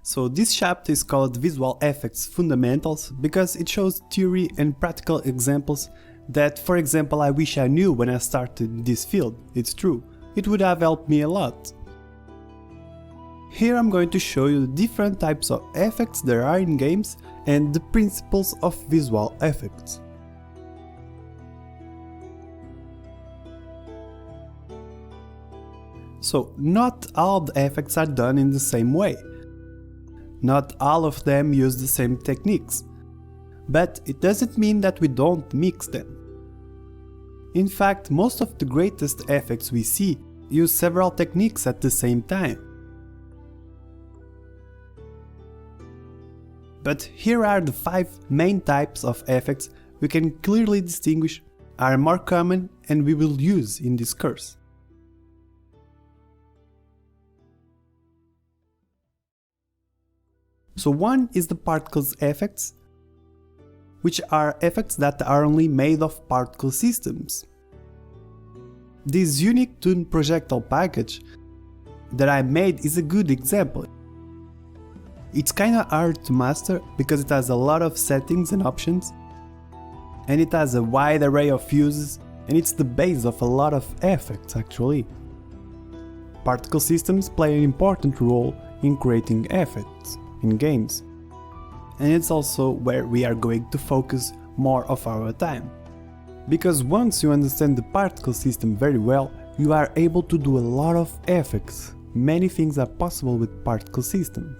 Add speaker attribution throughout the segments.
Speaker 1: So this chapter is called Visual Effects Fundamentals because it shows theory and practical examples that, for example, I wish I knew when I started this field. It's true, it would have helped me a lot. Here I'm going to show you the different types of effects there are in games and the principles of visual effects. So, not all the effects are done in the same way. Not all of them use the same techniques. But it doesn't mean that we don't mix them. In fact, most of the greatest effects we see use several techniques at the same time. But here are the 5 main types of effects we can clearly distinguish, are more common and we will use in this course. So one is the particles effects, which are effects that are only made of particle systems. This unique toon projectile package that I made is a good example. It's kinda hard to master because it has a lot of settings and options, and it has a wide array of uses, and it's the base of a lot of effects actually. Particle systems play an important role in creating effects in games, and it's also where we are going to focus more of our time. Because once you understand the particle system very well, you are able to do a lot of effects. Many things are possible with particle systems.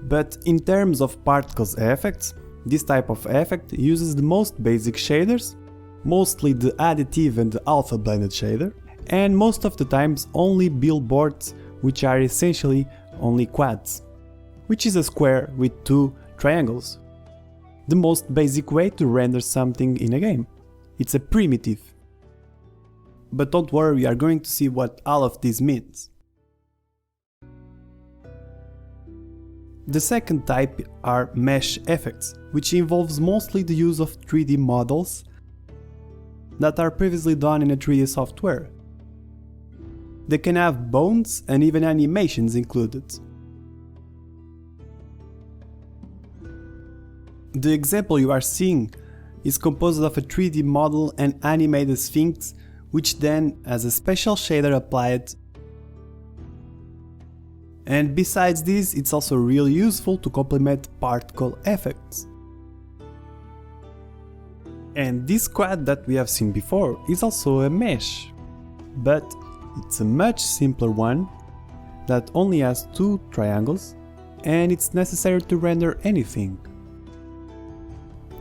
Speaker 1: But in terms of particles effects, this type of effect uses the most basic shaders, mostly the additive and the alpha blended shader, and most of the times only billboards, which are essentially only quads, which is a square with 2 triangles. The most basic way to render something in a game. It's a primitive. But don't worry, we are going to see what all of this means. The second type are mesh effects, which involves mostly the use of 3D models that are previously done in a 3D software. They can have bones and even animations included. The example you are seeing is composed of a 3D model and animated sphinx, which then has a special shader applied. And besides this, it's also really useful to complement particle effects. And this quad that we have seen before is also a mesh, but it's a much simpler one that only has 2 triangles, and it's necessary to render anything.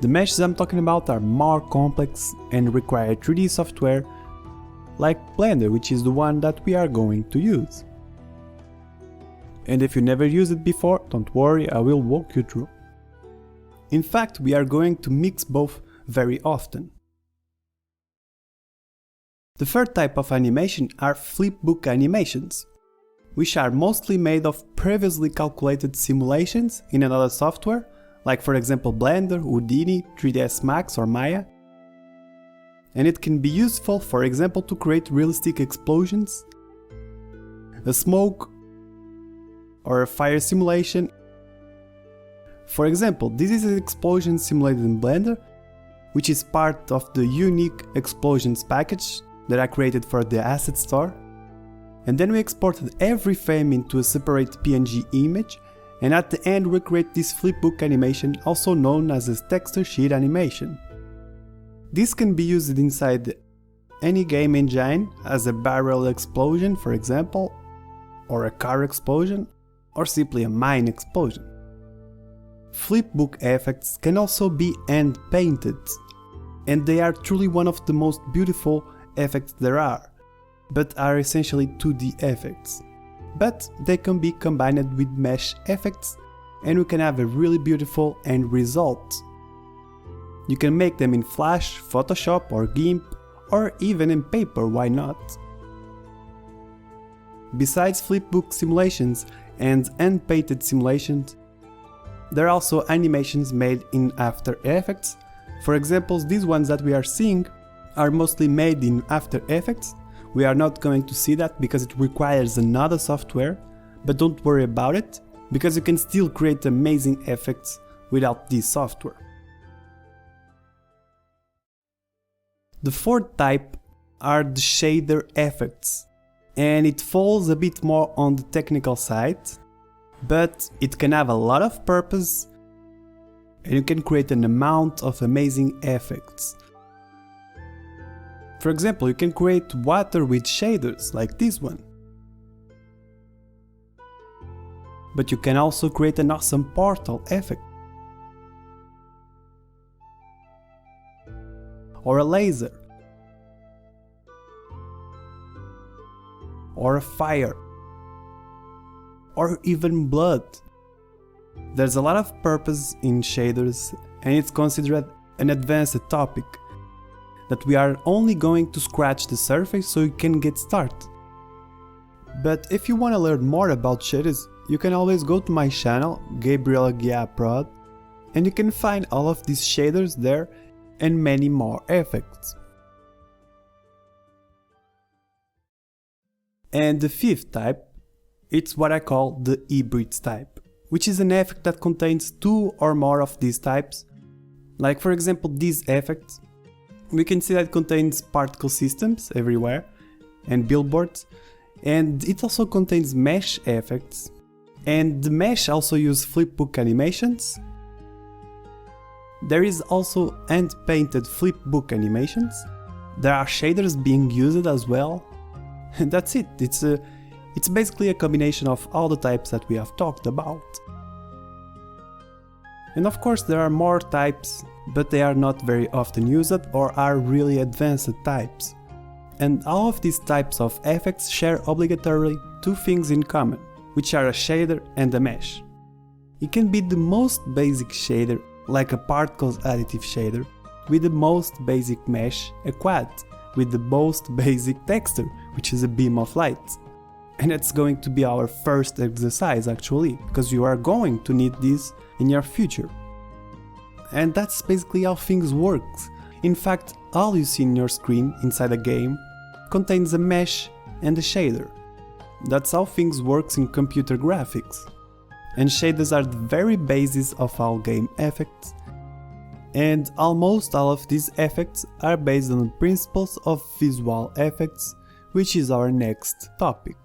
Speaker 1: The meshes I'm talking about are more complex and require 3D software like Blender, which is the one that we are going to use. And if you never used it before, don't worry, I will walk you through. In fact, we are going to mix both very often. The third type of animation are flipbook animations, which are mostly made of previously calculated simulations in another software, like for example Blender, Houdini, 3ds Max or Maya. And it can be useful, for example, to create realistic explosions, a smoke, or a fire simulation. For example, this is an explosion simulated in Blender, which is part of the unique explosions package that I created for the asset store. And then we exported every frame into a separate PNG image, and at the end we create this flipbook animation, also known as a texture sheet animation. This can be used inside any game engine as a barrel explosion, for example, or a car explosion, or simply a mine explosion. Flipbook effects can also be hand painted, and they are truly one of the most beautiful effects there are, but are essentially 2D effects. But they can be combined with mesh effects, and we can have a really beautiful end result. You can make them in Flash, Photoshop or GIMP, or even in paper, why not? Besides flipbook simulations and hand-painted simulations, there are also animations made in After Effects. For example, these ones that we are seeing are mostly made in After Effects. We are not going to see that because it requires another software, but don't worry about it. because you can still create amazing effects without this software. The fourth type are the shader effects, and it falls a bit more on the technical side, but it can have a lot of purpose and you can create an amount of amazing effects. For example, you can create water with shaders like this one. But you can also create an awesome portal effect. Or a laser. Or a fire. Or even blood. There's a lot of purpose in shaders and it's considered an advanced topic that we are only going to scratch the surface so you can get started. But if you want to learn more about shaders, you can always go to my channel, Gabriel Aguiar Prod, and you can find all of these shaders there and many more effects. And the fifth type, it's what I call the hybrids type, which is an effect that contains two or more of these types. Like for example this effect, we can see that it contains particle systems everywhere and billboards, and it also contains mesh effects, and the mesh also use flipbook animations. There is also hand-painted flipbook animations. There are shaders being used as well, and that's it. It's basically a combination of all the types that we have talked about. And of course there are more types, but they are not very often used or are really advanced types. And all of these types of effects share obligatorily two things in common, which are a shader and a mesh. It can be the most basic shader, like a particles additive shader, with the most basic mesh, a quad, with the most basic texture, which is a beam of light. And it's going to be our first exercise actually, because you are going to need this in your future. And that's basically how things work. In fact, all you see in your screen inside a game contains a mesh and a shader. That's how things work in computer graphics. And shaders are the very basis of all game effects. And almost all of these effects are based on the principles of visual effects, which is our next topic.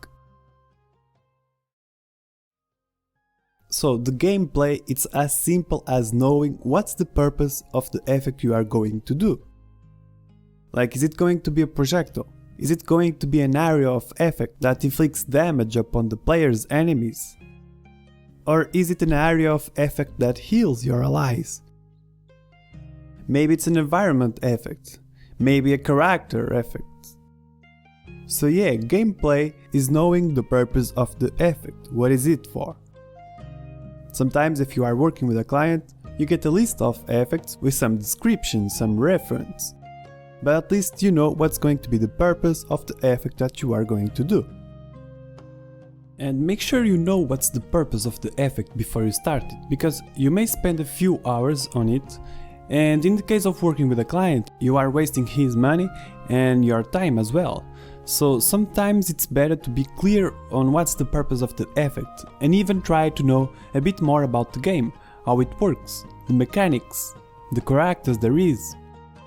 Speaker 1: So the gameplay, it's as simple as knowing what's the purpose of the effect you are going to do. Like, is it going to be a projectile? Is it going to be an area of effect that inflicts damage upon the player's enemies? Or is it an area of effect that heals your allies? Maybe it's an environment effect, maybe a character effect. So yeah, gameplay is knowing the purpose of the effect, what is it for? Sometimes if you are working with a client, you get a list of effects with some description, some reference. But at least you know what's going to be the purpose of the effect that you are going to do. And make sure you know what's the purpose of the effect before you start it, because you may spend a few hours on it, and in the case of working with a client, you are wasting his money and your time as well. So sometimes it's better to be clear on what's the purpose of the effect, and even try to know a bit more about the game, how it works, the mechanics, the characters there is,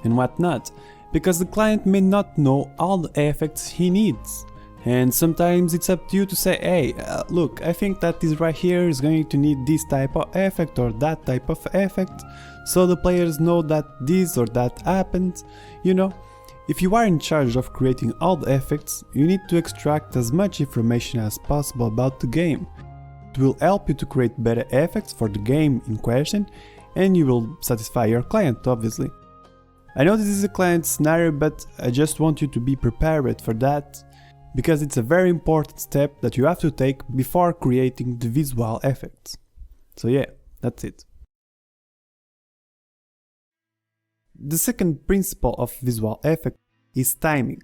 Speaker 1: and whatnot, because the client may not know all the effects he needs. And sometimes it's up to you to say, hey, look, I think that this right here is going to need this type of effect or that type of effect, so the players know that this or that happened, you know. If you are in charge of creating all the effects, you need to extract as much information as possible about the game. It will help you to create better effects for the game in question, and you will satisfy your client, obviously. I know this is a client scenario, but I just want you to be prepared for that, because it's a very important step that you have to take before creating the visual effects. So yeah, that's it. The second principle of visual effect is timing.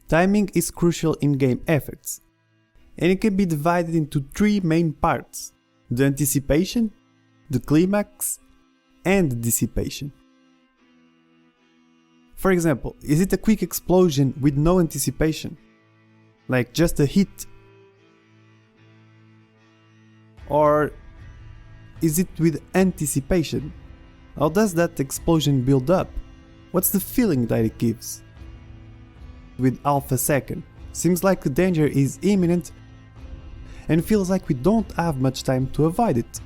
Speaker 1: Timing is crucial in game effects, and it can be divided into three main parts: the anticipation, the climax, and the dissipation. For example, is it a quick explosion with no anticipation? Like just a hit? Or is it with anticipation? How does that explosion build up? What's the feeling that it gives? With half a second, seems like the danger is imminent and feels like we don't have much time to avoid it.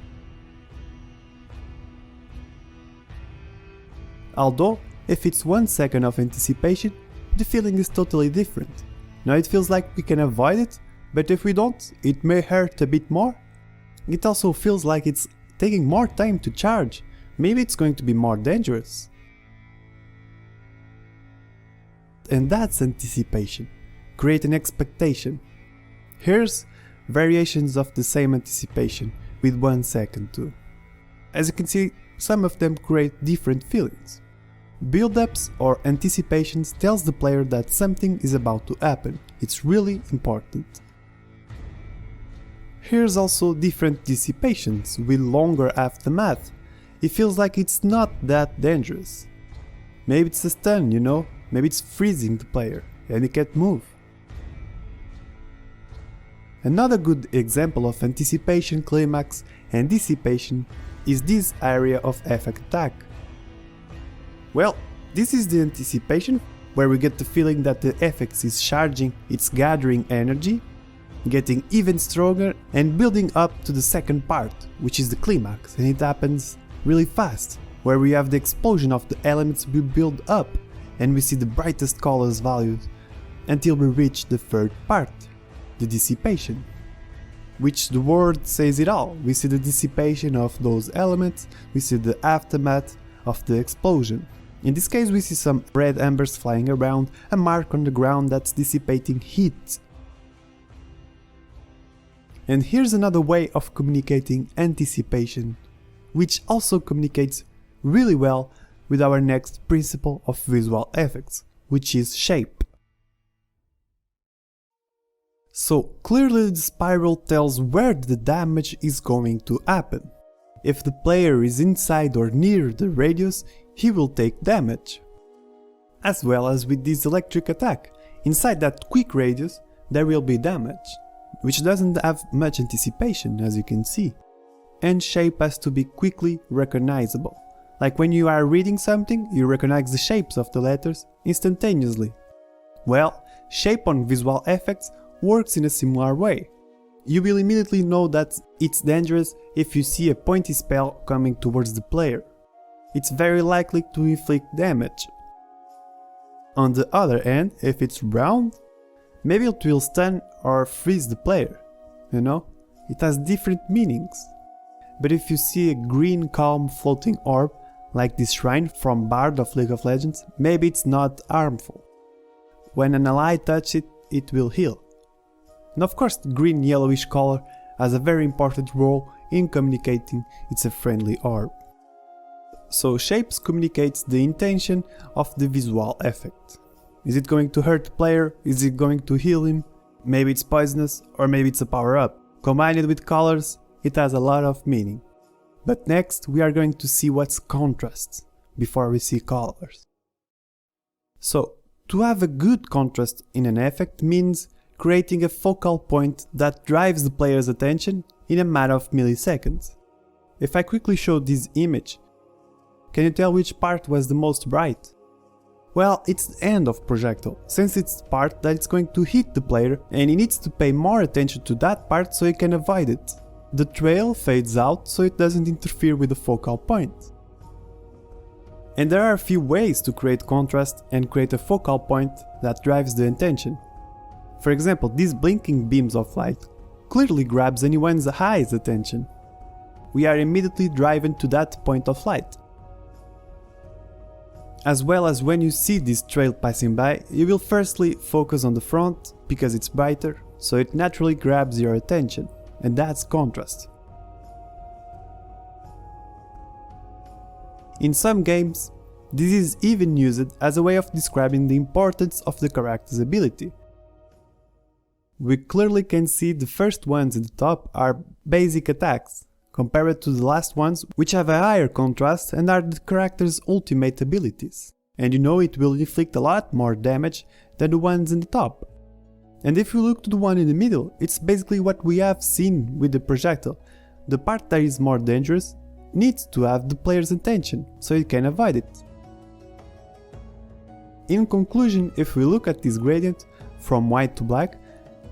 Speaker 1: Although, if it's 1 second of anticipation, the feeling is totally different. Now it feels like we can avoid it, but if we don't, it may hurt a bit more. It also feels like it's taking more time to charge. Maybe it's going to be more dangerous. And that's anticipation. Create an expectation. Here's variations of the same anticipation with 1 second too. As you can see, some of them create different feelings. Build-ups or anticipations tells the player that something is about to happen. It's really important. Here's also different dissipations with longer aftermath. It feels like it's not that dangerous. Maybe it's a stun, you know? Maybe it's freezing the player and he can't move. Another good example of anticipation, climax and dissipation is this area of effect attack. Well, this is the anticipation where we get the feeling that the effect is charging, it's gathering energy, getting even stronger and building up to the second part, which is the climax, and it happens really fast, where we have the explosion of the elements we build up and we see the brightest colors values until we reach the third part, the dissipation. Which the word says it all. We see the dissipation of those elements, we see the aftermath of the explosion. In this case we see some red embers flying around, a mark on the ground that's dissipating heat. And here's another way of communicating anticipation, which also communicates really well with our next principle of visual effects, which is shape. So clearly the spiral tells where the damage is going to happen. If the player is inside or near the radius, he will take damage. As well as with this electric attack, inside that quick radius there will be damage, which doesn't have much anticipation, as you can see. And shape has to be quickly recognizable. Like when you are reading something, you recognize the shapes of the letters instantaneously. Well, shape on visual effects works in a similar way. You will immediately know that it's dangerous if you see a pointy spell coming towards the player. It's very likely to inflict damage. On the other hand, if it's round, maybe it will stun or freeze the player, you know? It has different meanings. But if you see a green calm floating orb, like this shrine from Bard of League of Legends, maybe it's not harmful. When an ally touches it, it will heal. And of course the green yellowish color has a very important role in communicating it's a friendly orb. So shapes communicates the intention of the visual effect. Is it going to hurt the player? Is it going to heal him? Maybe it's poisonous, or maybe it's a power up. Combined with colors, it has a lot of meaning. But next we are going to see what's contrasts before we see colors. So to have a good contrast in an effect means creating a focal point that drives the player's attention in a matter of milliseconds. If I quickly show this image, can you tell which part was the most bright? Well, it's the end of projectile, since it's the part that it's going to hit the player and he needs to pay more attention to that part so he can avoid it. The trail fades out so it doesn't interfere with the focal point. And there are a few ways to create contrast and create a focal point that drives the attention. For example, these blinking beams of light clearly grabs anyone's eye's attention. We are immediately driven to that point of light. As well as when you see this trail passing by, you will firstly focus on the front because it's brighter, so it naturally grabs your attention, and that's contrast. In some games, this is even used as a way of describing the importance of the character's ability. We clearly can see the first ones in the top are basic attacks, compared to the last ones which have a higher contrast and are the character's ultimate abilities. And you know it will inflict a lot more damage than the ones in the top. And if you look to the one in the middle, it's basically what we have seen with the projectile, the part that is more dangerous needs to have the player's attention, so you can avoid it. In conclusion, if we look at this gradient from white to black,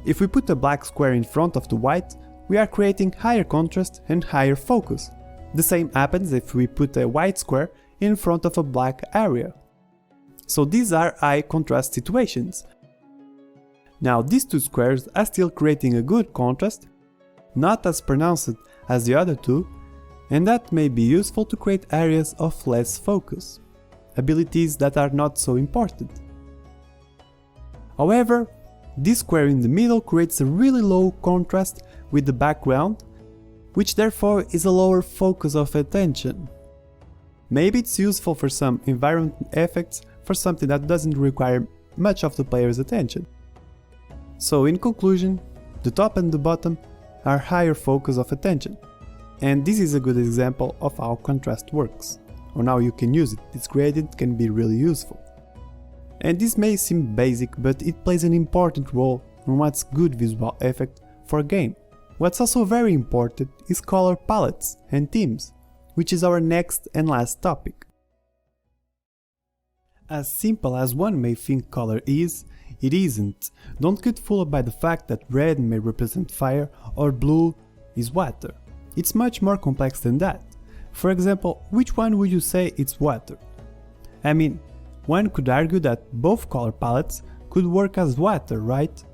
Speaker 1: if we put a black square in front of the white, we are creating higher contrast and higher focus. The same happens if we put a white square in front of a black area. So these are high contrast situations. Now these two squares are still creating a good contrast, not as pronounced as the other two, and that may be useful to create areas of less focus, abilities that are not so important. However, this square in the middle creates a really low contrast with the background, which therefore is a lower focus of attention. Maybe it's useful for some environment effects for something that doesn't require much of the player's attention. So in conclusion, the top and the bottom are higher focus of attention. And this is a good example of how contrast works, or how you can use it. This gradient can be really useful. And this may seem basic, but it plays an important role in what's good visual effect for a game. What's also very important is color palettes and themes, which is our next and last topic. As simple as one may think color is, it isn't. Don't get fooled by the fact that red may represent fire or blue is water. It's much more complex than that. For example, which one would you say it's water? I mean, one could argue that both color palettes could work as water, right?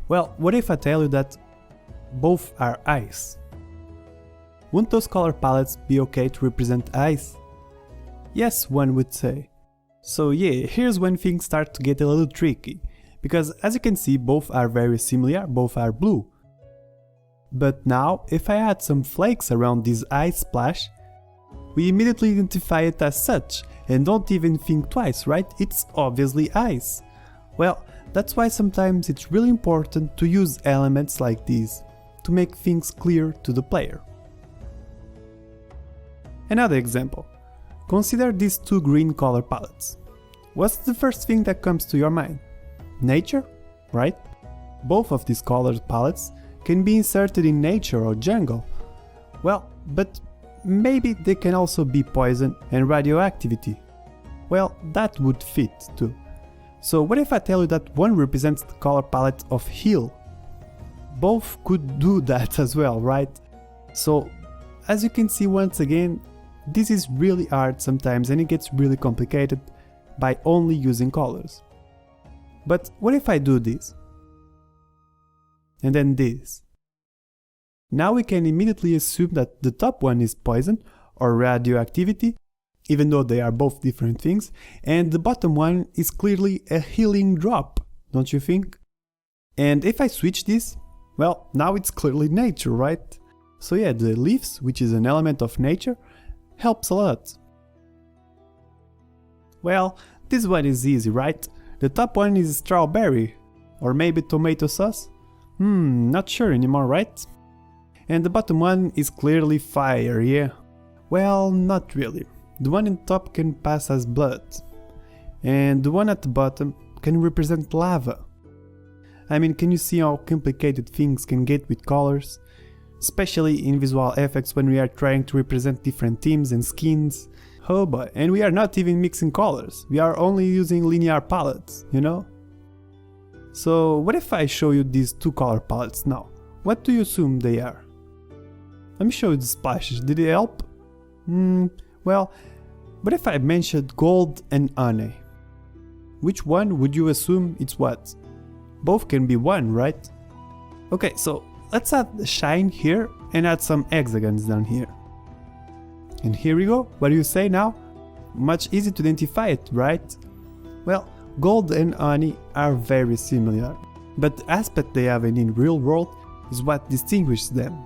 Speaker 1: Well, what if I tell you that both are ice? Wouldn't those color palettes be okay to represent ice? Yes, one would say. So yeah, here's when things start to get a little tricky, because as you can see, both are very similar, both are blue. But now, if I add some flakes around this ice splash, we immediately identify it as such, and don't even think twice, right? It's obviously ice. Well, that's why sometimes it's really important to use elements like these, to make things clear to the player. Another example. Consider these two green color palettes. What's the first thing that comes to your mind? Nature, right? Both of these color palettes can be inserted in nature or jungle. Well, but maybe they can also be poison and radioactivity. Well, that would fit too. So what if I tell you that one represents the color palette of heal? Both could do that as well, right? So, as you can see once again, this is really hard sometimes and it gets really complicated by only using colors. But what if I do this? And then this? Now we can immediately assume that the top one is poison or radioactivity, even though they are both different things, and the bottom one is clearly a healing drop, don't you think? And if I switch this, well, now it's clearly nature, right? So yeah, the leaves, which is an element of nature, helps a lot. Well, this one is easy, right? The top one is strawberry, or maybe tomato sauce? Not sure anymore, right? And the bottom one is clearly fire, yeah? Well, not really. The one on top can pass as blood, and the one at the bottom can represent lava. I mean, can you see how complicated things can get with colors? Especially in visual effects when we are trying to represent different themes and skins. Oh boy, and we are not even mixing colors, we are only using linear palettes, you know? So what if I show you these two color palettes now? What do you assume they are? Let me show you the splashes, did it help? Well, what if I mentioned gold and honey? Which one would you assume it's what? Both can be one, right? Okay, so let's add the shine here and add some hexagons down here. And here we go, what do you say now? Much easier to identify it, right? Well, gold and honey are very similar, but the aspect they have in real world is what distinguishes them.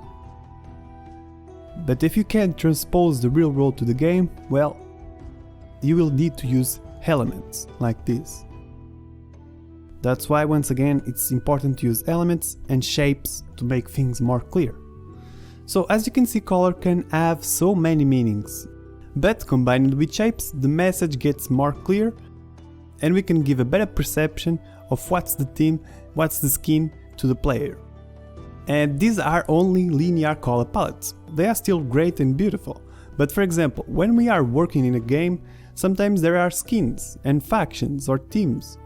Speaker 1: But if you can't transpose the real world to the game, well, you will need to use elements like this. That's why once again it's important to use elements and shapes to make things more clear. So as you can see, color can have so many meanings, but combined with shapes the message gets more clear and we can give a better perception of what's the theme, what's the skin to the player. And these are only linear color palettes. They are still great and beautiful. But for example, when we are working in a game, sometimes there are skins and factions or teams.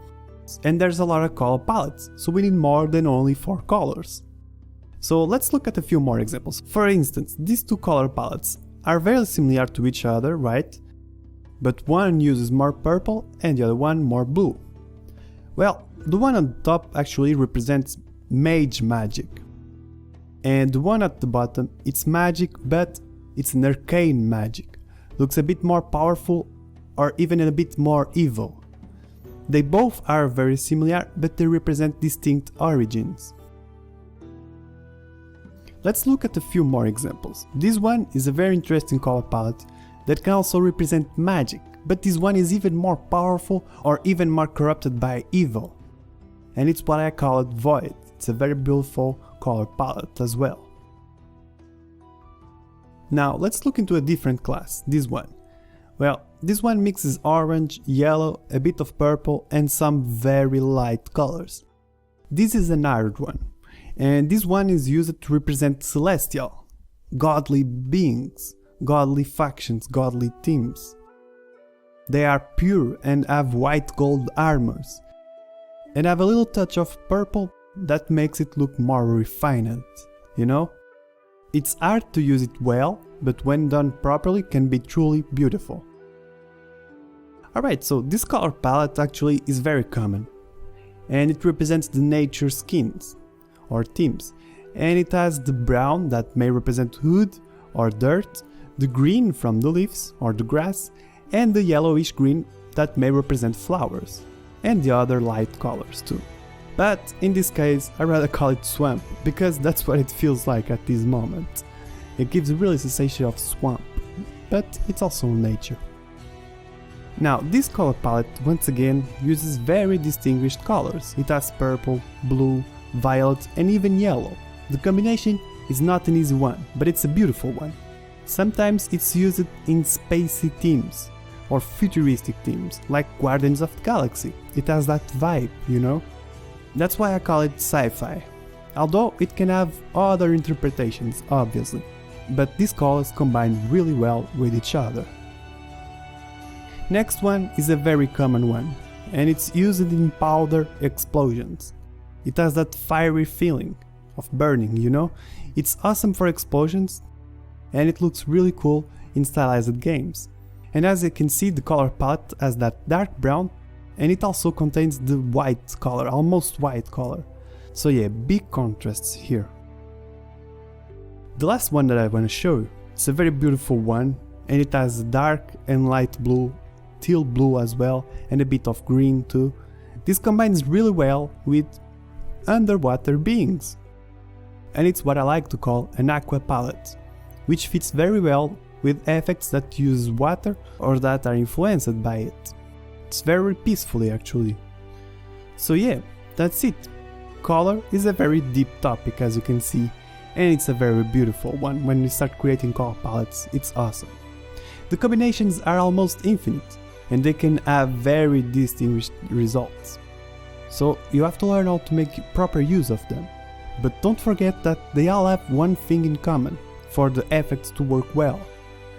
Speaker 1: And there's a lot of color palettes, so we need more than only 4 colors. So let's look at a few more examples. For instance, these 2 color palettes are very similar to each other, right? But one uses more purple and the other one more blue. Well, the one on top actually represents mage magic. And the one at the bottom, it's magic, but it's an arcane magic. Looks a bit more powerful or even a bit more evil. They both are very similar, but they represent distinct origins. Let's look at a few more examples. This one is a very interesting color palette that can also represent magic, but this one is even more powerful or even more corrupted by evil. And it's what I call it Void. It's a very beautiful color palette as well. Now let's look into a different class, this one. Well, this one mixes orange, yellow, a bit of purple and some very light colors. This is an Arid one, and this one is used to represent celestial, godly beings, godly factions, godly teams. They are pure and have white gold armors, and have a little touch of purple that makes it look more refined, you know? It's hard to use it well, but when done properly can be truly beautiful. Alright, so this color palette actually is very common, and it represents the nature skins, or teams, and it has the brown that may represent wood or dirt, the green from the leaves or the grass, and the yellowish green that may represent flowers, and the other light colors too. But in this case, I rather call it swamp, because that's what it feels like at this moment. It gives a really sensation of swamp, but it's also nature. Now, this color palette once again uses very distinguished colors. It has purple, blue, violet and even yellow. The combination is not an easy one, but it's a beautiful one. Sometimes it's used in spacey themes, or futuristic themes, like Guardians of the Galaxy. It has that vibe, you know? That's why I call it sci-fi, although it can have other interpretations, obviously, but these colors combine really well with each other. Next one is a very common one, and it's used in powder explosions. It has that fiery feeling of burning, you know? It's awesome for explosions, and it looks really cool in stylized games. And as you can see, the color palette has that dark brown, and it also contains the white color, almost white color. So yeah, big contrasts here. The last one that I want to show you, it's a very beautiful one, and it has dark and light blue, teal blue as well, and a bit of green too. This combines really well with underwater beings. And it's what I like to call an aqua palette, which fits very well with effects that use water or that are influenced by it. It's very peacefully actually. So yeah, that's it. Color is a very deep topic, as you can see, and it's a very beautiful one. When you start creating color palettes, it's awesome. The combinations are almost infinite, and they can have very distinguished results. So you have to learn how to make proper use of them. But don't forget that they all have one thing in common for the effects to work well.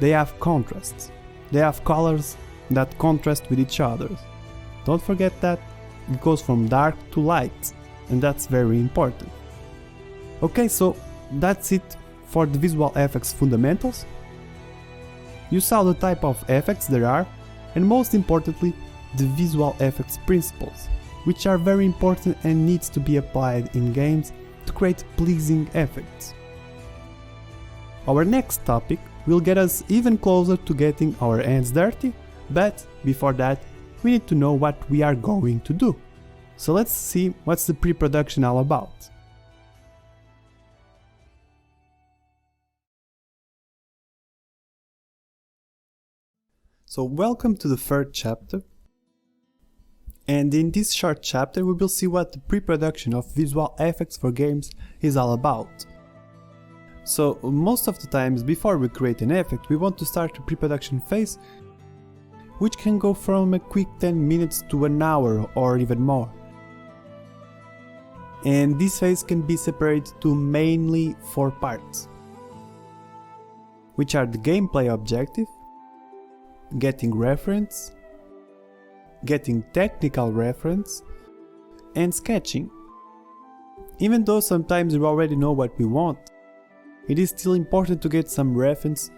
Speaker 1: They have contrasts. They have colors that contrast with each other. Don't forget that it goes from dark to light, and that's very important. Okay, so that's it for the visual effects fundamentals. You saw the type of effects there are, and most importantly, the visual effects principles, which are very important and needs to be applied in games to create pleasing effects. Our next topic will get us even closer to getting our hands dirty, but before that, we need to know what we are going to do. So let's see what's the pre-production all about. So welcome to the third chapter, and in this short chapter we will see what the pre-production of visual effects for games is all about. So most of the times before we create an effect we want to start the pre-production phase, which can go from a quick 10 minutes to an hour or even more. and this phase can be separated to mainly 4 parts, which are the gameplay objective, getting reference, getting technical reference, and sketching. Even though sometimes we already know what we want, it is still important to get some reference,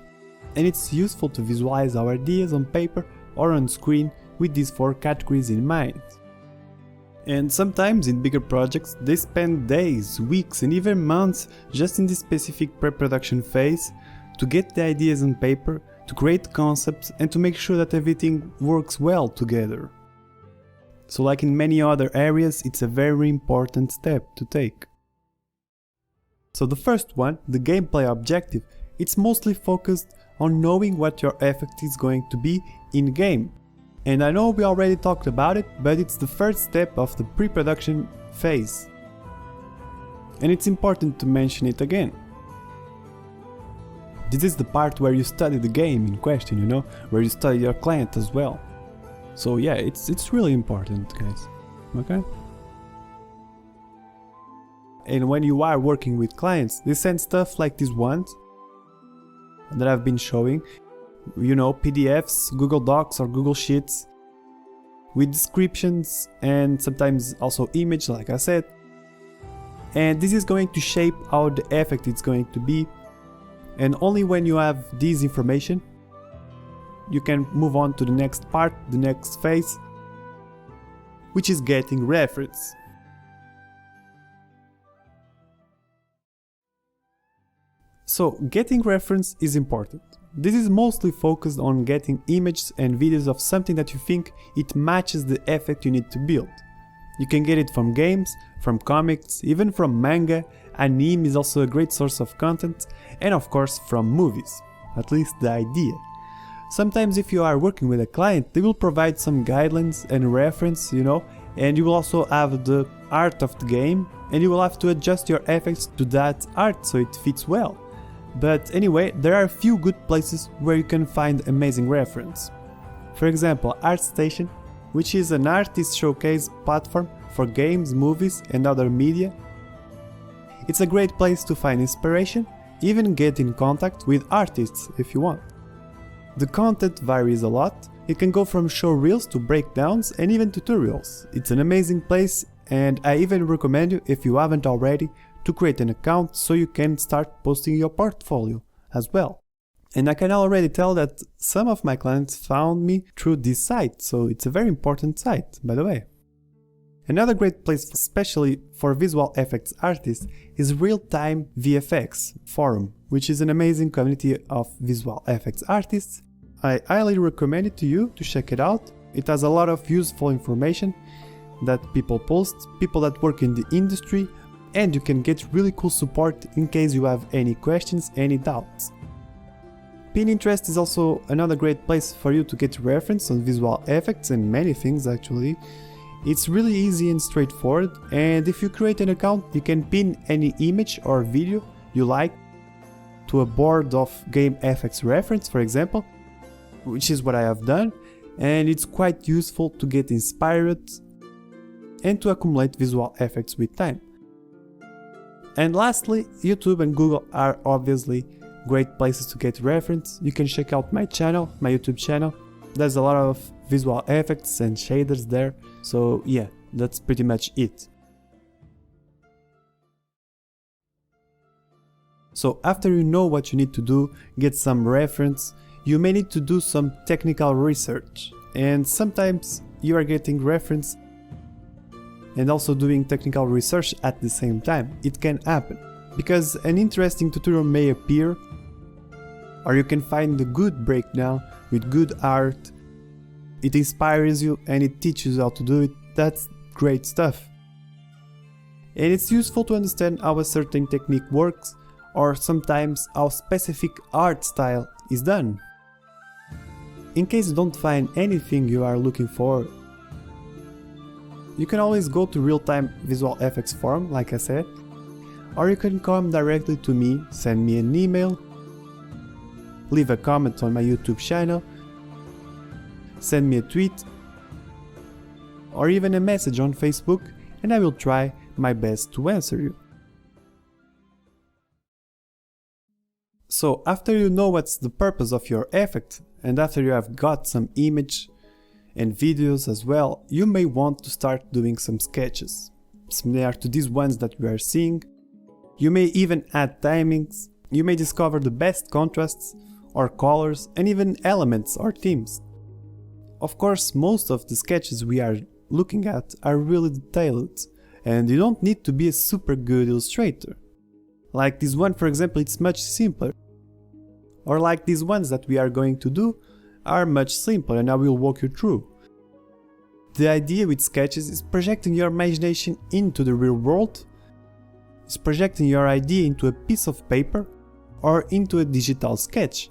Speaker 1: and it's useful to visualize our ideas on paper or on screen with these 4 categories in mind. And sometimes in bigger projects they spend days, weeks and even months just in this specific pre-production phase to get the ideas on paper, to create concepts and to make sure that everything works well together. So like in many other areas, it's a very important step to take. So the first one, the gameplay objective, it's mostly focused on knowing what your effect is going to be in-game. And I know we already talked about it, but it's the first step of the pre-production phase. And it's important to mention it again. This is the part where you study the game in question, you know, where you study your client as well. So yeah, it's really important, guys, okay? And when you are working with clients, they send stuff like these ones that I've been showing, you know, PDFs, Google Docs or Google Sheets, with descriptions and sometimes also image, like I said. And this is going to shape how the effect is going to be. And only when you have this information, you can move on to the next part, the next phase, which is getting reference. So getting reference is important. This is mostly focused on getting images and videos of something that you think it matches the effect you need to build. You can get it from games, from comics, even from manga. Anime is also a great source of content, and of course from movies, at least the idea. Sometimes if you are working with a client, they will provide some guidelines and reference, you know, and you will also have the art of the game, and you will have to adjust your effects to that art so it fits well. But anyway, there are a few good places where you can find amazing reference. For example, ArtStation, which is an artist showcase platform for games, movies and other media. It's a great place to find inspiration, even get in contact with artists if you want. The content varies a lot. It can go from show reels to breakdowns and even tutorials. It's an amazing place, and I even recommend you, if you haven't already, to create an account so you can start posting your portfolio as well. And I can already tell that some of my clients found me through this site, so it's a very important site, by the way. Another great place, especially for visual effects artists, is Real-Time VFX Forum, which is an amazing community of visual effects artists. I highly recommend it to you to check it out. It has a lot of useful information that people post, people that work in the industry, and you can get really cool support in case you have any questions, any doubts. Pinterest is also another great place for you to get reference on visual effects and many things actually. It's really easy and straightforward, and if you create an account you can pin any image or video you like to a board of game effects reference, for example, which is what I have done, and it's quite useful to get inspired and to accumulate visual effects with time. And lastly, YouTube and Google are obviously great places to get reference. You can check out my channel, my YouTube channel. There's a lot of visual effects and shaders there. So yeah, that's pretty much it. So after you know what you need to do, get some reference, you may need to do some technical research. And sometimes you are getting reference and also doing technical research at the same time. It can happen, because an interesting tutorial may appear, or you can find a good breakdown with good art. It inspires you and it teaches you how to do it. That's great stuff. And it's useful to understand how a certain technique works, or sometimes how specific art style is done. In case you don't find anything you are looking for, you can always go to Real-Time Visual Effects Forum, like I said, or you can come directly to me, send me an email, leave a comment on my YouTube channel, send me a tweet, or even a message on Facebook, and I will try my best to answer you. So after you know what's the purpose of your effect, and after you have got some image and videos as well, you may want to start doing some sketches, similar to these ones that we are seeing. You may even add timings, you may discover the best contrasts or colors and even elements or themes. Of course, most of the sketches we are looking at are really detailed, and you don't need to be a super good illustrator. Like this one, for example, it's much simpler. Or like these ones that we are going to do are much simpler, and I will walk you through. The idea with sketches is projecting your imagination into the real world, is projecting your idea into a piece of paper or into a digital sketch.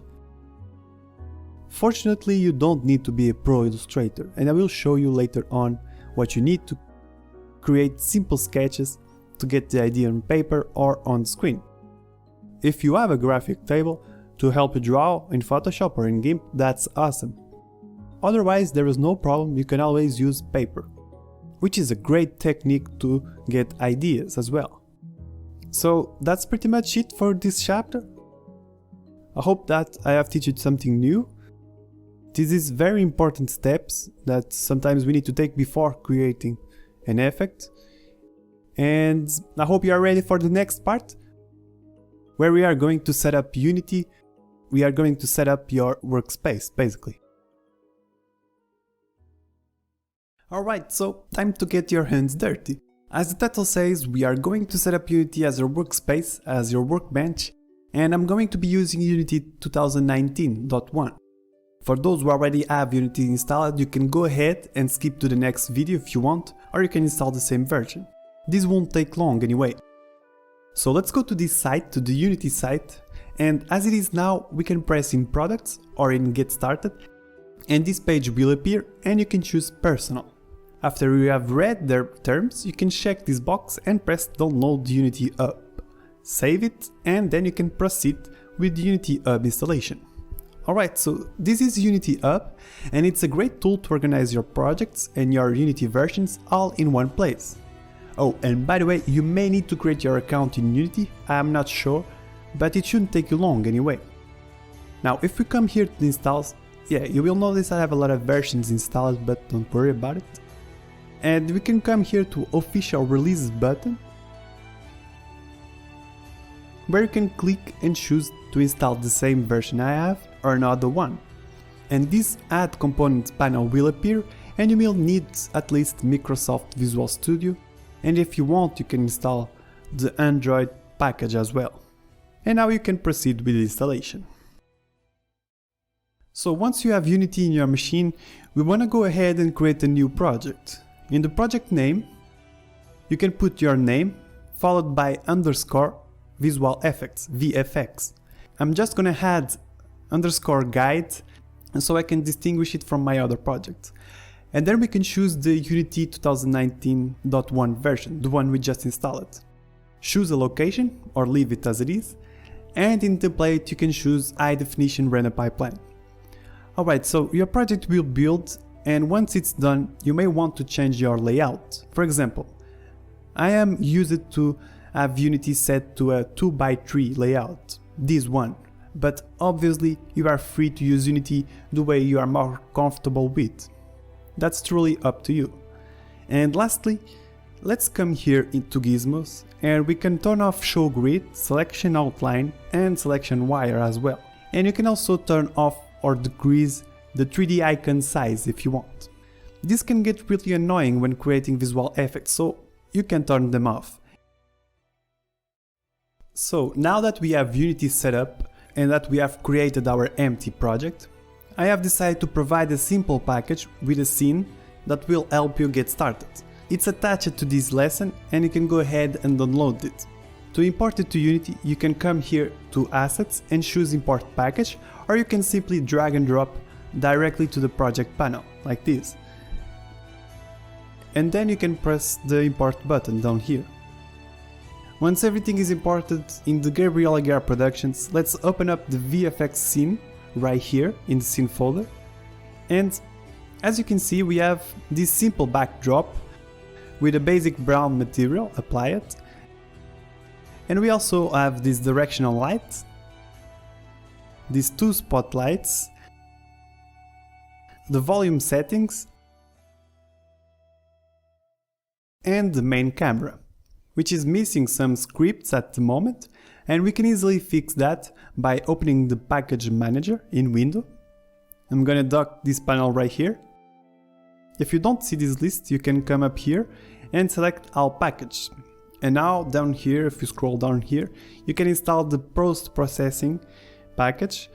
Speaker 1: Fortunately, you don't need to be a pro illustrator, and I will show you later on what you need to create simple sketches to get the idea on paper or on screen. If you have a graphic table to help you draw in Photoshop or in GIMP, that's awesome. Otherwise, there is no problem, you can always use paper, which is a great technique to get ideas as well. So that's pretty much it for this chapter. I hope that I have taught you something new. This is very important steps that sometimes we need to take before creating an effect. And I hope you are ready for the next part, where we are going to set up Unity. We are going to set up your workspace, basically. Alright, so time to get your hands dirty. As the title says, we are going to set up Unity as your workspace, as your workbench, and I'm going to be using Unity 2019.1. For those who already have Unity installed, you can go ahead and skip to the next video if you want, or you can install the same version. This won't take long anyway. So let's go to this site, to the Unity site, and as it is now, we can press in Products or in Get Started, and this page will appear and you can choose Personal. After you have read their terms, you can check this box and press Download Unity Hub. Save it, and then you can proceed with the Unity Hub installation. Alright, so this is Unity Hub, and it's a great tool to organize your projects and your Unity versions all in one place. Oh, and by the way, you may need to create your account in Unity, I'm not sure, but it shouldn't take you long anyway. Now, if we come here to the installs, yeah, you will notice I have a lot of versions installed, but don't worry about it. And we can come here to Official Releases button, where you can click and choose to install the same version I have or another one. And this Add Components panel will appear, and you will need at least Microsoft Visual Studio, and if you want you can install the Android package as well. And now you can proceed with the installation. So once you have Unity in your machine, we want to go ahead and create a new project. In the project name, you can put your name followed by underscore visual effects, VFX. I'm just gonna add underscore guide, and so I can distinguish it from my other projects. And then we can choose the Unity 2019.1 version, the one we just installed. Choose a location or leave it as it is, and in template you can choose high definition render pipeline. Alright, so your project will build, and once it's done you may want to change your layout. For example, I am used to have Unity set to a 2x3 layout, this one, but obviously you are free to use Unity the way you are more comfortable with. That's truly up to you. And lastly, let's come here into Gizmos, and we can turn off Show Grid, Selection Outline and Selection Wire as well. And you can also turn off or decrease the 3D icon size if you want. This can get really annoying when creating visual effects, so you can turn them off. So now that we have Unity set up and that we have created our empty project, I have decided to provide a simple package with a scene that will help you get started. It's attached to this lesson and you can go ahead and download it. To import it to Unity, you can come here to Assets and choose Import Package, or you can simply drag and drop directly to the project panel, like this. And then you can press the Import button down here. Once everything is imported in the Gabriel Aguiar Productions, let's open up the VFX scene right here in the scene folder. And as you can see, we have this simple backdrop with a basic brown material, apply it. And we also have this directional light, these two spotlights, the volume settings, and the main camera, which is missing some scripts at the moment, and we can easily fix that by opening the package manager in Windows. I'm gonna dock this panel right here. If you don't see this list, you can come up here and select all package. And now down here, if you scroll down here, you can install the post-processing package,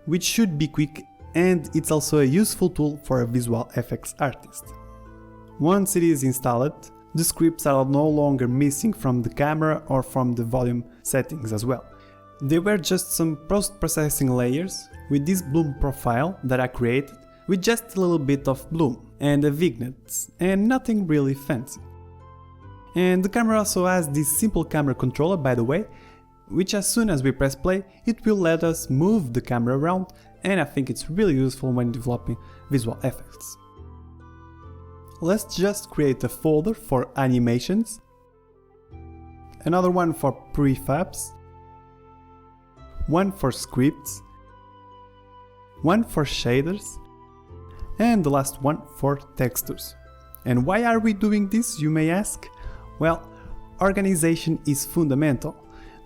Speaker 1: which should be quick, and it's also a useful tool for a visual effects artist. Once it is installed, the scripts are no longer missing from the camera or from the volume settings as well. They were just some post-processing layers with this bloom profile that I created with just a little bit of bloom and a vignette and nothing really fancy. And the camera also has this simple camera controller, by the way, which as soon as we press play, it will let us move the camera around, and I think it's really useful when developing visual effects. Let's just create a folder for animations, another one for prefabs, one for scripts, one for shaders, and the last one for textures. And why are we doing this, you may ask? Well, organization is fundamental.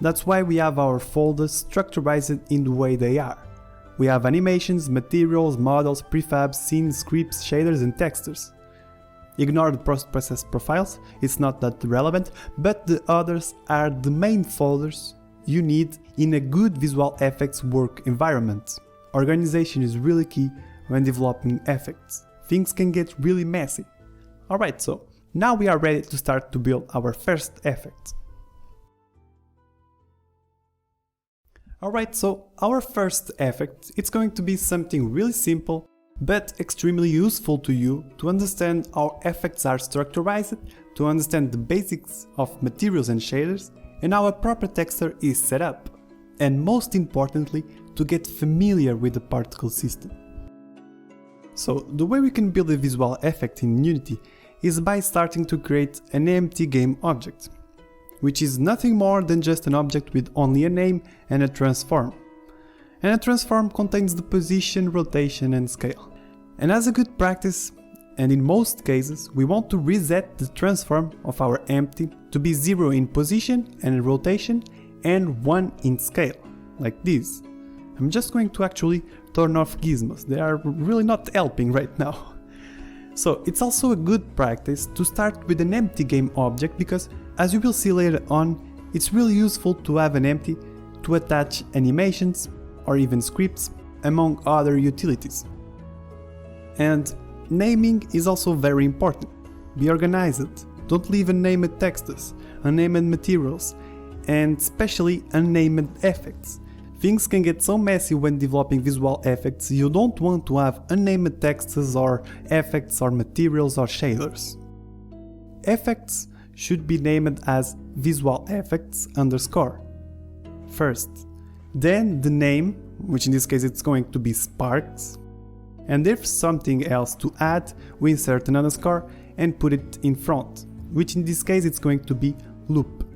Speaker 1: That's why we have our folders structurized in the way they are. We have animations, materials, models, prefabs, scenes, scripts, shaders and textures. Ignore the post-process profiles, it's not that relevant, but the others are the main folders you need in a good visual effects work environment. Organization is really key when developing effects. Things can get really messy. Alright, so now we are ready to start to build our first effect. Alright, so our first effect, it's going to be something really simple but extremely useful to you to understand how effects are structured, to understand the basics of materials and shaders, and how a proper texture is set up, and most importantly, to get familiar with the particle system. So the way we can build a visual effect in Unity is by starting to create an empty game object, which is nothing more than just an object with only a name and a transform. And a transform contains the position, rotation and scale. And as a good practice, and in most cases, we want to reset the transform of our empty to be 0 in position and rotation and 1 in scale, like this. I'm just going to actually turn off gizmos, they are really not helping right now. So it's also a good practice to start with an empty game object because, as you will see later on, it's really useful to have an empty to attach animations or even scripts, among other utilities. And naming is also very important. Be organized, don't leave unnamed texts, unnamed materials, and especially unnamed effects. Things can get so messy when developing visual effects, you don't want to have unnamed texts or effects or materials or shaders. Effects should be named as visual effects underscore first. Then the name, which in this case it's going to be sparks. And if something else to add, we insert an underscore and put it in front, which in this case it's going to be loop.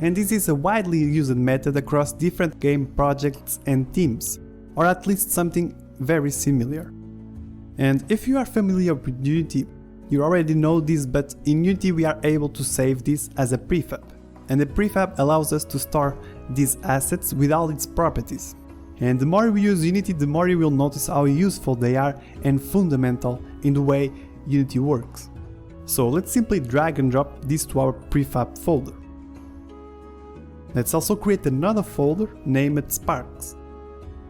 Speaker 1: And this is a widely used method across different game projects and teams, or at least something very similar. And if you are familiar with Unity, you already know this, but in Unity we are able to save this as a prefab. And the prefab allows us to store these assets with all its properties. And the more we use Unity, the more you will notice how useful they are and fundamental in the way Unity works. So let's simply drag and drop this to our prefab folder. Let's also create another folder named Sparks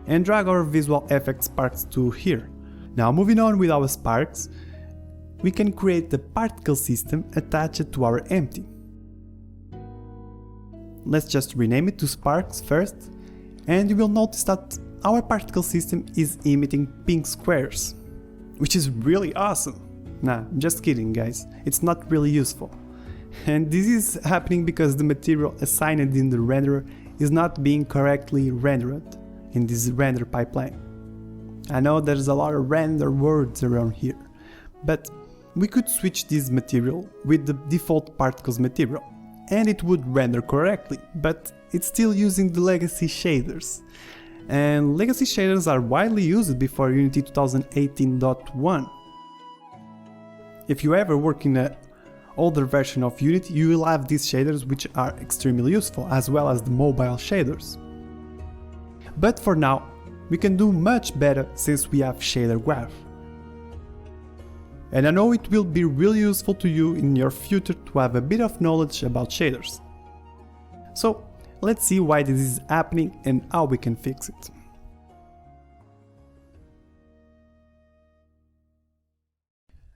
Speaker 1: and drag our visual effects sparks to here. Now moving on with our sparks, we can create the particle system attached to our empty. Let's just rename it to Sparks first, and you will notice that our particle system is emitting pink squares, which is really awesome. Nah, I'm just kidding guys, it's not really useful. And this is happening because the material assigned in the renderer is not being correctly rendered in this render pipeline. I know there's a lot of render words around here, but we could switch this material with the default particles material, and it would render correctly, but it's still using the legacy shaders. And legacy shaders are widely used before Unity 2018.1. If you ever work in an older version of Unity, you will have these shaders, which are extremely useful, as well as the mobile shaders. But for now, we can do much better since we have shader graph. And I know it will be really useful to you in your future to have a bit of knowledge about shaders. So let's see why this is happening and how we can fix it.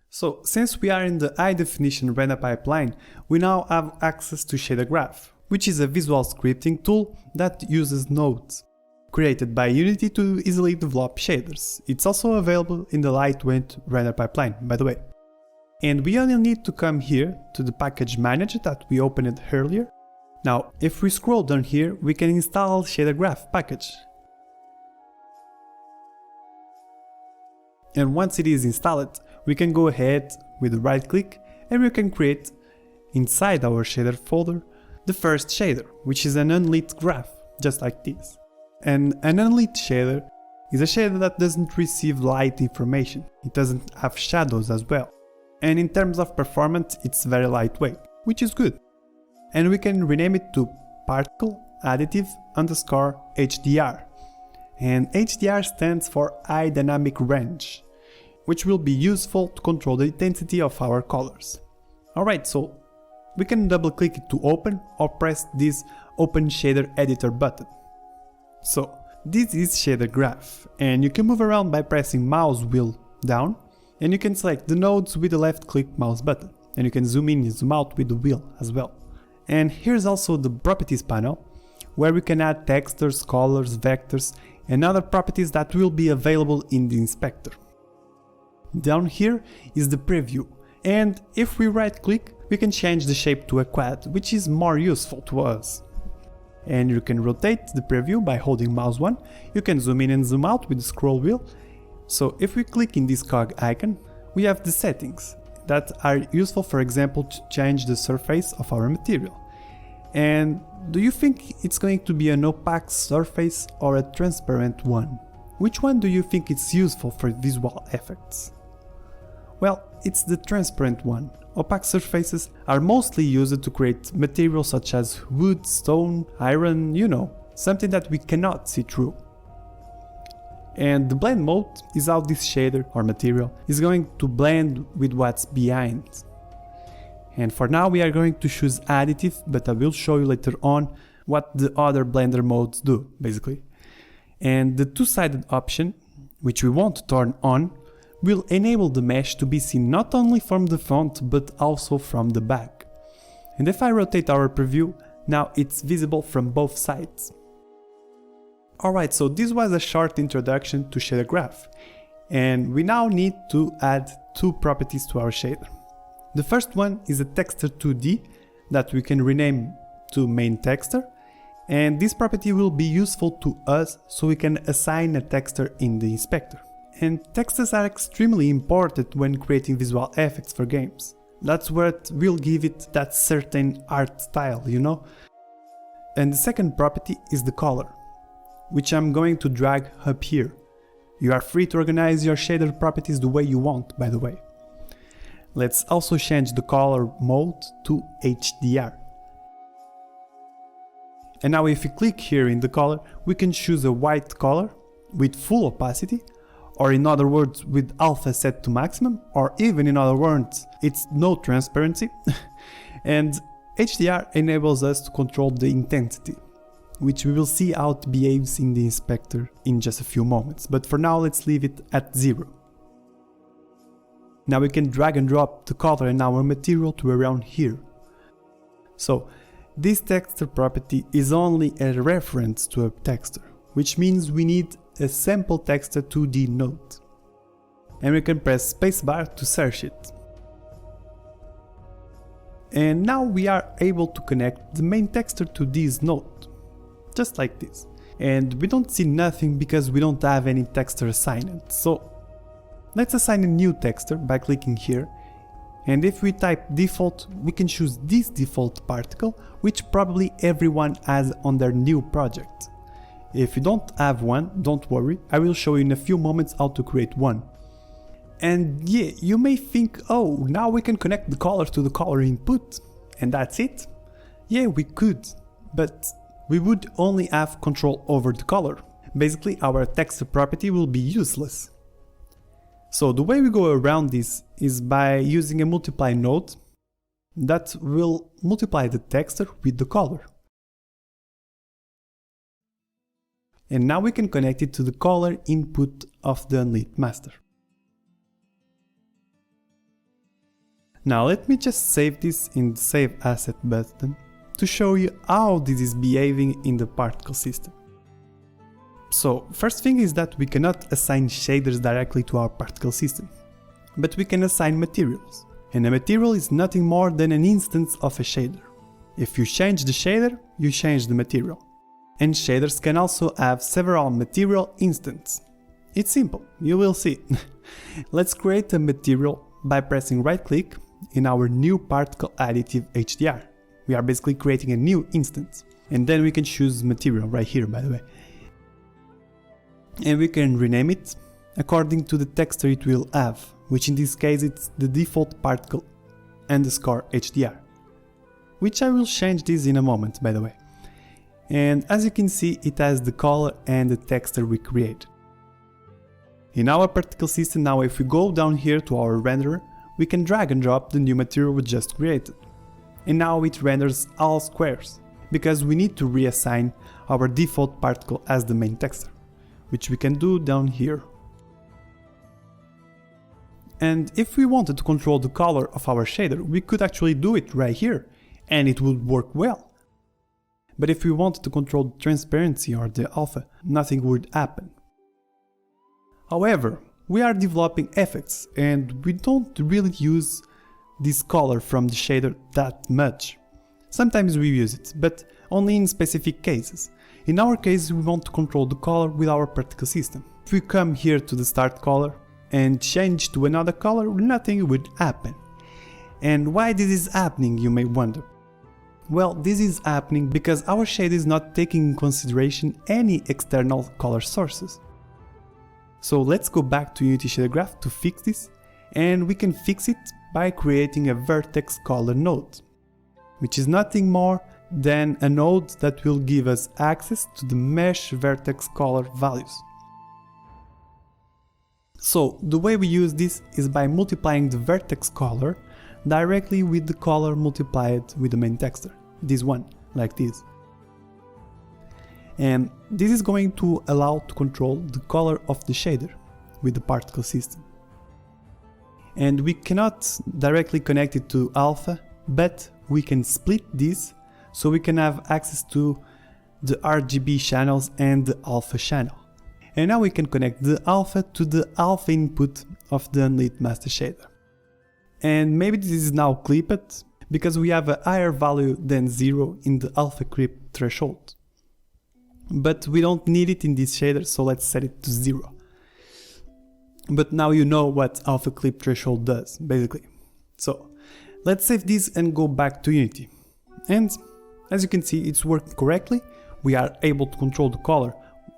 Speaker 1: So since we are in the high definition render pipeline, we now have access to shader graph, which is a visual scripting tool that uses nodes, created by Unity to easily develop shaders. It's also available in the lightweight render pipeline, by the way. And we only need to come here to the package manager that we opened earlier. Now, if we scroll down here, we can install shader graph package. And once it is installed, we can go ahead with the right click and we can create inside our shader folder the first shader, which is an unlit graph, just like this. And an unlit shader is a shader that doesn't receive light information, it doesn't have shadows as well. And in terms of performance, it's very lightweight, which is good. And we can rename it to particle additive underscore HDR. And HDR stands for High Dynamic Range, which will be useful to control the intensity of our colors. Alright, so we can double click it to open or press this Open Shader Editor button. So this is shader graph, and you can move around by pressing mouse wheel down, and you can select the nodes with the left click mouse button, and you can zoom in and zoom out with the wheel as well. And here's also the properties panel, where we can add textures, colors, vectors, and other properties that will be available in the inspector. Down here is the preview, and if we right click, we can change the shape to a quad, which is more useful to us. And you can rotate the preview by holding mouse 1, you can zoom in and zoom out with the scroll wheel. So if we click in this cog icon, we have the settings that are useful, for example, to change the surface of our material. And do you think it's going to be an opaque surface or a transparent one? Which one do you think is useful for visual effects? Well, it's the transparent one. Opaque surfaces are mostly used to create materials such as wood, stone, iron, you know, something that we cannot see through. And the blend mode is how this shader or material is going to blend with what's behind. And for now we are going to choose additive, but I will show you later on what the other blender modes do, basically. And the two-sided option, which we want to turn on, will enable the mesh to be seen not only from the front but also from the back. And if I rotate our preview, now it's visible from both sides. Alright, so this was a short introduction to shader graph, and we now need to add two properties to our shader. The first one is a texture 2D that we can rename to main texture, and this property will be useful to us so we can assign a texture in the inspector. And textures are extremely important when creating visual effects for games. That's what will give it that certain art style, you know? And the second property is the color, which I'm going to drag up here. You are free to organize your shader properties the way you want, by the way. Let's also change the color mode to HDR. And now if we click here in the color, we can choose a white color with full opacity, or in other words with alpha set to maximum, or even in other words it's no transparency. And HDR enables us to control the intensity, which we will see how it behaves in the inspector in just a few moments, but for now let's leave it at 0. Now we can drag and drop the color in our material to around here. So this texture property is only a reference to a texture, which means we need a sample texture 2D node. And we can press spacebar to search it. And now we are able to connect the main texture to this node, just like this. And we don't see nothing because we don't have any texture assigned. So let's assign a new texture by clicking here And if we type default, we can choose this default particle, which probably everyone has on their new project. If you don't have one, don't worry, I will show you in a few moments how to create one. And yeah, you may think, oh, now we can connect the color to the color input, and that's it? Yeah, we could, but we would only have control over the color. Basically, our texture property will be useless. So the way we go around this is by using a multiply node that will multiply the texture with the color. And now we can connect it to the color input of the Unlit master. Now let me just save this in the Save Asset button to show you how this is behaving in the particle system. So, first thing is that we cannot assign shaders directly to our particle system, but we can assign materials. And a material is nothing more than an instance of a shader. If you change the shader, you change the material. And shaders can also have several material instances. It's simple, you will see. Let's create a material by pressing right click in our new particle additive HDR. We are basically creating a new instance. And then we can choose material right here, by the way. And we can rename it according to the texture it will have, which in this case it's the default particle underscore HDR, which I will change this in a moment, by the way. And as you can see, it has the color and the texture we created. In our particle system now, if we go down here to our renderer, we can drag and drop the new material we just created. And now it renders all squares, because we need to reassign our default particle as the main texture, which we can do down here. And if we wanted to control the color of our shader, we could actually do it right here, and it would work well. But if we wanted to control the transparency or the alpha, nothing would happen. However, we are developing effects, and we don't really use this color from the shader that much. Sometimes we use it, but only in specific cases. In our case, we want to control the color with our particle system. If we come here to the start color and change to another color, nothing would happen. And why this is happening, you may wonder. Well, this is happening because our shade is not taking in consideration any external color sources. So let's go back to Unity Shader Graph to fix this, and we can fix it by creating a vertex color node, which is nothing more than a node that will give us access to the mesh vertex color values. So the way we use this is by multiplying the vertex color directly with the color multiplied with the main texture, this one, like this. And this is going to allow to control the color of the shader with the particle system. And we cannot directly connect it to alpha, but we can split this so we can have access to the RGB channels and the alpha channel. And now we can connect the alpha to the alpha input of the Unlit master shader. And maybe this is now clipped because we have a higher value than 0 in the alpha clip threshold. But we don't need it in this shader, so let's set it to 0. But now you know what alpha clip threshold does, basically. So let's save this and go back to Unity. And as you can see, it's working correctly. We are able to control the color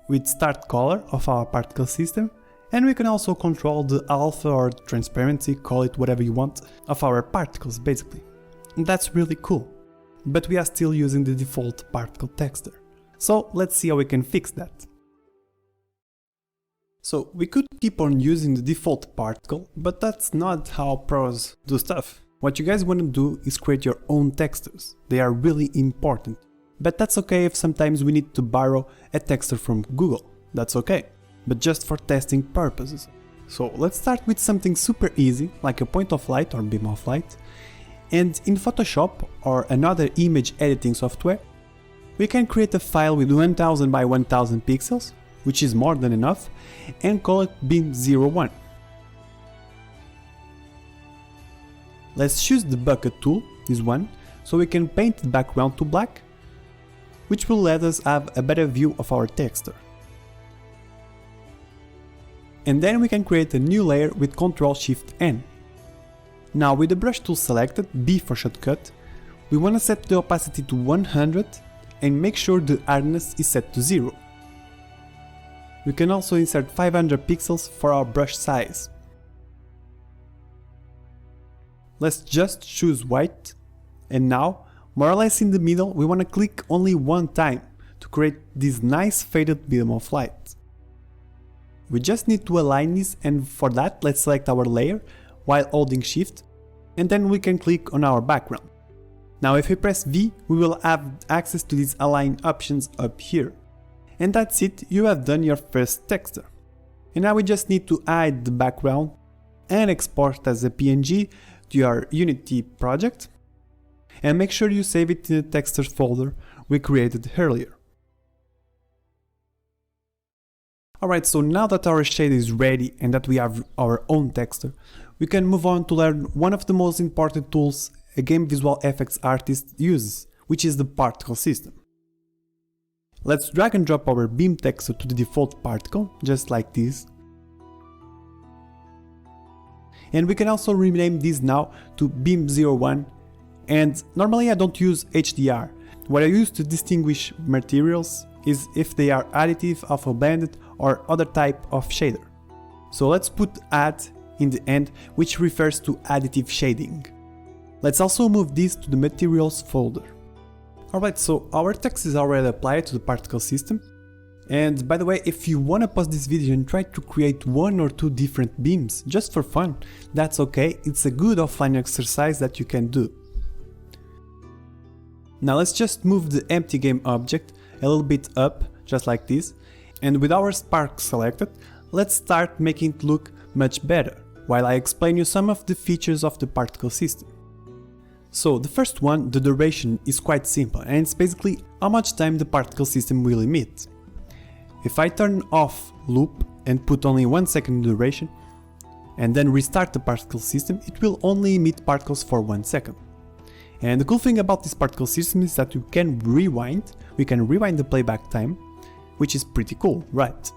Speaker 1: with start color of our particle system, and we can also control the alpha or transparency, call it whatever you want, of our particles basically. And that's really cool. But we are still using the default particle texture. So let's see how we can fix that. So we could keep on using the default particle, but that's not how pros do stuff. What you guys want to do is create your own textures. They are really important. But that's okay if sometimes we need to borrow a texture from Google. That's okay, but just for testing purposes. So let's start with something super easy, like a point of light or beam of light. And in Photoshop or another image editing software, we can create a file with 1000 by 1000 pixels, which is more than enough, and call it beam01. Let's choose the bucket tool, this one, so we can paint the background to black, which will let us have a better view of our texture. And then we can create a new layer with Ctrl-Shift-N. Now with the brush tool selected, B for shortcut, we want to set the opacity to 100 and make sure the hardness is set to 0. We can also insert 500 pixels for our brush size. Let's just choose white, and now, more or less in the middle, we want to click only one time to create this nice faded beam of light. We just need to align this, and for that let's select our layer while holding shift, and then we can click on our background. Now if we press V, we will have access to these align options up here. And that's it, you have done your first texture. And now we just need to hide the background and export as a PNG to your Unity project, and make sure you save it in the textures folder we created earlier. Alright, so now that our shade is ready and that we have our own texture, we can move on to learn one of the most important tools a game visual effects artist uses, which is the particle system. Let's drag and drop our beam texture to the default particle, just like this. And we can also rename this now to Beam01, and normally I don't use HDR. What I use to distinguish materials is if they are additive, alpha blended, or other type of shader. So let's put add in the end, which refers to additive shading. Let's also move this to the materials folder. Alright, so our text is already applied to the particle system. And by the way, if you wanna pause this video and try to create one or two different beams just for fun, that's okay, it's a good offline exercise that you can do. Now let's just move the empty game object a little bit up, just like this, and with our spark selected, let's start making it look much better, while I explain you some of the features of the particle system. So the first one, the duration, is quite simple, and it's basically how much time the particle system will emit. If I turn off loop and put only 1 second duration, and then restart the particle system, it will only emit particles for 1 second. And the cool thing about this particle system is that we can rewind the playback time, which is pretty cool, right?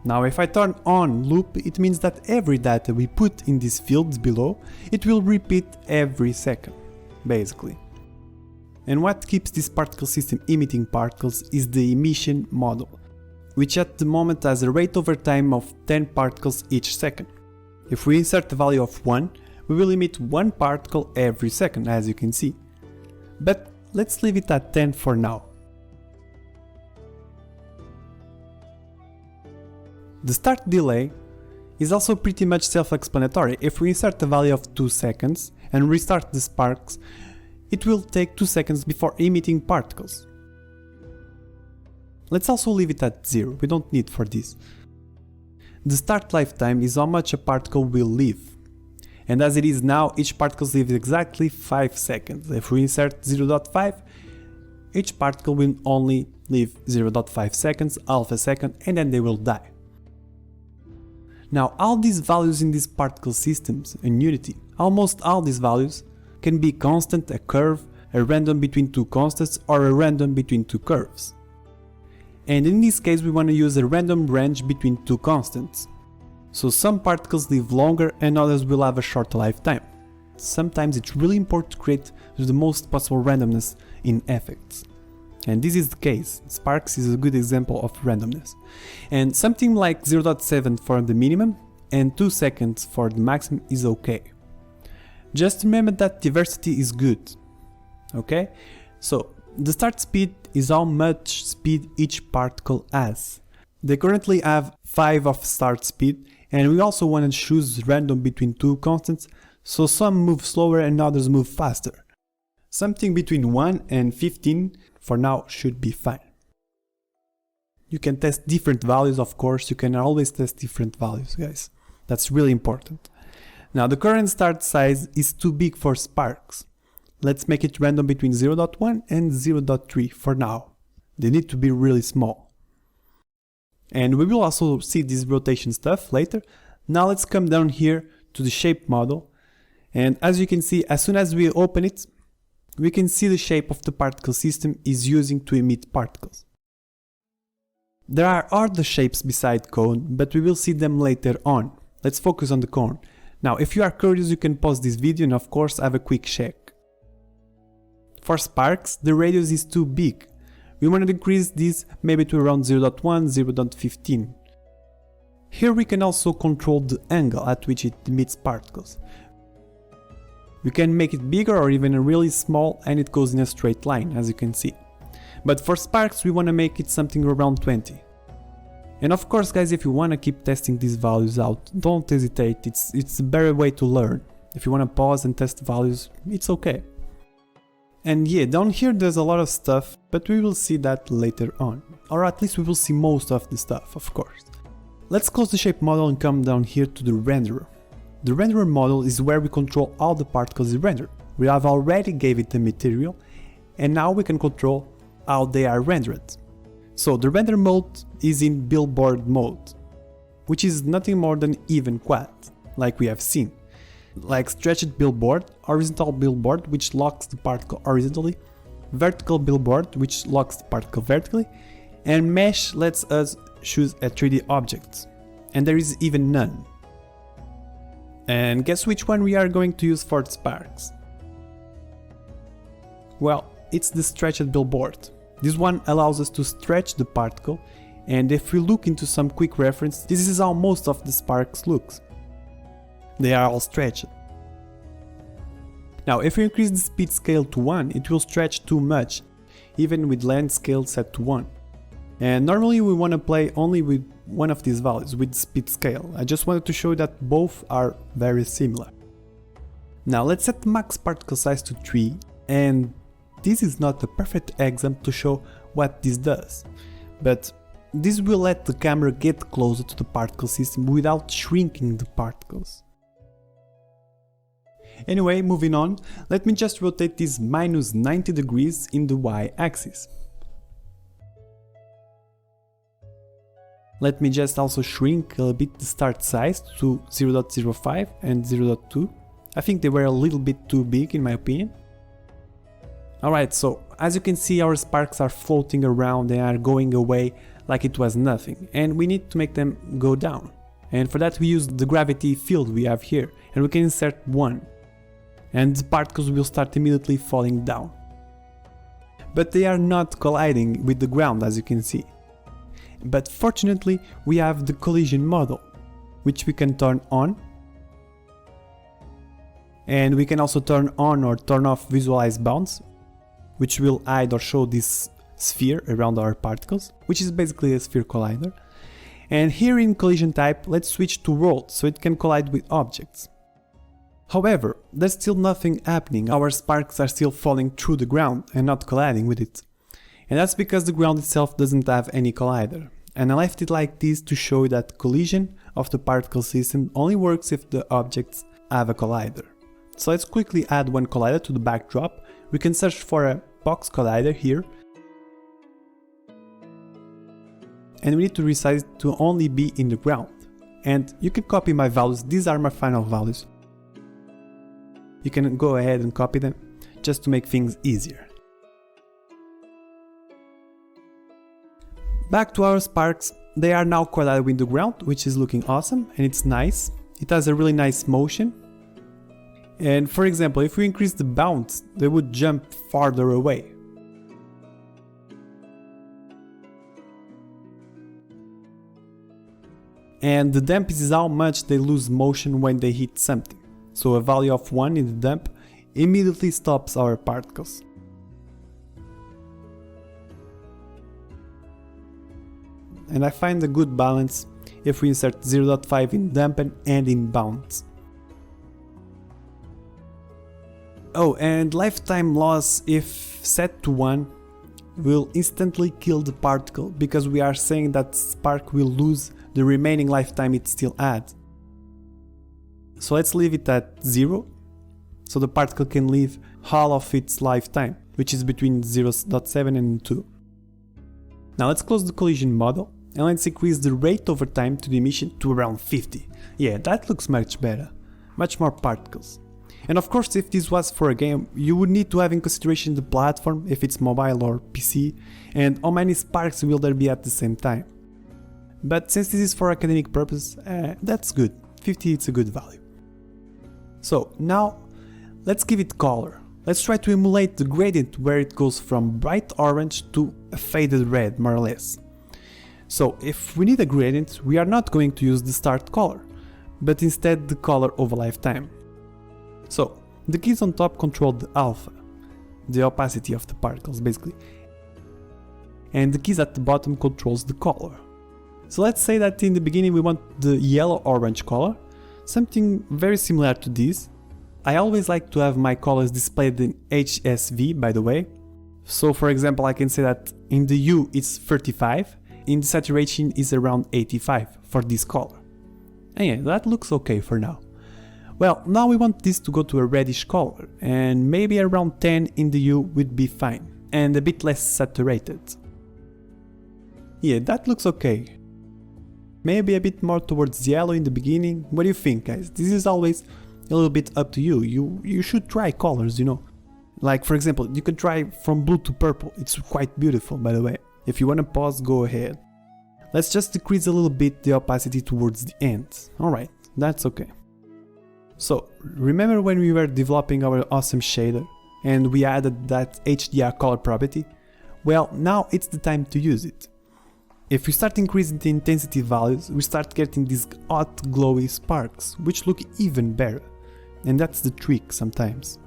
Speaker 1: Now if I turn on loop, it means that every data we put in these fields below, it will repeat every second, basically. And what keeps this particle system emitting particles is the emission model, which at the moment has a rate over time of 10 particles each second. If we insert the value of 1, we will emit 1 particle every second, as you can see. But let's leave it at 10 for now. The start delay is also pretty much self-explanatory. If we insert the value of 2 seconds and restart the sparks, it will take 2 seconds before emitting particles. Let's also leave it at 0, we don't need for this. The start lifetime is how much a particle will live. And as it is now, each particle lives exactly 5 seconds. If we insert 0.5, each particle will only live 0.5 seconds, half a second, and then they will die. Now all these values in these particle systems in Unity, almost all these values, can be constant, a curve, a random between two constants, or a random between two curves. And in this case we want to use a random range between two constants. So some particles live longer and others will have a shorter lifetime. Sometimes it's really important to create the most possible randomness in effects. And this is the case. Sparks is a good example of randomness. And something like 0.7 for the minimum and 2 seconds for the maximum is okay. Just remember that diversity is good. Okay? So the start speed is how much speed each particle has. They currently have 5 of start speed, and we also want to choose random between two constants, so some move slower and others move faster. Something between 1 and 15 for now should be fine. You can test different values, of course, you can always test different values, guys. That's really important. Now the current start size is too big for sparks. Let's make it random between 0.1 and 0.3 for now. They need to be really small. And we will also see this rotation stuff later. Now let's come down here to the shape model. And as you can see, as soon as we open it, we can see the shape of the particle system is using to emit particles. There are other shapes beside cone, but we will see them later on. Let's focus on the cone. Now, if you are curious, you can pause this video and of course have a quick check. For sparks, the radius is too big. We want to decrease this maybe to around 0.1, 0.15. Here we can also control the angle at which it emits particles. We can make it bigger or even really small, and it goes in a straight line, as you can see. But for sparks we want to make it something around 20. And of course guys, if you want to keep testing these values out, don't hesitate, it's a better way to learn. If you want to pause and test values, it's okay. And yeah, down here there's a lot of stuff, but we will see that later on. Or at least we will see most of the stuff, of course. Let's close the shape model and come down here to the renderer. The renderer model is where we control all the particles in render. We have already gave it the material, and now we can control how they are rendered. So the render mode is in billboard mode, which is nothing more than even quad, like we have seen. Like stretched billboard, horizontal billboard, which locks the particle horizontally, vertical billboard, which locks the particle vertically, and mesh lets us choose a 3D object, and there is even none. And guess which one we are going to use for the sparks? Well, it's the stretched billboard. This one allows us to stretch the particle, and if we look into some quick reference, this is how most of the sparks looks. They are all stretched. Now, if we increase the speed scale to 1, it will stretch too much, even with length scale set to 1. And normally we want to play only with one of these values, with speed scale. I just wanted to show that both are very similar. Now let's set max particle size to 3, and this is not a perfect example to show what this does, but this will let the camera get closer to the particle system without shrinking the particles. Anyway, moving on, let me just rotate this minus 90 degrees in the y-axis. Let me just also shrink a bit the start size to 0.05 and 0.2. I think they were a little bit too big in my opinion. Alright, so as you can see, our sparks are floating around and are going away like it was nothing, and we need to make them go down. And for that we use the gravity field we have here, and we can insert 1. And the particles will start immediately falling down. But they are not colliding with the ground, as you can see. But fortunately we have the collision model, which we can turn on. And we can also turn on or turn off visualize bounds, which will hide or show this sphere around our particles, which is basically a sphere collider. And here in collision type, let's switch to roll so it can collide with objects. However, there's still nothing happening, our sparks are still falling through the ground and not colliding with it. And that's because the ground itself doesn't have any collider. And I left it like this to show that collision of the particle system only works if the objects have a collider. So let's quickly add one collider to the backdrop. We can search for a box collider here. And we need to resize it to only be in the ground. And you can copy my values, these are my final values. You can go ahead and copy them just to make things easier. Back to our sparks, they are now collided with the ground, which is looking awesome and it's nice. It has a really nice motion. And for example, if we increase the bounce, they would jump farther away. And the damp is how much they lose motion when they hit something. So a value of 1 in the damp immediately stops our particles. And I find a good balance if we insert 0.5 in dampen and in bounce. Oh, and lifetime loss, if set to 1, will instantly kill the particle, because we are saying that spark will lose the remaining lifetime it still had. So let's leave it at 0, so the particle can live all of its lifetime, which is between 0.7 and 2. Now let's close the collision model, and let's increase the rate over time to the emission to around 50. Yeah, that looks much better, much more particles. And of course, if this was for a game, you would need to have in consideration the platform, if it's mobile or PC, and how many sparks will there be at the same time. But since this is for academic purpose, that's good, 50 it's a good value. So now let's give it color. Let's try to emulate the gradient where it goes from bright orange to a faded red, more or less. So if we need a gradient, we are not going to use the start color, but instead the color over lifetime. So the keys on top control the alpha, the opacity of the particles basically, and the keys at the bottom controls the color. So let's say that in the beginning we want the yellow-orange color, something very similar to this. I always like to have my colors displayed in HSV, by the way. So for example, I can say that in the hue it's 35, in the saturation is around 85 for this color. And yeah, that looks okay for now. Well, now we want this to go to a reddish color, and maybe around 10 in the hue would be fine, and a bit less saturated. Yeah, that looks okay. Maybe a bit more towards yellow in the beginning. What do you think, guys? This is always a little bit up to you. You should try colors, you know. Like for example, you can try from blue to purple. It's quite beautiful, by the way. If you want to pause, go ahead. Let's just decrease a little bit the opacity towards the end. Alright, that's okay. So, remember when we were developing our awesome shader and we added that HDR color property? Well, now it's the time to use it. If we start increasing the intensity values, we start getting these hot glowy sparks, which look even better. And that's the trick sometimes.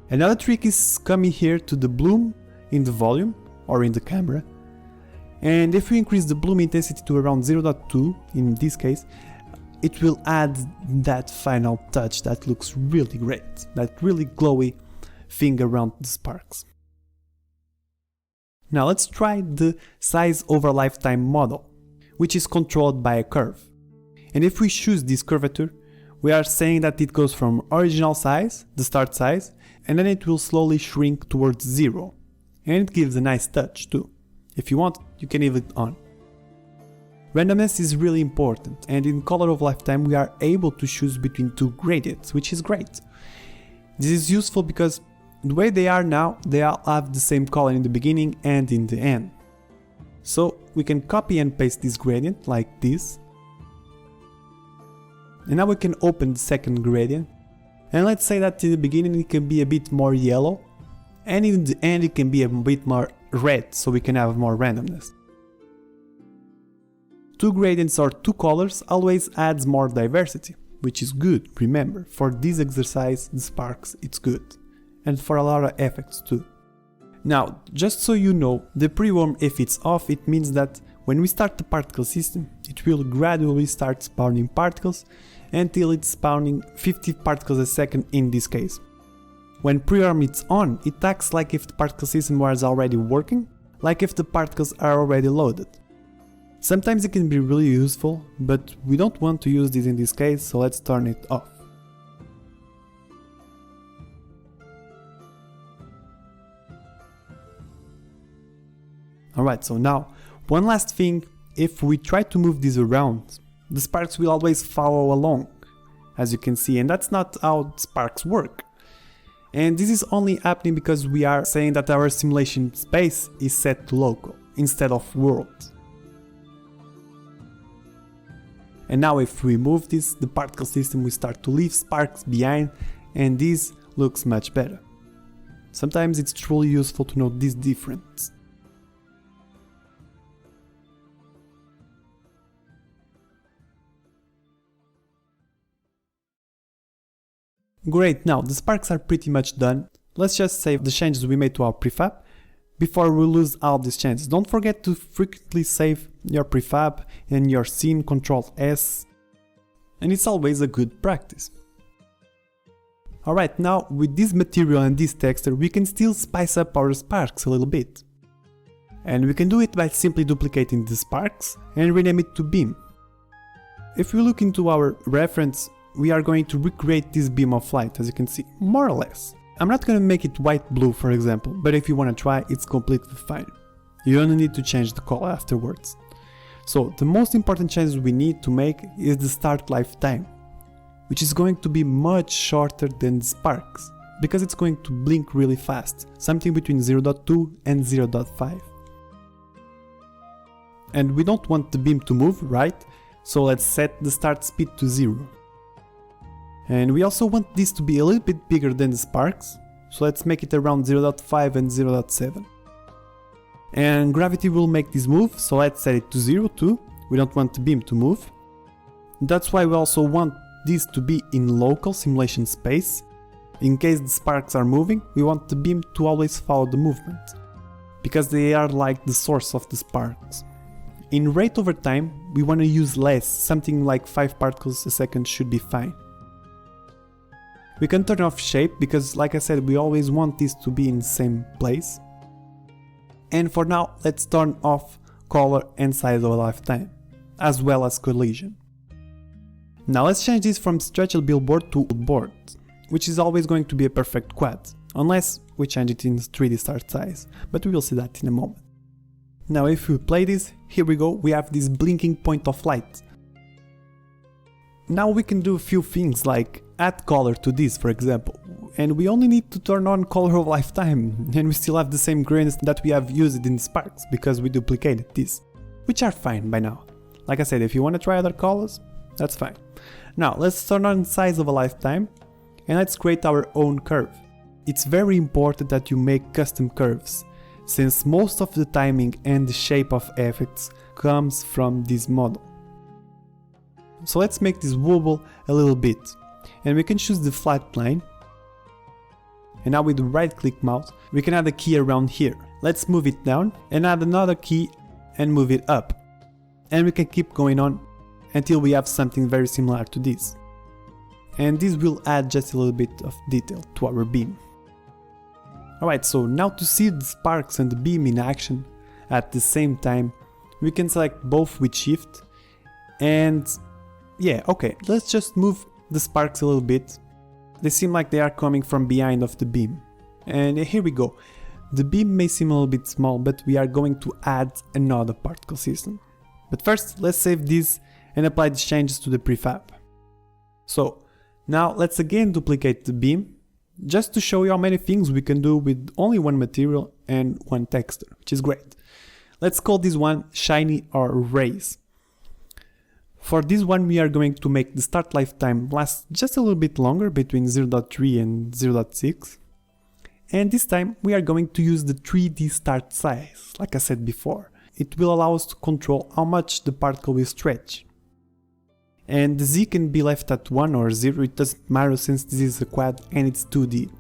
Speaker 1: Another trick is coming here to the bloom in the volume or in the camera. And if we increase the bloom intensity to around 0.2 in this case, it will add that final touch that looks really great, that really glowy thing around the sparks. Now let's try the size over lifetime model, which is controlled by a curve. And if we choose this curvature, we are saying that it goes from original size, the start size, and then it will slowly shrink towards 0. And it gives a nice touch too. If you want, you can leave it on. Randomness is really important, and in color of lifetime we are able to choose between two gradients, which is great. This is useful because the way they are now, they all have the same color in the beginning and in the end. So we can copy and paste this gradient like this. And now we can open the second gradient. And let's say that in the beginning it can be a bit more yellow, and in the end it can be a bit more red, so we can have more randomness. Two gradients or two colors always adds more diversity, which is good, remember, for this exercise, the sparks, it's good. And for a lot of effects too. Now, just so you know, the pre-warm, if it's off, it means that when we start the particle system, it will gradually start spawning particles until it's spawning 50 particles a second in this case. When pre-warm is on, it acts like if the particle system was already working, like if the particles are already loaded. Sometimes it can be really useful, but we don't want to use this in this case, so let's turn it off. Alright, so now, one last thing, if we try to move this around, the sparks will always follow along, as you can see, and that's not how sparks work. And this is only happening because we are saying that our simulation space is set to local, instead of world. And now if we move this, the particle system will start to leave sparks behind, and this looks much better. Sometimes it's truly useful to know this difference. Great, now the sparks are pretty much done. Let's just save the changes we made to our prefab before we lose all these changes. Don't forget to frequently save your prefab and your scene, Ctrl S, and it's always a good practice. Alright, now with this material and this texture we can still spice up our sparks a little bit. And we can do it by simply duplicating the sparks and rename it to beam. If we look into our reference, we are going to recreate this beam of light, as you can see, more or less. I'm not going to make it white-blue, for example, but if you want to try, it's completely fine. You only need to change the color afterwards. So, the most important changes we need to make is the start lifetime, which is going to be much shorter than the sparks, because it's going to blink really fast, something between 0.2 and 0.5. And we don't want the beam to move, right? So let's set the start speed to 0. And we also want this to be a little bit bigger than the sparks, so let's make it around 0.5 and 0.7. And gravity will make this move, so let's set it to 0 too. We don't want the beam to move. That's why we also want this to be in local simulation space. In case the sparks are moving, we want the beam to always follow the movement, because they are like the source of the sparks. In rate over time, we want to use less, something like 5 particles a second should be fine. We can turn off shape because, like I said, we always want this to be in the same place. And for now, let's turn off color and size of a lifetime, as well as collision. Now let's change this from stretchable billboard to board, which is always going to be a perfect quad, unless we change it in 3D start size, but we will see that in a moment. Now if we play this, here we go, we have this blinking point of light. Now we can do a few things like add color to this, for example, and we only need to turn on color of lifetime, and we still have the same grains that we have used in sparks because we duplicated this, which are fine by now. Like I said, if you want to try other colors, that's fine. Now let's turn on size of a lifetime and let's create our own curve. It's very important that you make custom curves, since most of the timing and the shape of effects comes from this model. So let's make this wobble a little bit, and we can choose the flat line. And now with the right click mouse, we can add a key around here. Let's move it down and add another key and move it up. And we can keep going on until we have something very similar to this. And this will add just a little bit of detail to our beam. Alright, so now to see the sparks and the beam in action at the same time, we can select both with shift. And yeah, okay, let's just move the sparks a little bit. They seem like they are coming from behind of the beam. And here we go. The beam may seem a little bit small, but we are going to add another particle system. But first, let's save this and apply these changes to the prefab. So now let's again duplicate the beam, just to show you how many things we can do with only one material and one texture, which is great. Let's call this one shiny or raise. For this one, we are going to make the start lifetime last just a little bit longer, between 0.3 and 0.6. And this time we are going to use the 3D start size, like I said before. It will allow us to control how much the particle will stretch. And the Z can be left at 1 or 0, it doesn't matter since this is a quad and it's 2D.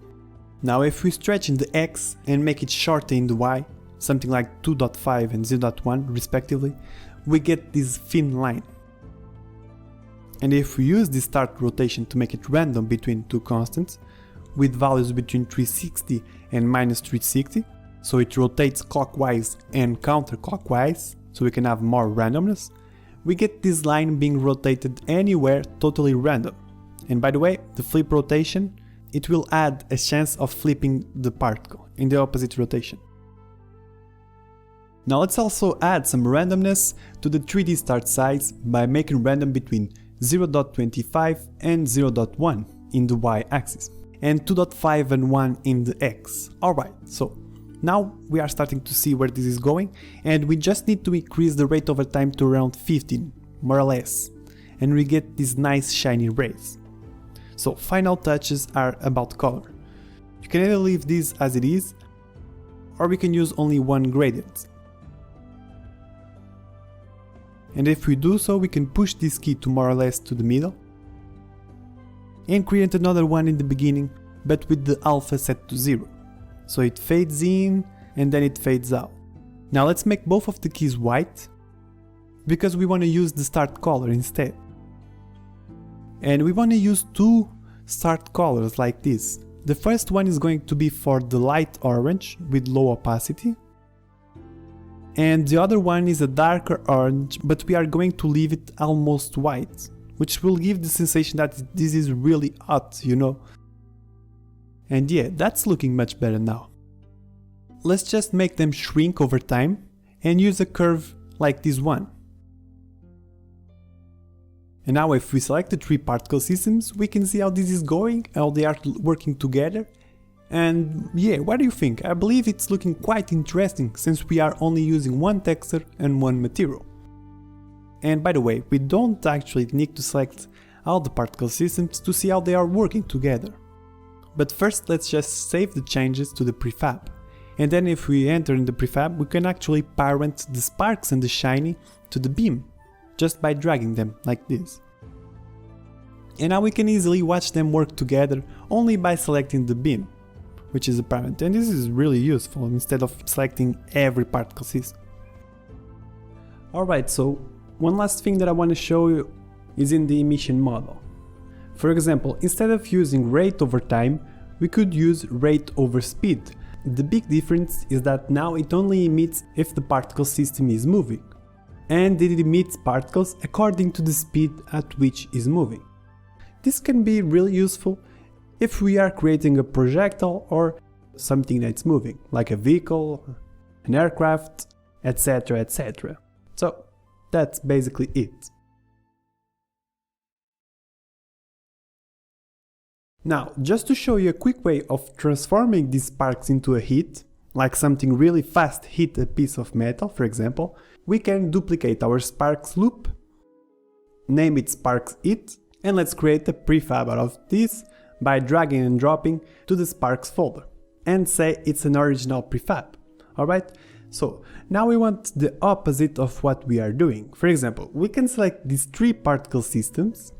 Speaker 1: Now if we stretch in the X and make it shorter in the Y, something like 2.5 and 0.1 respectively, we get this thin line. And if we use the start rotation to make it random between two constants, with values between 360 and minus 360, so it rotates clockwise and counterclockwise, so we can have more randomness, we get this line being rotated anywhere totally random. And by the way, the flip rotation, it will add a chance of flipping the particle in the opposite rotation. Now let's also add some randomness to the 3D start size by making random between 0.25 and 0.1 in the y-axis and 2.5 and 1 in the x. Alright, so now we are starting to see where this is going, and we just need to increase the rate over time to around 15, more or less, and we get these nice shiny rays. So final touches are about color. You can either leave this as it is, or we can use only one gradient. And if we do so, we can push this key to more or less to the middle and create another one in the beginning, but with the alpha set to 0. So it fades in and then it fades out. Now let's make both of the keys white, because we want to use the start color instead. And we want to use two start colors like this. The first one is going to be for the light orange with low opacity. And the other one is a darker orange, but we are going to leave it almost white, which will give the sensation that this is really hot, you know. And yeah, that's looking much better now. Let's just make them shrink over time and use a curve like this one. And now if we select the three particle systems, we can see how this is going, how they are working together. And yeah, what do you think? I believe it's looking quite interesting, since we are only using one texture and one material. And by the way, we don't actually need to select all the particle systems to see how they are working together. But first let's just save the changes to the prefab. And then if we enter in the prefab, we can actually parent the sparks and the shiny to the beam, just by dragging them like this. And now we can easily watch them work together only by selecting the beam, which is a parent, and this is really useful instead of selecting every particle system. Alright, so one last thing that I want to show you is in the emission model. For example, instead of using rate over time, we could use rate over speed. The big difference is that now it only emits if the particle system is moving, and it emits particles according to the speed at which is moving. This can be really useful if we are creating a projectile or something that's moving, like a vehicle, an aircraft, etc, etc. So that's basically it. Now, just to show you a quick way of transforming these sparks into a heat, like something really fast hit a piece of metal, for example, we can duplicate our sparks loop, name it sparks heat, and let's create a prefab out of this by dragging and dropping to the sparks folder, and say it's an original prefab. Alright, so now we want the opposite of what we are doing. For example, we can select these three particle systems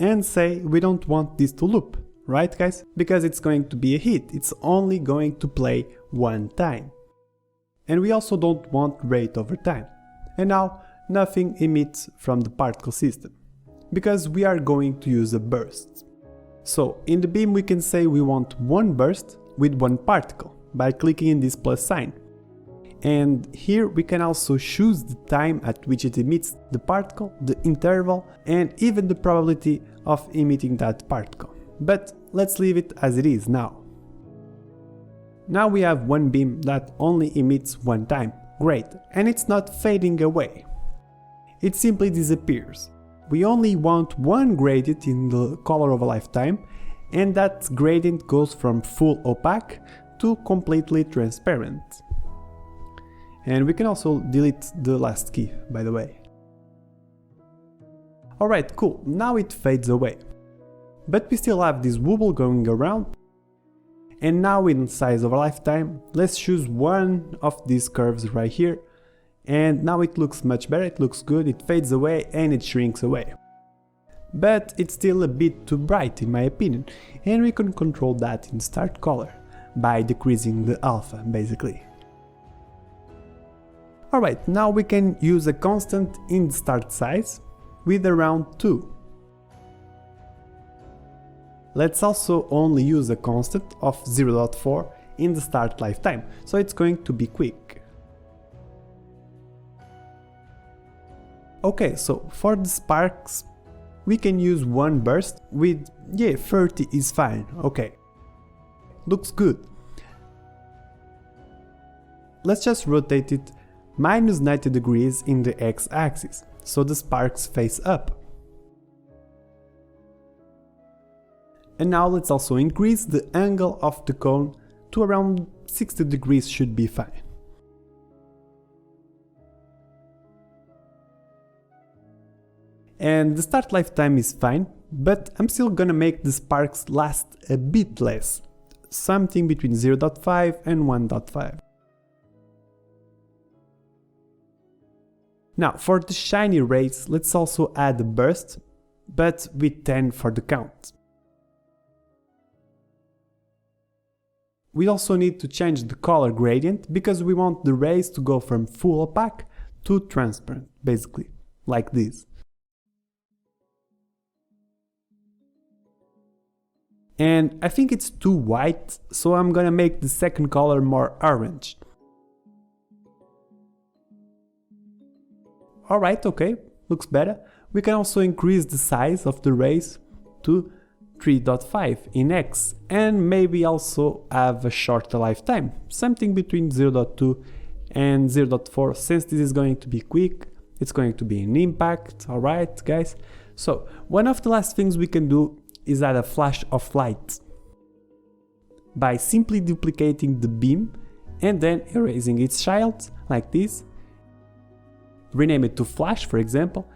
Speaker 1: and say we don't want this to loop. Right guys? Because it's going to be a hit, it's only going to play one time. And we also don't want rate over time. And now nothing emits from the particle system, because we are going to use a burst. So in the beam we can say we want one burst with one particle by clicking in this plus sign. And here we can also choose the time at which it emits the particle, the interval, and even the probability of emitting that particle. But let's leave it as it is now. Now we have one beam that only emits one time. Great, and it's not fading away. It simply disappears. We only want one gradient in the color of a lifetime, and that gradient goes from full opaque to completely transparent. And we can also delete the last key, by the way. Alright, cool, now it fades away. But we still have this wobble going around. And now in size of a lifetime, let's choose one of these curves right here. And now it looks much better, it looks good, it fades away and it shrinks away. But it's still a bit too bright in my opinion, and we can control that in start color by decreasing the alpha basically. Alright, now we can use a constant in the start size with around 2. Let's also only use a constant of 0.4 in the start lifetime, so it's going to be quick. Okay, so for the sparks, we can use one burst with, 30 is fine, okay. Looks good. Let's just rotate it minus 90 degrees in the x-axis, so the sparks face up. And now let's also increase the angle of the cone to around 60 degrees should be fine. And the start lifetime is fine, but I'm still gonna make the sparks last a bit less, something between 0.5 and 1.5. Now for the shiny rays, let's also add a burst, but with 10 for the count. We also need to change the color gradient because we want the rays to go from full opaque to transparent, basically, like this. And I think it's too white, so I'm gonna make the second color more orange. Alright, okay, looks better. We can also increase the size of the rays to 3.5 in X, and maybe also have a shorter lifetime, something between 0.2 and 0.4. Since this is going to be quick, it's going to be an impact. Alright guys, so one of the last things we can do is add a flash of light by simply duplicating the beam and then erasing its child like this. Rename it to flash, for example,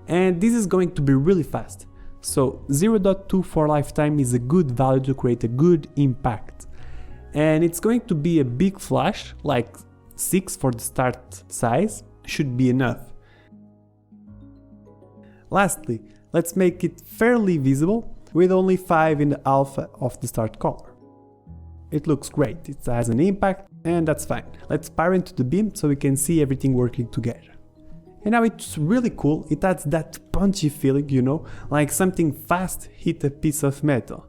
Speaker 1: and this is going to be really fast. So 0.2 for lifetime is a good value to create a good impact. And it's going to be a big flash, like 6 for the start size, should be enough. Lastly, let's make it fairly visible with only 5 in the alpha of the start color. It looks great, it has an impact, and that's fine. Let's parent to the beam so we can see everything working together. And now it's really cool, it adds that punchy feeling, you know, like something fast hit a piece of metal.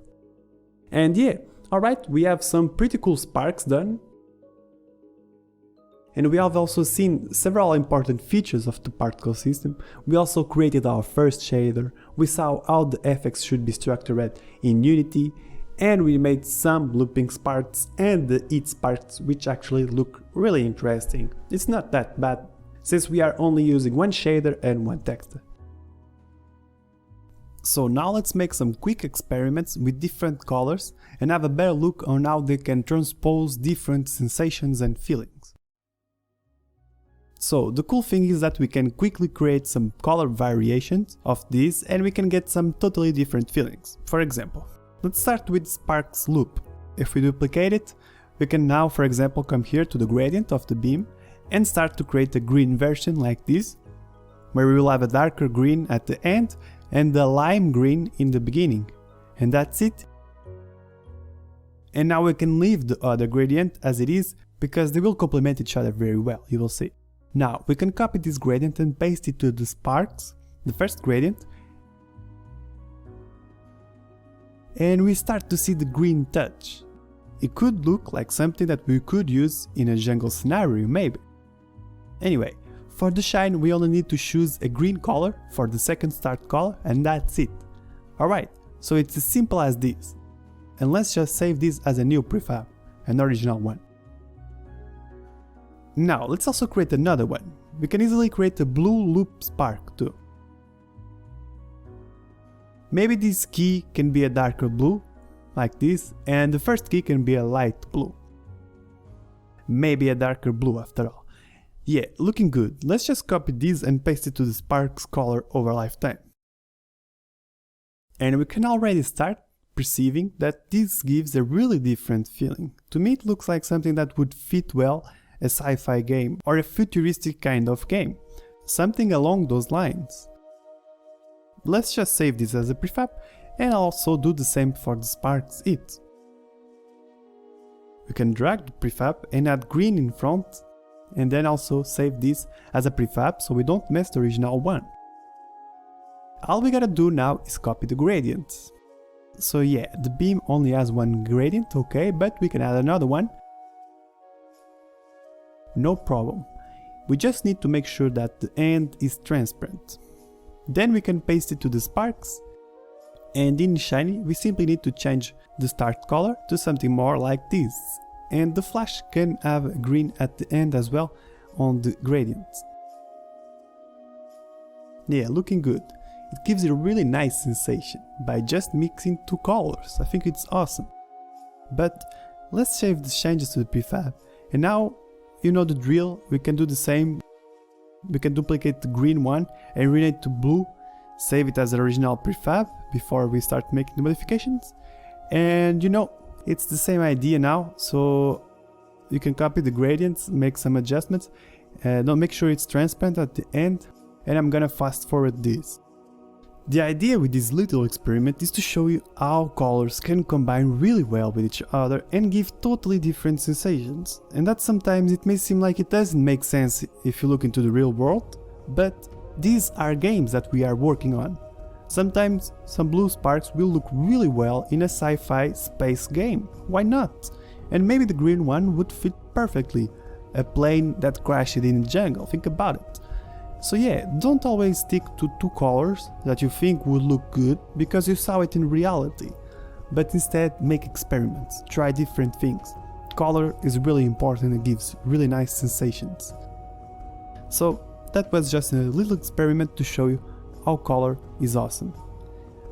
Speaker 1: And yeah, alright, we have some pretty cool sparks done. And we have also seen several important features of the particle system. We also created our first shader, we saw how the effects should be structured in Unity, and we made some looping sparks and the heat sparks, which actually look really interesting. It's not that bad, since we are only using one shader and one texture. So now let's make some quick experiments with different colors and have a better look on how they can transpose different sensations and feelings. So the cool thing is that we can quickly create some color variations of these and we can get some totally different feelings. For example, let's start with Sparks Loop. If we duplicate it, we can now, for example, come here to the gradient of the beam and start to create a green version like this, where we will have a darker green at the end and the lime green in the beginning. And that's it. And now we can leave the other gradient as it is, because they will complement each other very well, you will see. Now we can copy this gradient and paste it to the sparks, the first gradient, and we start to see the green touch. It could look like something that we could use in a jungle scenario, maybe. Anyway, for the shine we only need to choose a green color for the second start color and that's it. Alright, so it's as simple as this. And let's just save this as a new prefab, an original one. Now let's also create another one. We can easily create a blue loop spark too. Maybe this key can be a darker blue, like this, and the first key can be a light blue. Maybe a darker blue after all. Yeah, looking good. Let's just copy this and paste it to the sparks color over lifetime. And we can already start perceiving that this gives a really different feeling. To me it looks like something that would fit well a sci-fi game or a futuristic kind of game. Something along those lines. Let's just save this as a prefab and also do the same for the sparks it. We can drag the prefab and add green in front and then also save this as a prefab so we don't mess the original one. All we gotta do now is copy the gradients. So yeah, the beam only has one gradient, okay, but we can add another one. No problem. We just need to make sure that the end is transparent. Then we can paste it to the sparks. And in Shiny we simply need to change the start color to something more like this. And the flash can have green at the end as well on the gradients. Yeah, looking good. It gives it a really nice sensation by just mixing two colors. I think it's awesome. But let's save the changes to the prefab. And now you know the drill, we can do the same. We can duplicate the green one and rename it to blue, save it as an original prefab before we start making the modifications. And you know, it's the same idea now, so you can copy the gradients, make some adjustments, don't make sure it's transparent at the end, and I'm gonna fast forward this. The idea with this little experiment is to show you how colors can combine really well with each other and give totally different sensations. And that sometimes it may seem like it doesn't make sense if you look into the real world, but these are games that we are working on. Sometimes some blue sparks will look really well in a sci-fi space game, why not? And maybe the green one would fit perfectly, a plane that crashed in the jungle, think about it. So yeah, don't always stick to two colors that you think would look good because you saw it in reality, but instead make experiments, try different things. Color is really important and gives really nice sensations. So that was just a little experiment to show you how color is awesome.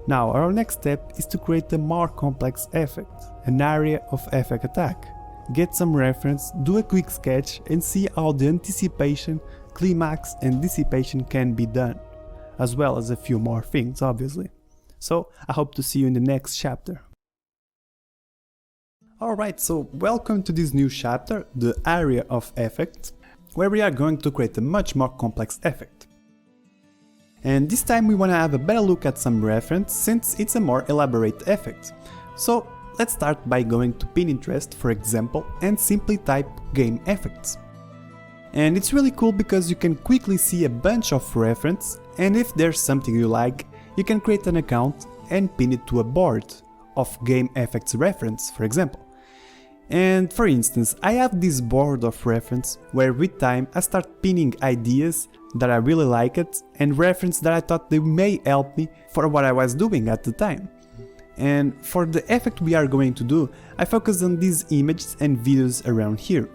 Speaker 1: Now our next step is to create a more complex effect, an area of effect attack. Get some reference, do a quick sketch and see how the anticipation, climax and dissipation can be done. as well as a few more things, obviously. So I hope to see you in the next chapter. Alright, so welcome to this new chapter, the area of effects, where we are going to create a much more complex effect. And this time we want to have a better look at some reference, since it's a more elaborate effect. So let's start by going to Pinterest, for example, and simply type game effects. And it's really cool because you can quickly see a bunch of reference, and if there's something you like, you can create an account and pin it to a board of game effects reference, for example. And for instance, I have this board of reference where with time I start pinning ideas that I really like it and reference that I thought they may help me for what I was doing at the time. And for the effect we are going to do, I focus on these images and videos around here.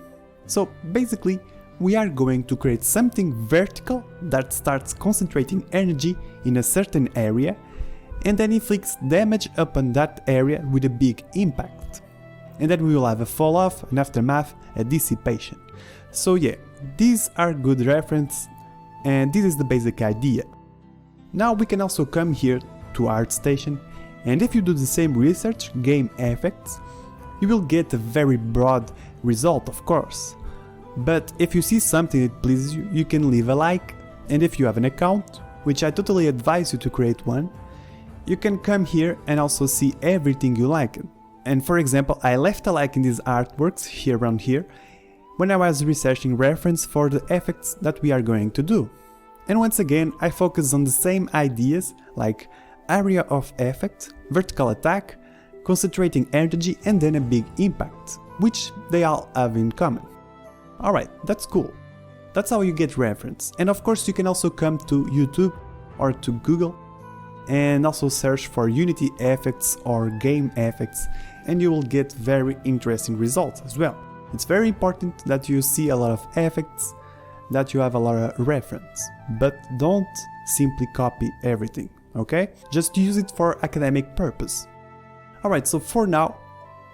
Speaker 1: So basically, we are going to create something vertical that starts concentrating energy in a certain area and then inflicts damage upon that area with a big impact. And then we will have a fall off, an aftermath, a dissipation. So yeah, these are good reference and this is the basic idea. Now we can also come here to ArtStation, and if you do the same research, game effects, you will get a very broad result, of course. But if you see something that pleases you, you can leave a like, and if you have an account, which I totally advise you to create one, you can come here and also see everything you like. And for example, I left a like in these artworks here around here when I was researching reference for the effects that we are going to do. And once again, I focus on the same ideas like area of effect, vertical attack, concentrating energy and then a big impact, which they all have in common. Alright, that's cool. That's how you get reference. And of course you can also come to YouTube or to Google and also search for Unity effects or game effects, and you will get very interesting results as well. It's very important that you see a lot of effects, that you have a lot of reference, but don't simply copy everything, okay? Just use it for academic purpose. Alright, so for now,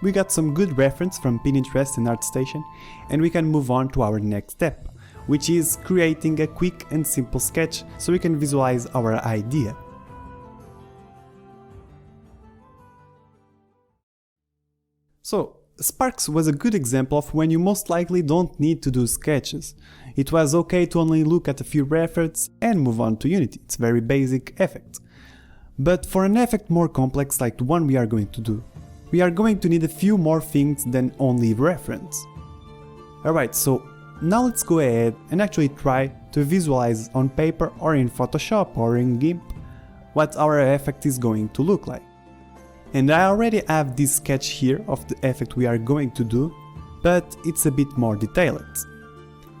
Speaker 1: we got some good reference from Pinterest and ArtStation, and we can move on to our next step, which is creating a quick and simple sketch so we can visualize our idea. So, Sparks was a good example of when you most likely don't need to do sketches. It was okay to only look at a few references and move on to Unity, it's very basic effect. But for an effect more complex like the one we are going to do, we are going to need a few more things than only reference. Alright, so now let's go ahead and actually try to visualize on paper or in Photoshop or in GIMP what our effect is going to look like. And I already have this sketch here of the effect we are going to do, but it's a bit more detailed.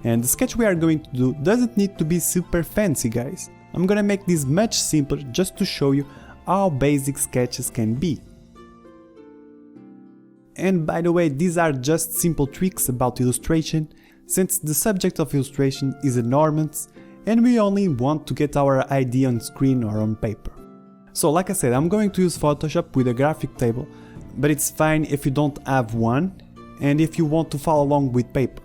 Speaker 1: And the sketch we are going to do doesn't need to be super fancy, guys. I'm gonna make this much simpler just to show you how basic sketches can be. And by the way, these are just simple tricks about illustration, since the subject of illustration is enormous and we only want to get our idea on screen or on paper. So like I said, I'm going to use Photoshop with a graphic table, but it's fine if you don't have one and if you want to follow along with paper.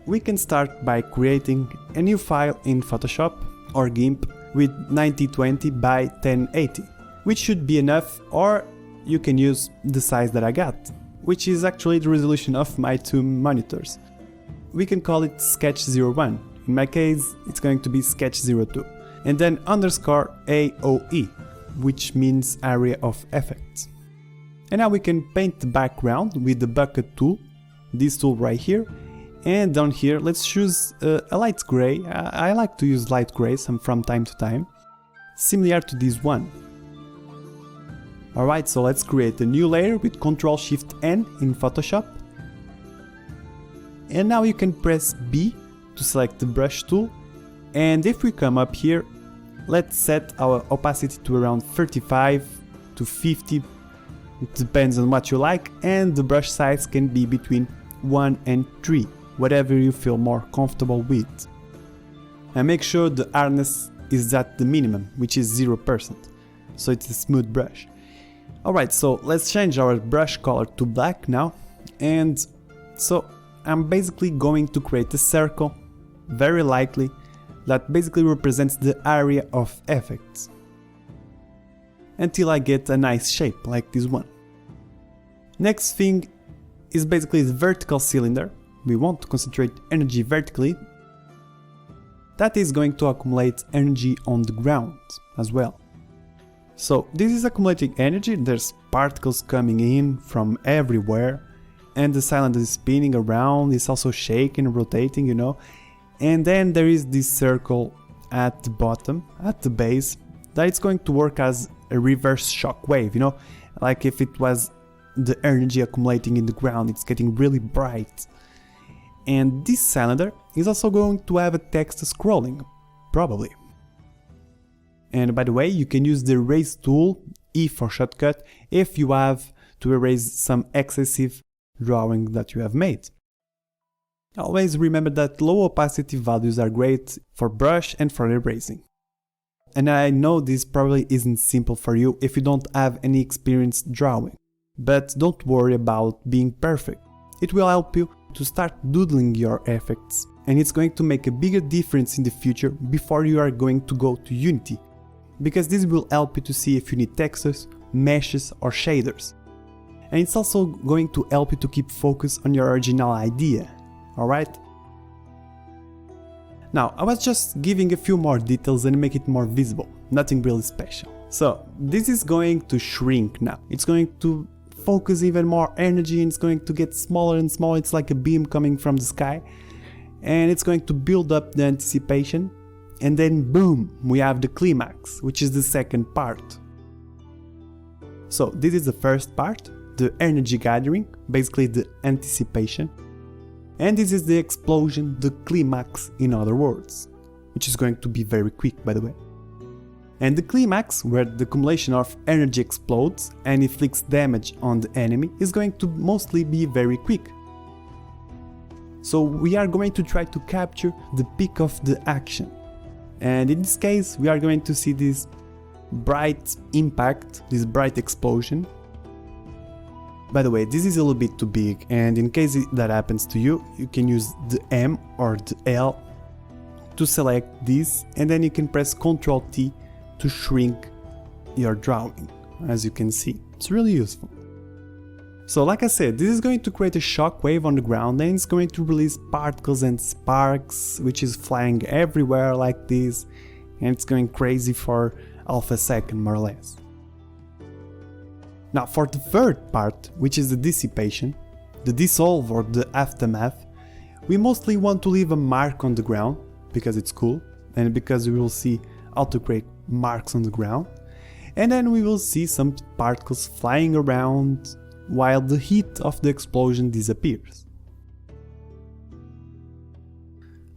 Speaker 1: We can start by creating a new file in Photoshop or GIMP with 1920 by 1080, which should be enough, or you can use the size that I got, which is actually the resolution of my two monitors. We can call it Sketch01, in my case it's going to be Sketch02, and then underscore AOE, which means area of effects. And now we can paint the background with the bucket tool, this tool right here, and down here let's choose a light gray. I like to use light gray from time to time, similar to this one. Alright, so let's create a new layer with Ctrl-Shift-N in Photoshop. And now you can press B to select the brush tool, and if we come up here, let's set our opacity to around 35 to 50, it depends on what you like, and the brush size can be between 1 and 3, whatever you feel more comfortable with. And make sure the hardness is at the minimum, which is 0%, so it's a smooth brush. Alright, so let's change our brush color to black now, and so I'm basically going to create a circle, very likely that basically represents the area of effects, until I get a nice shape like this one. Next thing is basically the vertical cylinder. We want to concentrate energy vertically. That is going to accumulate energy on the ground as well. So this is accumulating energy, there's particles coming in from everywhere, and the cylinder is spinning around, it's also shaking, rotating, you know. And then there is this circle at the bottom, at the base, that it's going to work as a reverse shock wave, you know, like if it was the energy accumulating in the ground, it's getting really bright. And this cylinder is also going to have a text scrolling, probably. And by the way, you can use the erase tool, E for shortcut, if you have to erase some excessive drawing that you have made. Always remember that low opacity values are great for brush and for erasing. And I know this probably isn't simple for you if you don't have any experience drawing, but don't worry about being perfect. It will help you to start doodling your effects, and it's going to make a bigger difference in the future before you are going to go to Unity, because this will help you to see if you need textures, meshes or shaders. And it's also going to help you to keep focus on your original idea, alright? Now, I was just giving a few more details and make it more visible, nothing really special. So, this is going to shrink now. It's going to focus even more energy and it's going to get smaller and smaller. It's like a beam coming from the sky. And it's going to build up the anticipation. And then boom, we have the climax, which is the second part. So, this is the first part, the energy gathering, basically the anticipation. And this is the explosion, the climax in other words, which is going to be very quick, by the way. And the climax, where the accumulation of energy explodes and inflicts damage on the enemy, is going to mostly be very quick. So we are going to try to capture the peak of the action. And in this case, we are going to see this bright impact, this bright explosion. By the way, this is a little bit too big, and in case that happens to you, you can use the M or the L to select this, and then you can press Ctrl T to shrink your drawing, as you can see. It's really useful. So like I said, this is going to create a shock wave on the ground, and it's going to release particles and sparks, which is flying everywhere like this, and it's going crazy for half a second more or less. Now for the third part, which is the dissipation, the dissolve or the aftermath, we mostly want to leave a mark on the ground, because it's cool, and because we will see how to create marks on the ground, and then we will see some particles flying around while the heat of the explosion disappears.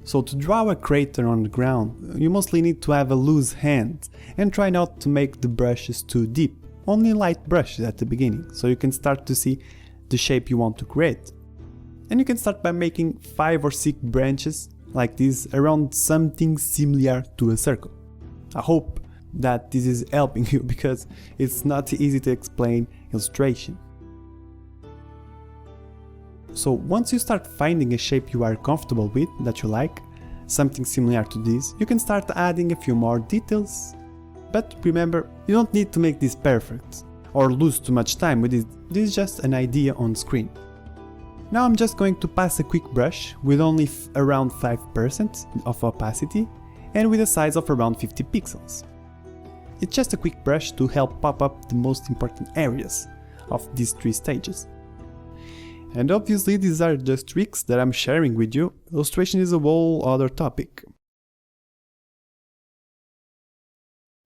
Speaker 1: So to draw a crater on the ground, you mostly need to have a loose hand and try not to make the brushes too deep. Only light brushes at the beginning, so you can start to see the shape you want to create. And you can start by making 5 or 6 branches like this around something similar to a circle. I hope that this is helping you, because it's not easy to explain illustration. So once you start finding a shape you are comfortable with, that you like, something similar to this, you can start adding a few more details. But remember, you don't need to make this perfect, or lose too much time with it, this is just an idea on screen. Now I'm just going to pass a quick brush with only around 5% of opacity, and with a size of around 50 pixels. It's just a quick brush to help pop up the most important areas of these 3 stages. And obviously these are just tricks that I'm sharing with you, illustration is a whole other topic.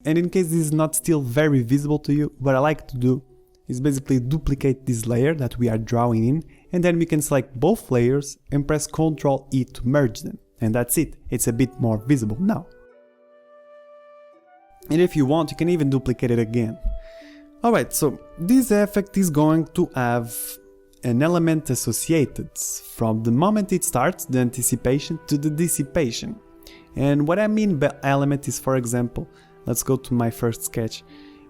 Speaker 1: And in case this is not still very visible to you, what I like to do is basically duplicate this layer that we are drawing in, and then we can select both layers and press Ctrl E to merge them. And that's it, it's a bit more visible now. And if you want, you can even duplicate it again. Alright, so this effect is going to have an element associated from the moment it starts, the anticipation, to the dissipation. And what I mean by element is, for example, let's go to my first sketch.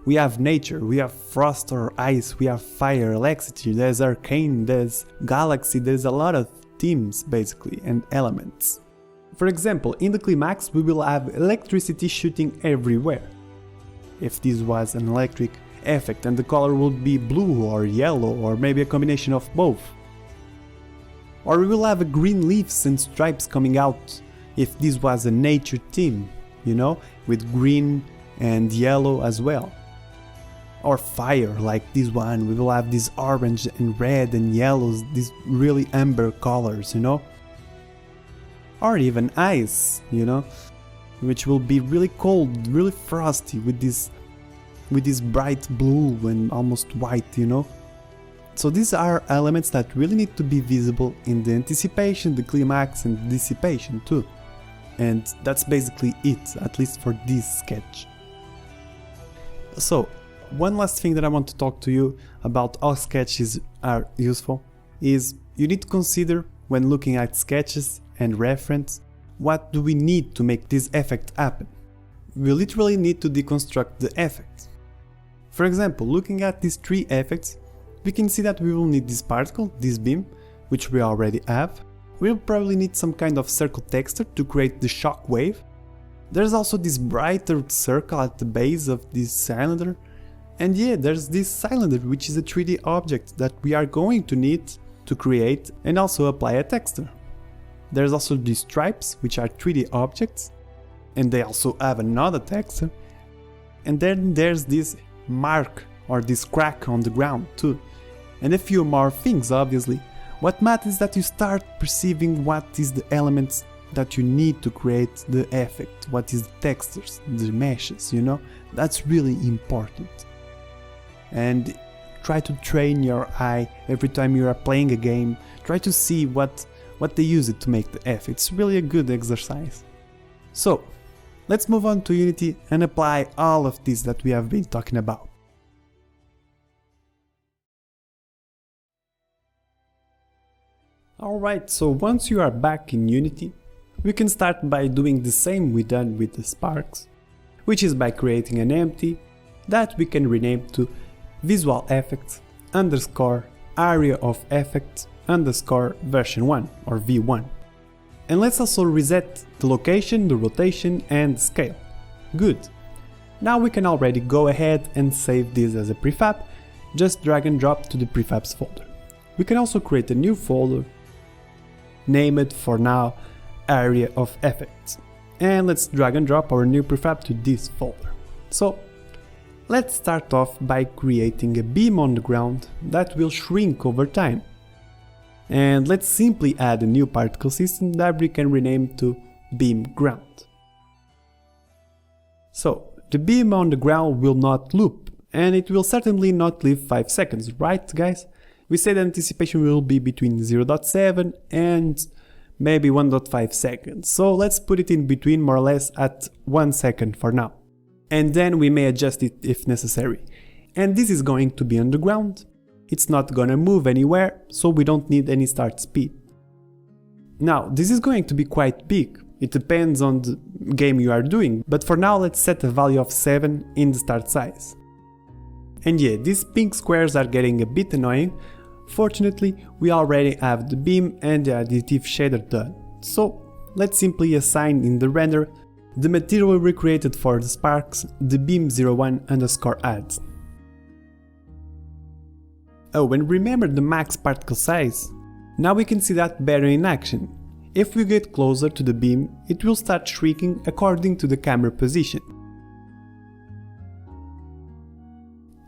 Speaker 1: We have nature, we have frost or ice, we have fire, electricity, there's arcane, there's galaxy, there's a lot of themes basically and elements. For example, in the climax we will have electricity shooting everywhere. If this was an electric effect and the color would be blue or yellow or maybe a combination of both. Or we will have green leaves and stripes coming out if this was a nature theme, you know, with green and yellow as well. Or fire, like this one, we will have this orange and red and yellows, these really amber colors, you know. Or even ice, you know, which will be really cold, really frosty with this bright blue and almost white, you know. So these are elements that really need to be visible in the anticipation, the climax and dissipation too. And that's basically it, at least for this sketch. So, one last thing that I want to talk to you about how sketches are useful is you need to consider when looking at sketches and reference, what do we need to make this effect happen? We literally need to deconstruct the effect. For example, looking at these three effects, we can see that we will need this particle, this beam, which we already have. We'll probably need some kind of circle texture to create the shock wave. There's also this brighter circle at the base of this cylinder. And yeah, there's this cylinder, which is a 3D object that we are going to need to create and also apply a texture. There's also these stripes, which are 3D objects, and they also have another texture. And then there's this mark or this crack on the ground too. And a few more things, obviously. What matters is that you start perceiving what is the elements that you need to create the effect, what is the textures, the meshes, you know? That's really important. And try to train your eye every time you are playing a game. Try to see what they use it to make the effect. It's really a good exercise. So, let's move on to Unity and apply all of this that we have been talking about. Alright, so once you are back in Unity, we can start by doing the same we done with the sparks, which is by creating an empty that we can rename to visual effects underscore area of effects underscore version 1 or v1. And let's also reset the location, the rotation and the scale. Good. Now we can already go ahead and save this as a prefab, just drag and drop to the prefabs folder. We can also create a new folder, name it for now area of effects, and let's drag and drop our new prefab to this folder. So let's start off by creating a beam on the ground that will shrink over time. And let's simply add a new particle system that we can rename to beam ground. So the beam on the ground will not loop, and it will certainly not live 5 seconds, right guys? We said anticipation will be between 0.7 and maybe 1.5 seconds, so let's put it in between more or less at 1 second for now. And then we may adjust it if necessary. And this is going to be on the ground. It's not gonna move anywhere, so we don't need any start speed. Now, this is going to be quite big. It depends on the game you are doing, but for now let's set a value of 7 in the start size. And yeah, these pink squares are getting a bit annoying. Fortunately, we already have the beam and the additive shader done. So let's simply assign in the render the material we created for the sparks, the beam01 underscore add. Oh, and remember the max particle size. Now we can see that better in action. If we get closer to the beam, it will start shrinking according to the camera position.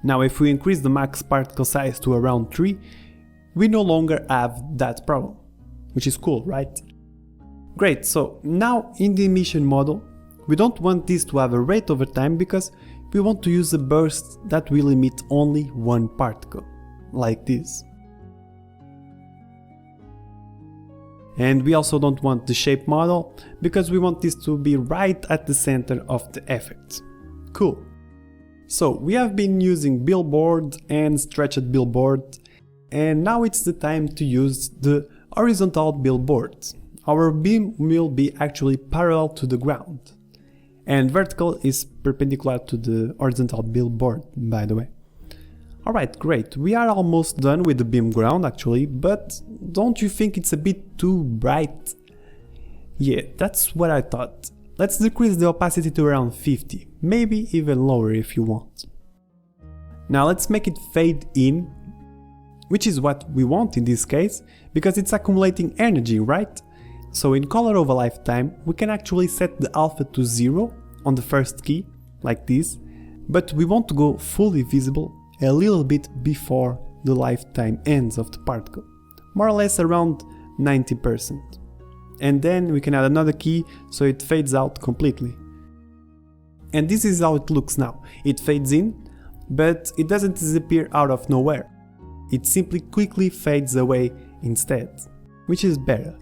Speaker 1: Now if we increase the max particle size to around 3, we no longer have that problem, which is cool, right? Great, so now in the emission model, we don't want this to have a rate over time because we want to use a burst that will emit only one particle, like this. And we also don't want the shape model because we want this to be right at the center of the effect. Cool. So we have been using billboard and stretched billboard, and now it's the time to use the horizontal billboard. Our beam will be actually parallel to the ground, and vertical is perpendicular to the horizontal billboard, by the way. Alright, great, we are almost done with the beam ground actually, but don't you think it's a bit too bright? Yeah, that's what I thought. Let's decrease the opacity to around 50, maybe even lower if you want. Now let's make it fade in, which is what we want in this case, because it's accumulating energy, right? So in Color of a Lifetime, we can actually set the alpha to 0 on the first key, like this, but we want to go fully visible a little bit before the lifetime ends of the particle, more or less around 90%. And then we can add another key so it fades out completely. And this is how it looks now. It fades in, but it doesn't disappear out of nowhere. It simply quickly fades away instead, which is better.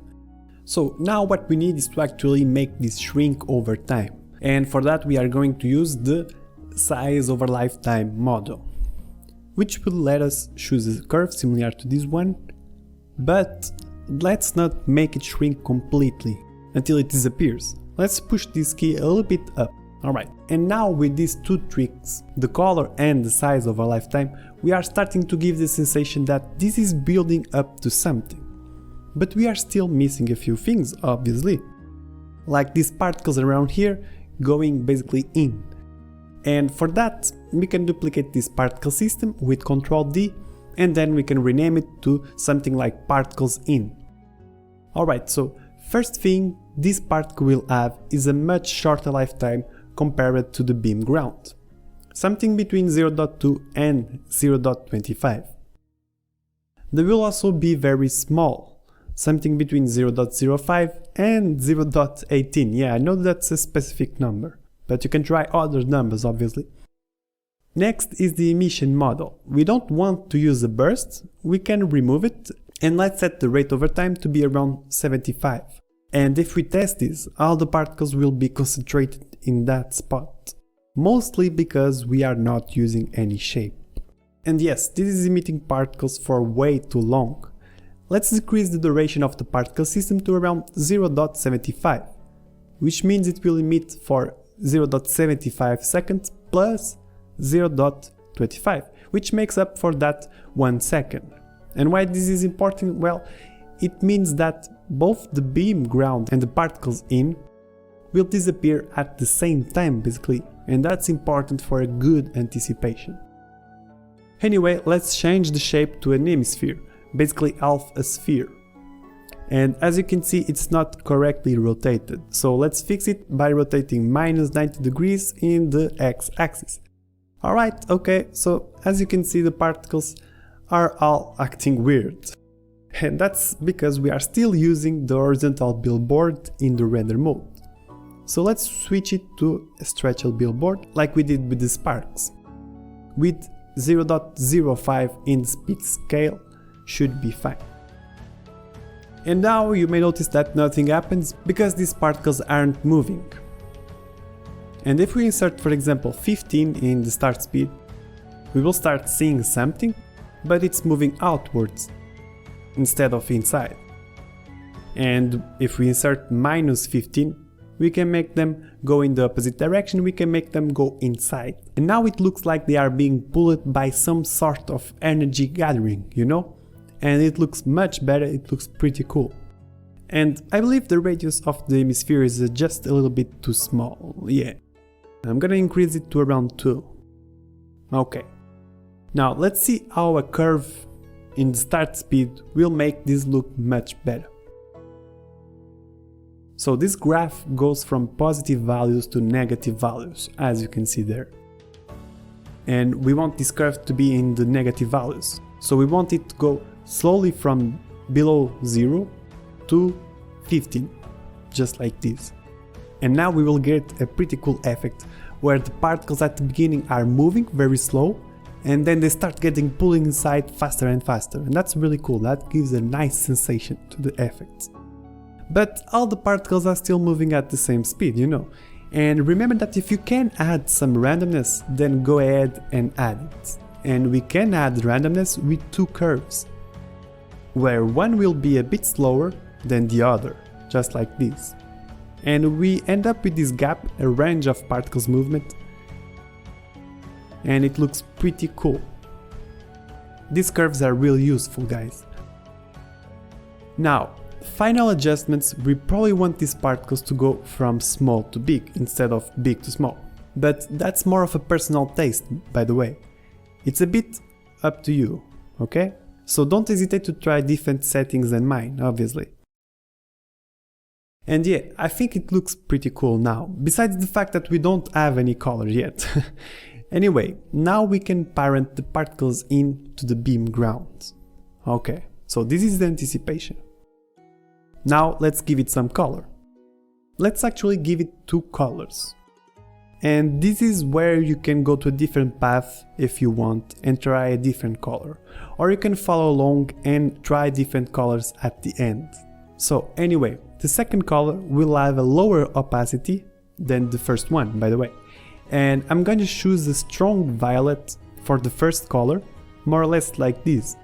Speaker 1: So now what we need is to actually make this shrink over time. And for that we are going to use the size over lifetime model, which will let us choose a curve similar to this one, but let's not make it shrink completely until it disappears. Let's push this key a little bit up. Alright, and now with these two tricks, the color and the size of a lifetime, we are starting to give the sensation that this is building up to something. But we are still missing a few things, obviously. Like these particles around here going basically in. And for that, we can duplicate this particle system with Ctrl D, and then we can rename it to something like particles in. Alright, so first thing this particle will have is a much shorter lifetime compared to the beam ground. Something between 0.2 and 0.25. They will also be very small. Something between 0.05 and 0.18. Yeah, I know that's a specific number, but you can try other numbers obviously. Next is the emission model. We don't want to use a burst, we can remove it, and let's set the rate over time to be around 75. And if we test this, all the particles will be concentrated in that spot. Mostly because we are not using any shape. And yes, this is emitting particles for way too long. Let's decrease the duration of the particle system to around 0.75, which means it will emit for 0.75 seconds plus 0.25, which makes up for that 1 second. And why this is important? Well, it means that both the beam ground and the particles in will disappear at the same time basically, and that's important for a good anticipation. Anyway, let's change the shape to an hemisphere, basically half a sphere. And as you can see, it's not correctly rotated, so let's fix it by rotating minus 90 degrees in the x-axis. Alright, okay, so as you can see the particles are all acting weird. And that's because we are still using the horizontal billboard in the render mode. So let's switch it to a stretchable billboard like we did with the sparks. With 0.05 in speed scale should be fine. And now you may notice that nothing happens because these particles aren't moving. And if we insert, for example, 15 in the start speed, we will start seeing something, but it's moving outwards instead of inside. And if we insert minus 15, we can make them go in the opposite direction, we can make them go inside. And now it looks like they are being pulled by some sort of energy gathering, you know? And it looks much better, it looks pretty cool. And I believe the radius of the hemisphere is just a little bit too small, yeah. I'm gonna increase it to around 2. Okay. Now let's see how a curve in the start speed will make this look much better. So this graph goes from positive values to negative values, as you can see there. And we want this curve to be in the negative values. So we want it to go slowly from below 0 to 15, just like this. And now we will get a pretty cool effect where the particles at the beginning are moving very slow and then they start getting pulled inside faster and faster, and that's really cool, that gives a nice sensation to the effects. But all the particles are still moving at the same speed, you know. And remember that if you can add some randomness, then go ahead and add it. And we can add randomness with two curves, where one will be a bit slower than the other, just like this. And we end up with this gap, a range of particles movement, and it looks pretty cool. These curves are really useful, guys. Now, final adjustments, we probably want these particles to go from small to big instead of big to small. But that's more of a personal taste, by the way. It's a bit up to you, okay? So don't hesitate to try different settings than mine, obviously. And yeah, I think it looks pretty cool now, besides the fact that we don't have any color yet. Anyway, now we can parent the particles into the beam ground. Okay, so this is the anticipation. Now let's give it some color. Let's actually give it 2 colors. And this is where you can go to a different path if you want and try a different color. Or you can follow along and try different colors at the end. So anyway, the second color will have a lower opacity than the first one, by the way. And I'm going to choose a strong violet for the first color, more or less like this.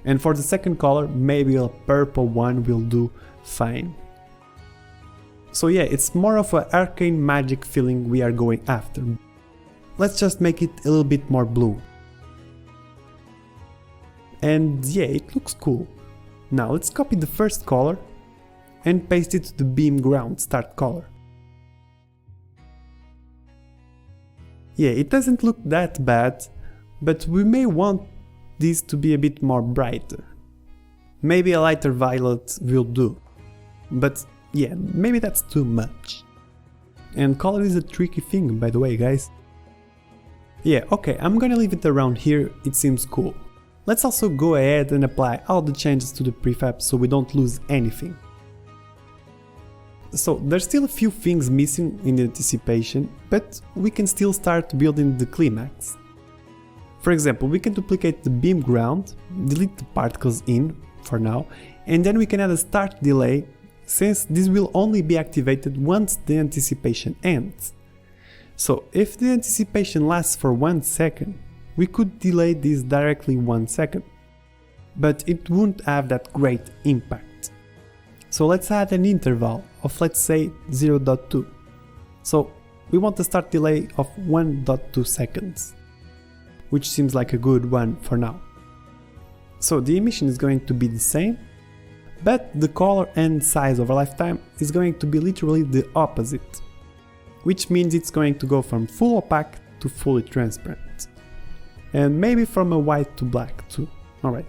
Speaker 1: And for the second color, maybe a purple one will do fine. So yeah, it's more of an arcane magic feeling we are going after. Let's just make it a little bit more blue. And yeah, it looks cool. Now let's copy the first color and paste it to the beam ground start color. Yeah, it doesn't look that bad, but we may want this to be a bit more brighter. Maybe a lighter violet will do. But yeah, maybe that's too much. And color is a tricky thing, by the way, guys. Yeah, okay, I'm gonna leave it around here, it seems cool. Let's also go ahead and apply all the changes to the prefab so we don't lose anything. So there's still a few things missing in the anticipation, but we can still start building the climax. For example, we can duplicate the beam ground, delete the particles in for now, and then we can add a start delay, since this will only be activated once the anticipation ends. So if the anticipation lasts for 1 second, we could delay this directly 1 second, but it won't have that great impact. So let's add an interval of, let's say, 0.2. So we want a start delay of 1.2 seconds, which seems like a good one for now. So the emission is going to be the same, but the color and size over lifetime is going to be literally the opposite, which means it's going to go from full opaque to fully transparent. And maybe from a white to black too. Alright.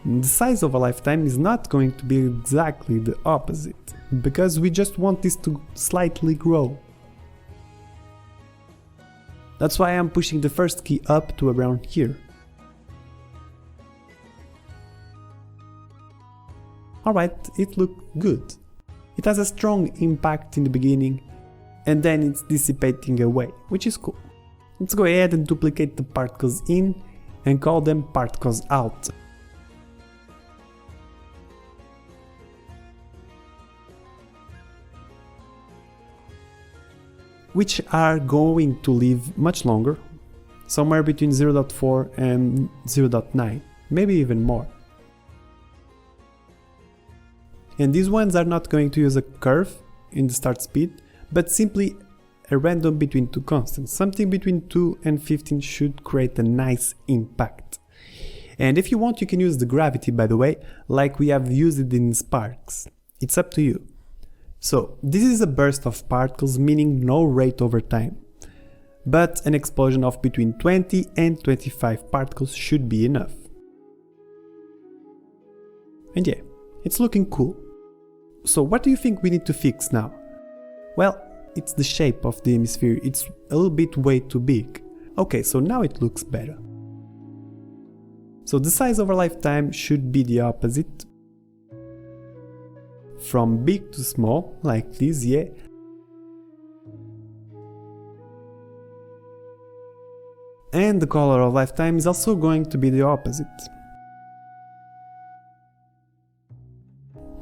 Speaker 1: The size of a lifetime is not going to be exactly the opposite, because we just want this to slightly grow. That's why I'm pushing the first key up to around here. Alright, it looked good. It has a strong impact in the beginning, and then it's dissipating away, which is cool. Let's go ahead and duplicate the particles in and call them particles out. Which are going to live much longer, somewhere between 0.4 and 0.9, maybe even more. And these ones are not going to use a curve in the start speed, but simply a random between 2 constants. Something between 2 and 15 should create a nice impact. And if you want, you can use the gravity, by the way, like we have used it in Sparks. It's up to you. So this is a burst of particles, meaning no rate over time. But an explosion of between 20 and 25 particles should be enough. And yeah, it's looking cool. So what do you think we need to fix now? Well, it's the shape of the hemisphere, it's a little bit way too big. Okay, so now it looks better. So the size over lifetime should be the opposite. From big to small, like this, yeah. And the color of lifetime is also going to be the opposite.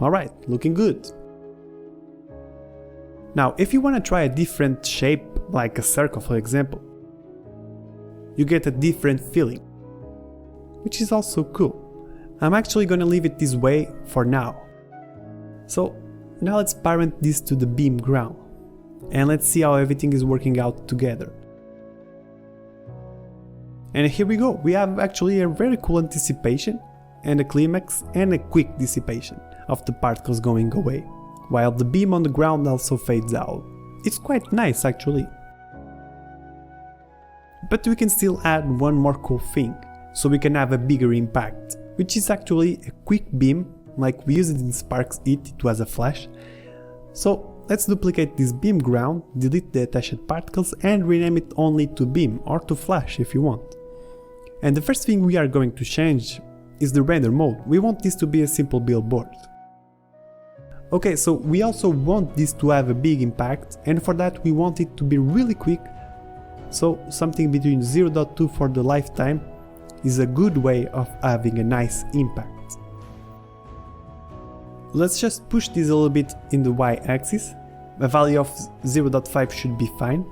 Speaker 1: Alright, looking good. Now, if you want to try a different shape, like a circle for example, you get a different feeling, which is also cool. I'm actually gonna leave it this way for now. So now let's parent this to the beam ground, and let's see how everything is working out together. And here we go, we have actually a very cool anticipation, and a climax and a quick dissipation of the particles going away, while the beam on the ground also fades out. It's quite nice actually. But we can still add one more cool thing, so we can have a bigger impact, which is actually a quick beam like we used in Sparks It was a flash. So let's duplicate this beam ground, delete the attached particles and rename it only to beam or to flash if you want. And the first thing we are going to change is the render mode. We want this to be a simple billboard. Okay, so we also want this to have a big impact, and for that we want it to be really quick, so something between 0.2 for the lifetime is a good way of having a nice impact. Let's just push this a little bit in the y-axis, a value of 0.5 should be fine,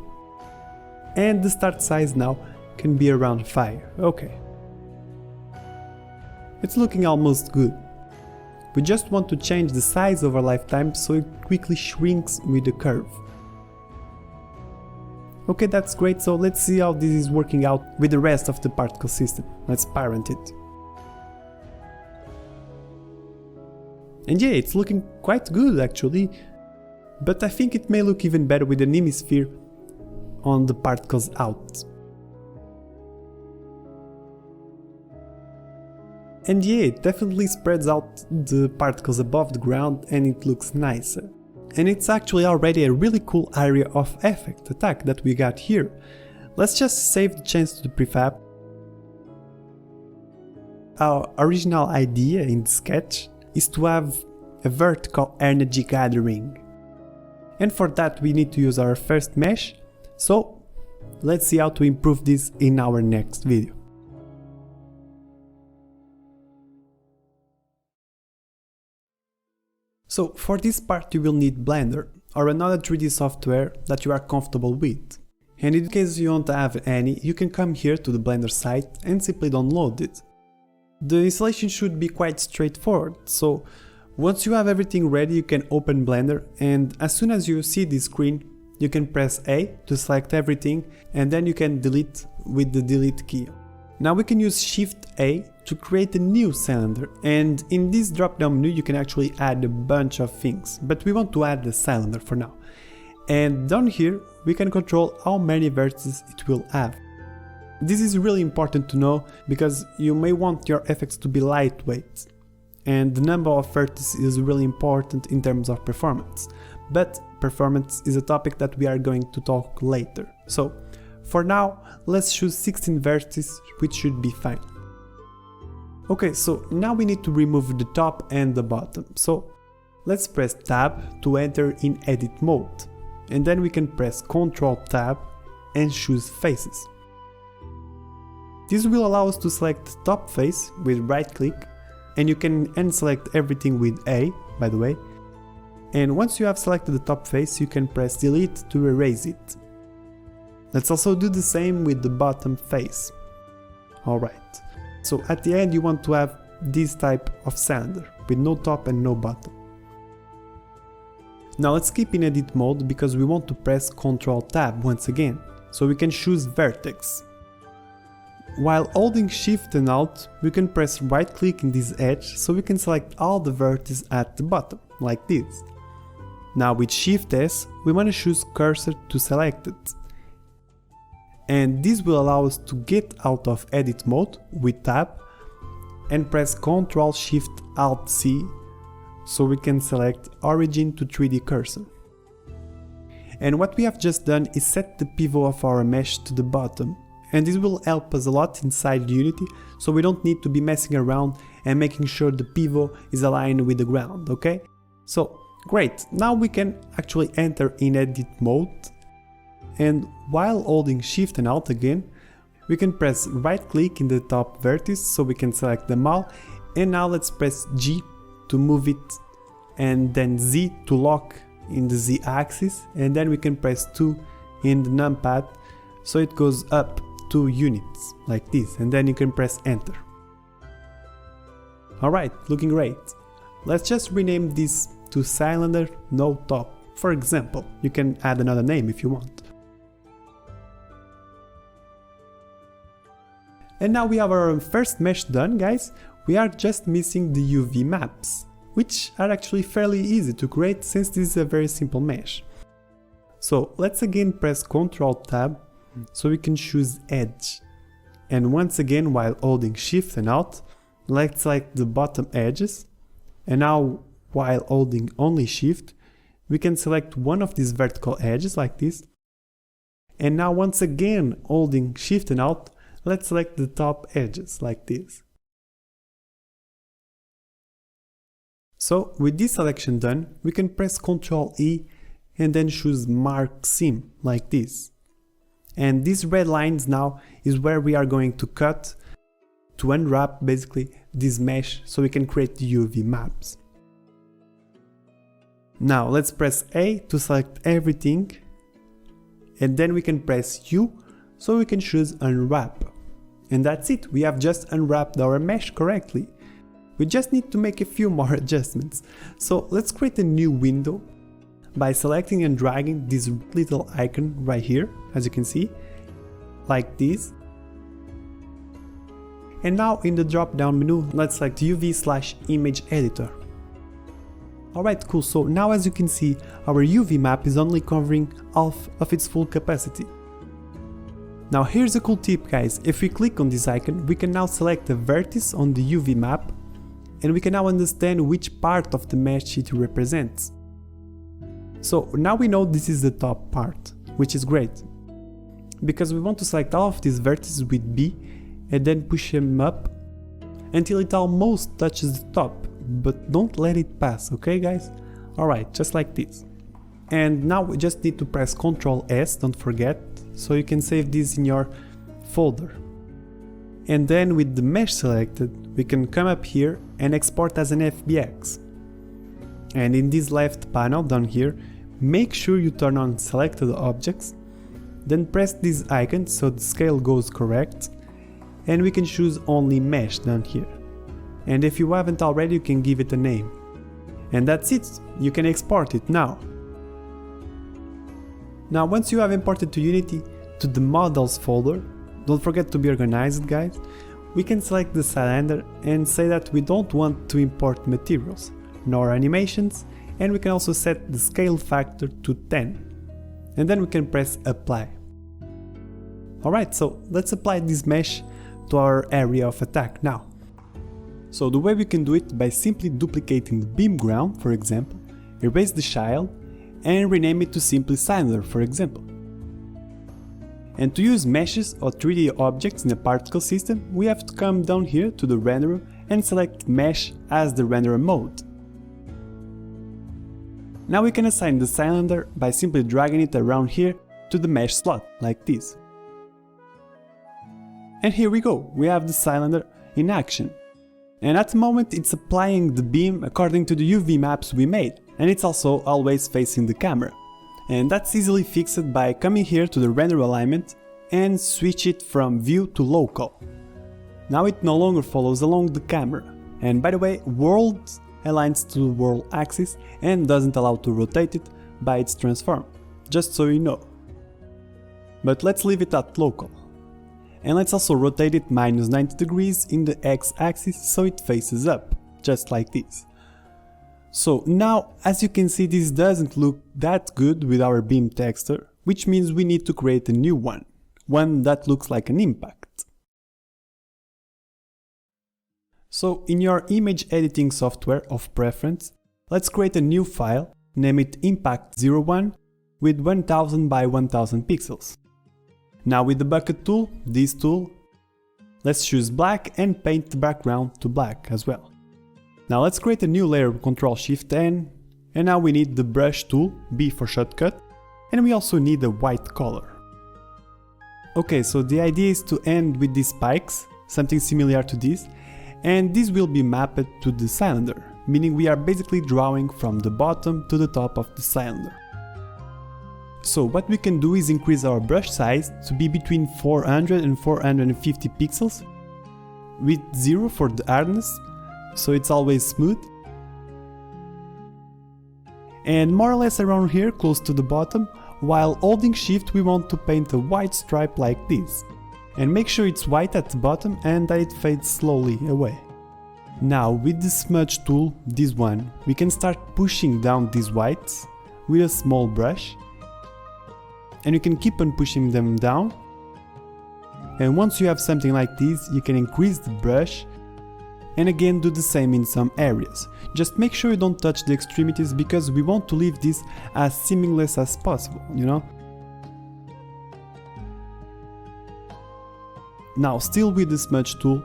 Speaker 1: and the start size now can be around 5, okay. It's looking almost good. We just want to change the size over lifetime so it quickly shrinks with the curve. Okay, that's great, so let's see how this is working out with the rest of the particle system. Let's parent it. And yeah, it's looking quite good actually, but I think it may look even better with an hemisphere on the particles out. And yeah, it definitely spreads out the particles above the ground and it looks nicer. And it's actually already a really cool area of effect attack that we got here. Let's just save the change to the prefab. Our original idea in the sketch is to have a vertical energy gathering. And for that we need to use our first mesh, so let's see how to improve this in our next video. So for this part you will need Blender or another 3D software that you are comfortable with. And in case you don't have any, you can come here to the Blender site and simply download it. The installation should be quite straightforward, so once you have everything ready you can open Blender, and as soon as you see this screen you can press A to select everything and then you can delete with the delete key. Now we can use Shift A to create a new cylinder, and in this drop down menu you can actually add a bunch of things, but we want to add the cylinder for now. And down here we can control how many vertices it will have. This is really important to know because you may want your effects to be lightweight, and the number of vertices is really important in terms of performance, but performance is a topic that we are going to talk later. So for now let's choose 16 vertices, which should be fine. Okay, so now we need to remove the top and the bottom, so let's press Tab to enter in edit mode, and then we can press Ctrl Tab and choose faces. This will allow us to select the top face with right click, and you can unselect everything with A, by the way, and once you have selected the top face you can press delete to erase it. Let's also do the same with the bottom face. Alright. So at the end you want to have this type of cylinder with no top and no bottom. Now let's keep in edit mode because we want to press Ctrl Tab once again, so we can choose vertex. While holding Shift and Alt, we can press right click in this edge so we can select all the vertices at the bottom, like this. Now with Shift S, we want to choose cursor to select it. And this will allow us to get out of edit mode with Tab and press Ctrl Shift Alt C so we can select origin to 3D cursor. And what we have just done is set the pivot of our mesh to the bottom, and this will help us a lot inside Unity, so we don't need to be messing around and making sure the pivot is aligned with the ground, okay? So great, now we can actually enter in edit mode, and while holding Shift and Alt again, we can press right click in the top vertex so we can select them all, and now let's press G to move it and then Z to lock in the Z axis, and then we can press 2 in the numpad so it goes up 2 units like this, and then you can press enter. Alright, looking great. Let's just rename this to cylinder no top, for example. You can add another name if you want. And now we have our first mesh done, guys. we are just missing the UV maps, which are actually fairly easy to create since this is a very simple mesh. So let's again press Ctrl Tab so we can choose Edge. And once again, while holding Shift and Alt, let's select the bottom edges. And now, while holding only Shift, we can select one of these vertical edges like this. And now once again, holding Shift and Alt, let's select the top edges like this. So with this selection done, we can press Ctrl E and then choose Mark Seam like this. And these red lines now is where we are going to cut to unwrap basically this mesh so we can create the UV maps. Now let's press A to select everything, and then we can press U so we can choose Unwrap. And that's it, we have just unwrapped our mesh correctly. We just need to make a few more adjustments. So let's create a new window by selecting and dragging this little icon right here, as you can see, like this. And now in the drop down menu, let's select UV/image editor. Alright, cool, so now as you can see, our UV map is only covering half of its full capacity. Now here's a cool tip guys, if we click on this icon, we can now select a vertex on the UV map, and we can now understand which part of the mesh it represents. So now we know this is the top part, which is great, because we want to select all of these vertices with B and then push them up until it almost touches the top, but don't let it pass, okay guys? Alright, just like this. And now we just need to press Ctrl S, don't forget, so you can save this in your folder. And then with the mesh selected, we can come up here and export as an FBX. And in this left panel down here, make sure you turn on selected objects, then press this icon so the scale goes correct, and we can choose only mesh down here. And if you haven't already, you can give it a name. And that's it, you can export it now. Now once you have imported to Unity to the models folder, don't forget to be organized guys, we can select the cylinder and say that we don't want to import materials, nor animations, and we can also set the scale factor to 10. And then we can press apply. Alright, so let's apply this mesh to our area of attack now. So the way we can do it by simply duplicating the beam ground, for example, erase the child, and rename it to simply cylinder, for example. And to use meshes or 3D objects in a particle system, we have to come down here to the renderer and select mesh as the renderer mode. Now we can assign the cylinder by simply dragging it around here to the mesh slot, like this. And here we go, we have the cylinder in action. And at the moment it's applying the beam according to the UV maps we made, and it's also always facing the camera. And that's easily fixed by coming here to the render alignment and switch it from view to local. Now it no longer follows along the camera. And by the way, world aligns to the world axis and doesn't allow to rotate it by its transform, just so you know. But let's leave it at local. And let's also rotate it minus 90 degrees in the x-axis so it faces up, just like this. So now, as you can see, this doesn't look that good with our beam texture, which means we need to create a new one that looks like an impact. So in your image editing software of preference, let's create a new file, name it impact01 with 1000 by 1000 pixels. Now with the bucket tool, this tool, let's choose black and paint the background to black as well. Now let's create a new layer with Ctrl-Shift-N, and now we need the brush tool, B for shortcut, and we also need a white color. Okay, so the idea is to end with these spikes, something similar to this, and this will be mapped to the cylinder, meaning we are basically drawing from the bottom to the top of the cylinder. So what we can do is increase our brush size to be between 400 and 450 pixels, with 0 for the hardness, so it's always smooth. And more or less around here, close to the bottom, while holding shift we want to paint a white stripe like this. And make sure it's white at the bottom and that it fades slowly away. Now with the smudge tool, this one, we can start pushing down these whites with a small brush, and you can keep on pushing them down, and once you have something like this, you can increase the brush and again do the same in some areas. Just make sure you don't touch the extremities because we want to leave this as seamless as possible, you know? Now, still with the smudge tool,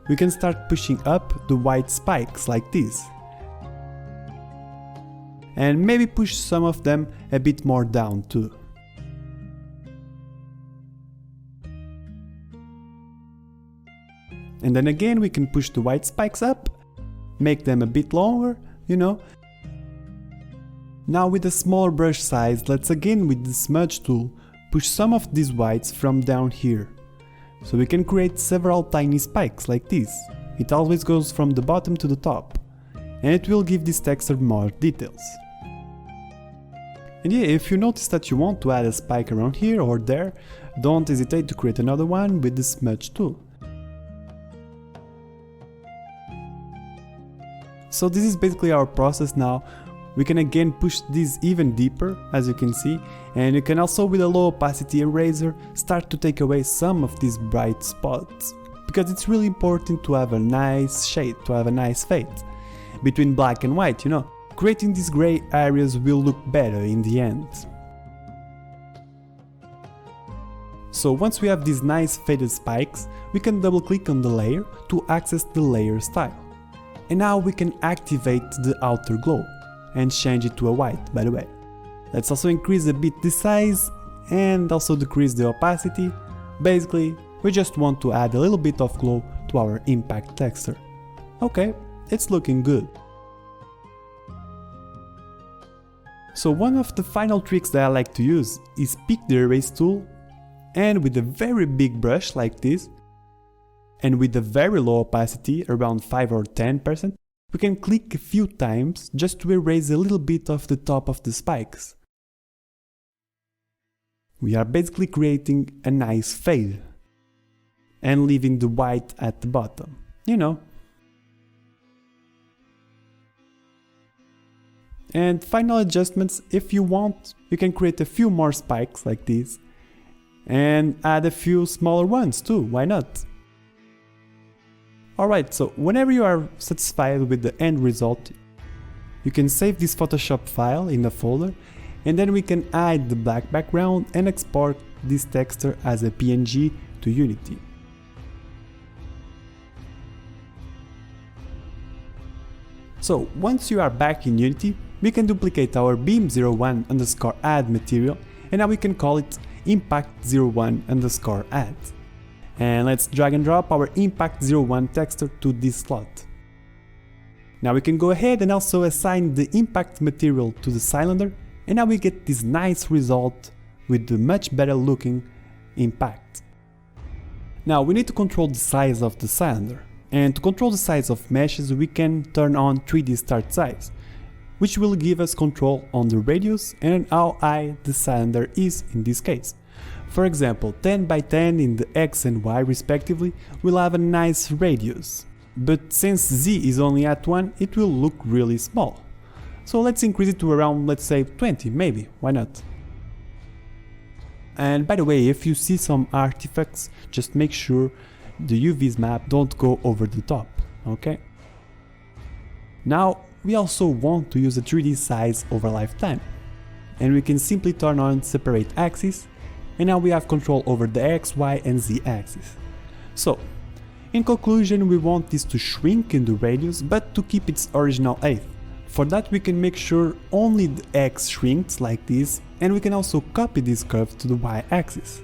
Speaker 1: we can start pushing up the white spikes like this. And maybe push some of them a bit more down too. And then again we can push the white spikes up, make them a bit longer, you know. Now with a smaller brush size, let's again with the smudge tool push some of these whites from down here. So we can create several tiny spikes like this. It always goes from the bottom to the top, and it will give this texture more details. And yeah, if you notice that you want to add a spike around here or there, don't hesitate to create another one with the smudge tool. So this is basically our process now. We can again push this even deeper, as you can see, and you can also with a low opacity eraser start to take away some of these bright spots, because it's really important to have a nice shade, to have a nice fade between black and white, you know. Creating these gray areas will look better in the end. So once we have these nice faded spikes, we can double click on the layer to access the layer style. And now we can activate the outer glow and change it to a white, by the way. Let's also increase a bit the size and also decrease the opacity. Basically, we just want to add a little bit of glow to our impact texture. Okay, it's looking good. So one of the final tricks that I like to use is pick the erase tool, and with a very big brush like this, and with a very low opacity, around 5 or 10%, we can click a few times just to erase a little bit of the top of the spikes. We are basically creating a nice fade and leaving the white at the bottom, you know. And final adjustments, if you want, you can create a few more spikes like this and add a few smaller ones too, why not? Alright, so whenever you are satisfied with the end result, you can save this Photoshop file in a folder, and then we can add the black background and export this texture as a PNG to Unity. So once you are back in Unity, we can duplicate our beam01_add material, and now we can call it impact01_add. And let's drag and drop our impact01 texture to this slot. Now we can go ahead and also assign the impact material to the cylinder, and now we get this nice result with the much better looking impact. Now we need to control the size of the cylinder, and to control the size of meshes we can turn on 3D start size, which will give us control on the radius and how high the cylinder is in this case. For example, 10 by 10 in the X and Y respectively will have a nice radius, but since Z is only at 1, it will look really small. So let's increase it to around, let's say 20 maybe, why not? And by the way, if you see some artifacts, just make sure the UV's map don't go over the top, okay? Now we also want to use a 3D size over lifetime, and we can simply turn on separate axis, and now we have control over the X, Y and Z axis. So, in conclusion, we want this to shrink in the radius but to keep its original height. For that we can make sure only the X shrinks like this, and we can also copy this curve to the Y axis.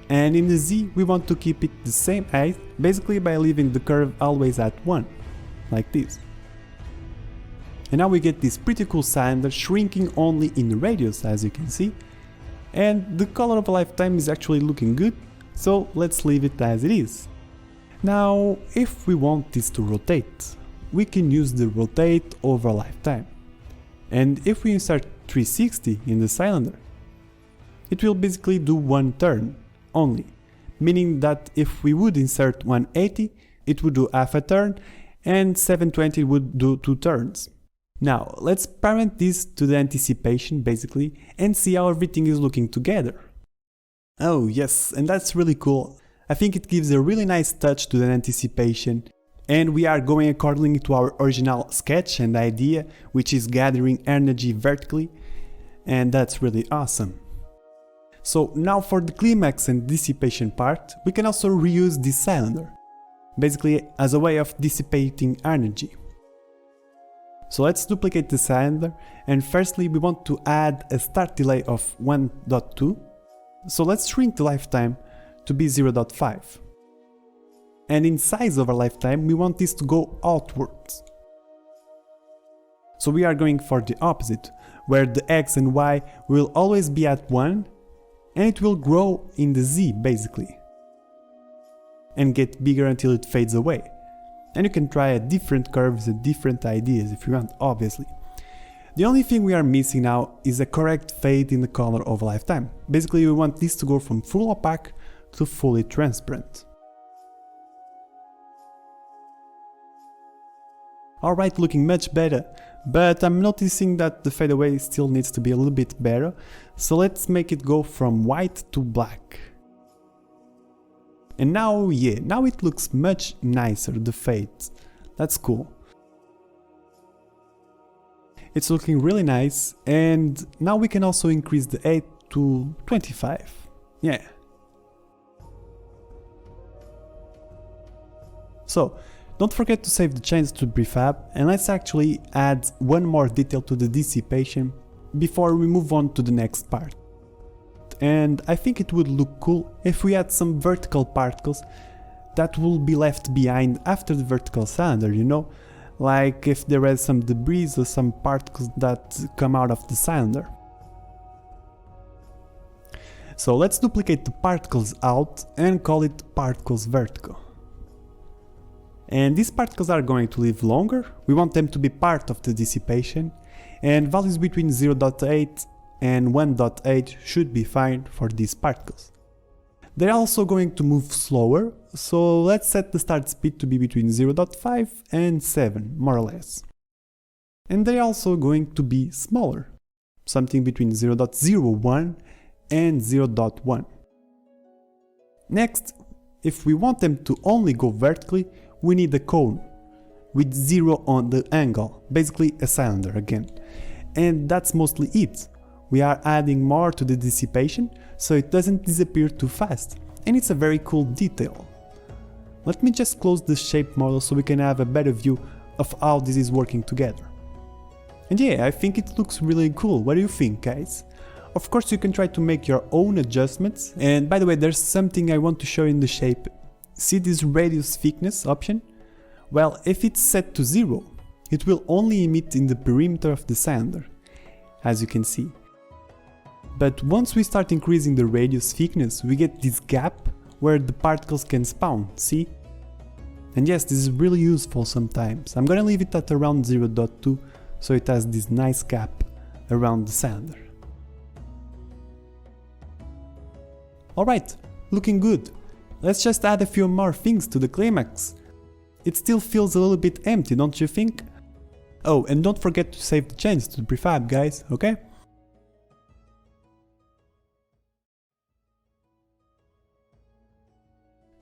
Speaker 1: And in the Z we want to keep it the same height, basically by leaving the curve always at 1, like this. And now we get this pretty cool cylinder shrinking only in the radius, as you can see. And the color of a lifetime is actually looking good, so let's leave it as it is. Now, if we want this to rotate, we can use the rotate over lifetime. And if we insert 360 in the cylinder, it will basically do one turn only, meaning that if we would insert 180, it would do half a turn, and 720 would do 2 turns. Now, let's parent this to the anticipation basically and see how everything is looking together. Oh yes, and that's really cool. I think it gives a really nice touch to the anticipation, and we are going according to our original sketch and idea, which is gathering energy vertically, and that's really awesome. So now for the climax and dissipation part, we can also reuse this cylinder, basically as a way of dissipating energy. So let's duplicate the cylinder, and firstly we want to add a start delay of 1.2, so let's shrink the lifetime to be 0.5. And in size over lifetime we want this to go outwards. So we are going for the opposite, where the x and y will always be at 1, and it will grow in the z basically, and get bigger until it fades away. And you can try different curves and different ideas if you want, obviously. The only thing we are missing now is a correct fade in the color over lifetime. Basically we want this to go from full opaque to fully transparent. Alright, looking much better, but I'm noticing that the fadeaway still needs to be a little bit better, so let's make it go from white to black. And now, yeah, now it looks much nicer, the fade. That's cool. It's looking really nice, and now we can also increase the 8 to 25. Yeah. So, don't forget to save the changes to prefab, and let's actually add one more detail to the dissipation before we move on to the next part. And I think it would look cool if we had some vertical particles that will be left behind after the vertical cylinder, you know? Like if there is some debris or some particles that come out of the cylinder. So let's duplicate the particles out and call it particles vertical. And these particles are going to live longer, we want them to be part of the dissipation, and values between 0.8 and 1.8 should be fine for these particles. They're also going to move slower, so let's set the start speed to be between 0.5 and 7, more or less. And they're also going to be smaller, something between 0.01 and 0.1. Next, if we want them to only go vertically, we need a cone with 0 on the angle, basically a cylinder again. And that's mostly it. We are adding more to the dissipation so it doesn't disappear too fast, and it's a very cool detail. Let me just close the shape model so we can have a better view of how this is working together. And yeah, I think it looks really cool. What do you think, guys? Of course you can try to make your own adjustments, and by the way, there's something I want to show in the shape. See this radius thickness option? Well, if it's set to 0, it will only emit in the perimeter of the cylinder, as you can see. But once we start increasing the radius thickness, we get this gap where the particles can spawn, see? And yes, this is really useful sometimes. I'm gonna leave it at around 0.2, so it has this nice gap around the cylinder. Alright, looking good. Let's just add a few more things to the climax. It still feels a little bit empty, don't you think? Oh, and don't forget to save the changes to the prefab, guys, okay?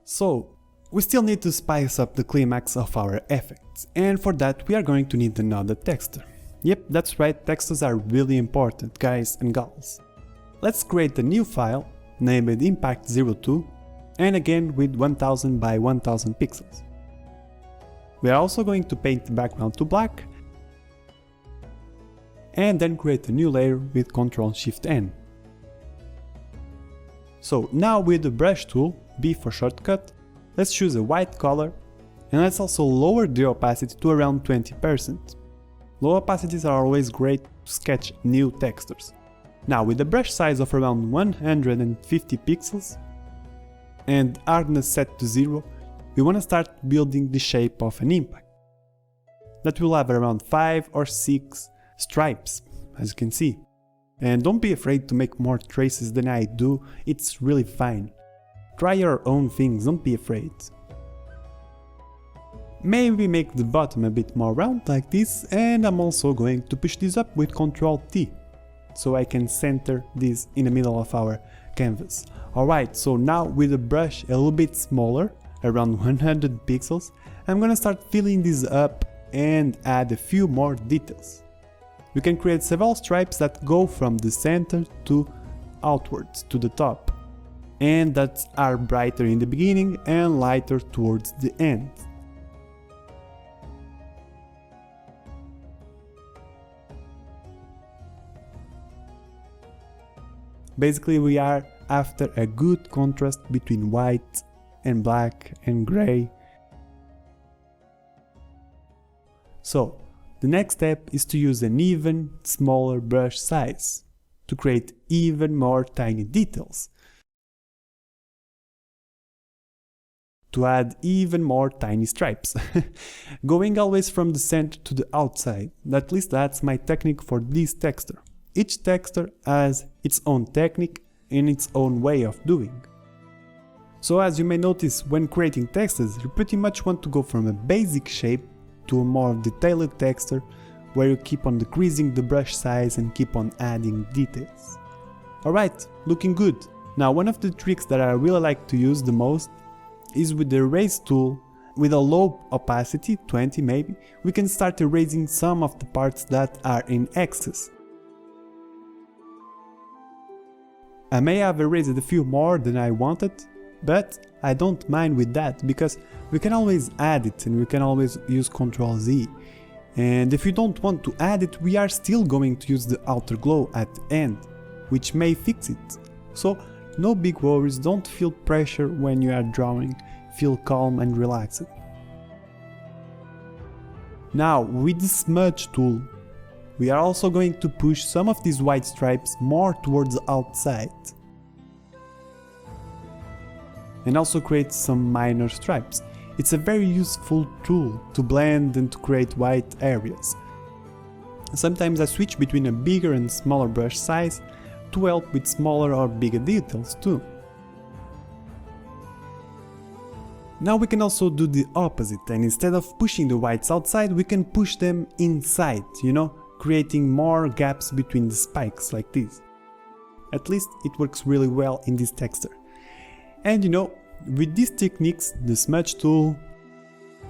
Speaker 1: So, we still need to spice up the climax of our effects, and for that we are going to need another texture. Yep, that's right, textures are really important, guys and gals. Let's create a new file, named Impact02, and again with 1000 by 1000 pixels. We are also going to paint the background to black, and then create a new layer with Ctrl-Shift-N. So now with the brush tool, B for shortcut, let's choose a white color, and let's also lower the opacity to around 20%. Low opacities are always great to sketch new textures. Now with a brush size of around 150 pixels and hardness set to 0, we want to start building the shape of an impact. That will have around 5 or 6 stripes, as you can see. And don't be afraid to make more traces than I do, it's really fine. Try your own things, don't be afraid. Maybe make the bottom a bit more round like this, and I'm also going to push this up with Ctrl T, so I can center this in the middle of our canvas. Alright, so now with a brush a little bit smaller, around 100 pixels, I'm gonna start filling this up and add a few more details. We can create several stripes that go from the center to outwards to the top, and that are brighter in the beginning and lighter towards the end. Basically, we are after a good contrast between white and black and gray. So, the next step is to use an even smaller brush size to create even more tiny details, to add even more tiny stripes, going always from the center to the outside. At least that's my technique for this texture. Each texture has its own technique and its own way of doing. So as you may notice, when creating textures, you pretty much want to go from a basic shape to a more detailed texture, where you keep on decreasing the brush size and keep on adding details. Alright, looking good. Now one of the tricks that I really like to use the most is with the erase tool. With a low opacity, 20 maybe, we can start erasing some of the parts that are in excess. I may have erased a few more than I wanted, but I don't mind with that, because we can always add it and we can always use Ctrl Z. And if you don't want to add it, we are still going to use the outer glow at the end, which may fix it. So no big worries, don't feel pressure when you are drawing, feel calm and relaxed. Now with the smudge tool, we are also going to push some of these white stripes more towards the outside, and also create some minor stripes. It's a very useful tool to blend and to create white areas. Sometimes I switch between a bigger and smaller brush size to help with smaller or bigger details too. Now we can also do the opposite, and instead of pushing the whites outside, we can push them inside, creating more gaps between the spikes like this. At least it works really well in this texture. And with these techniques, the smudge tool,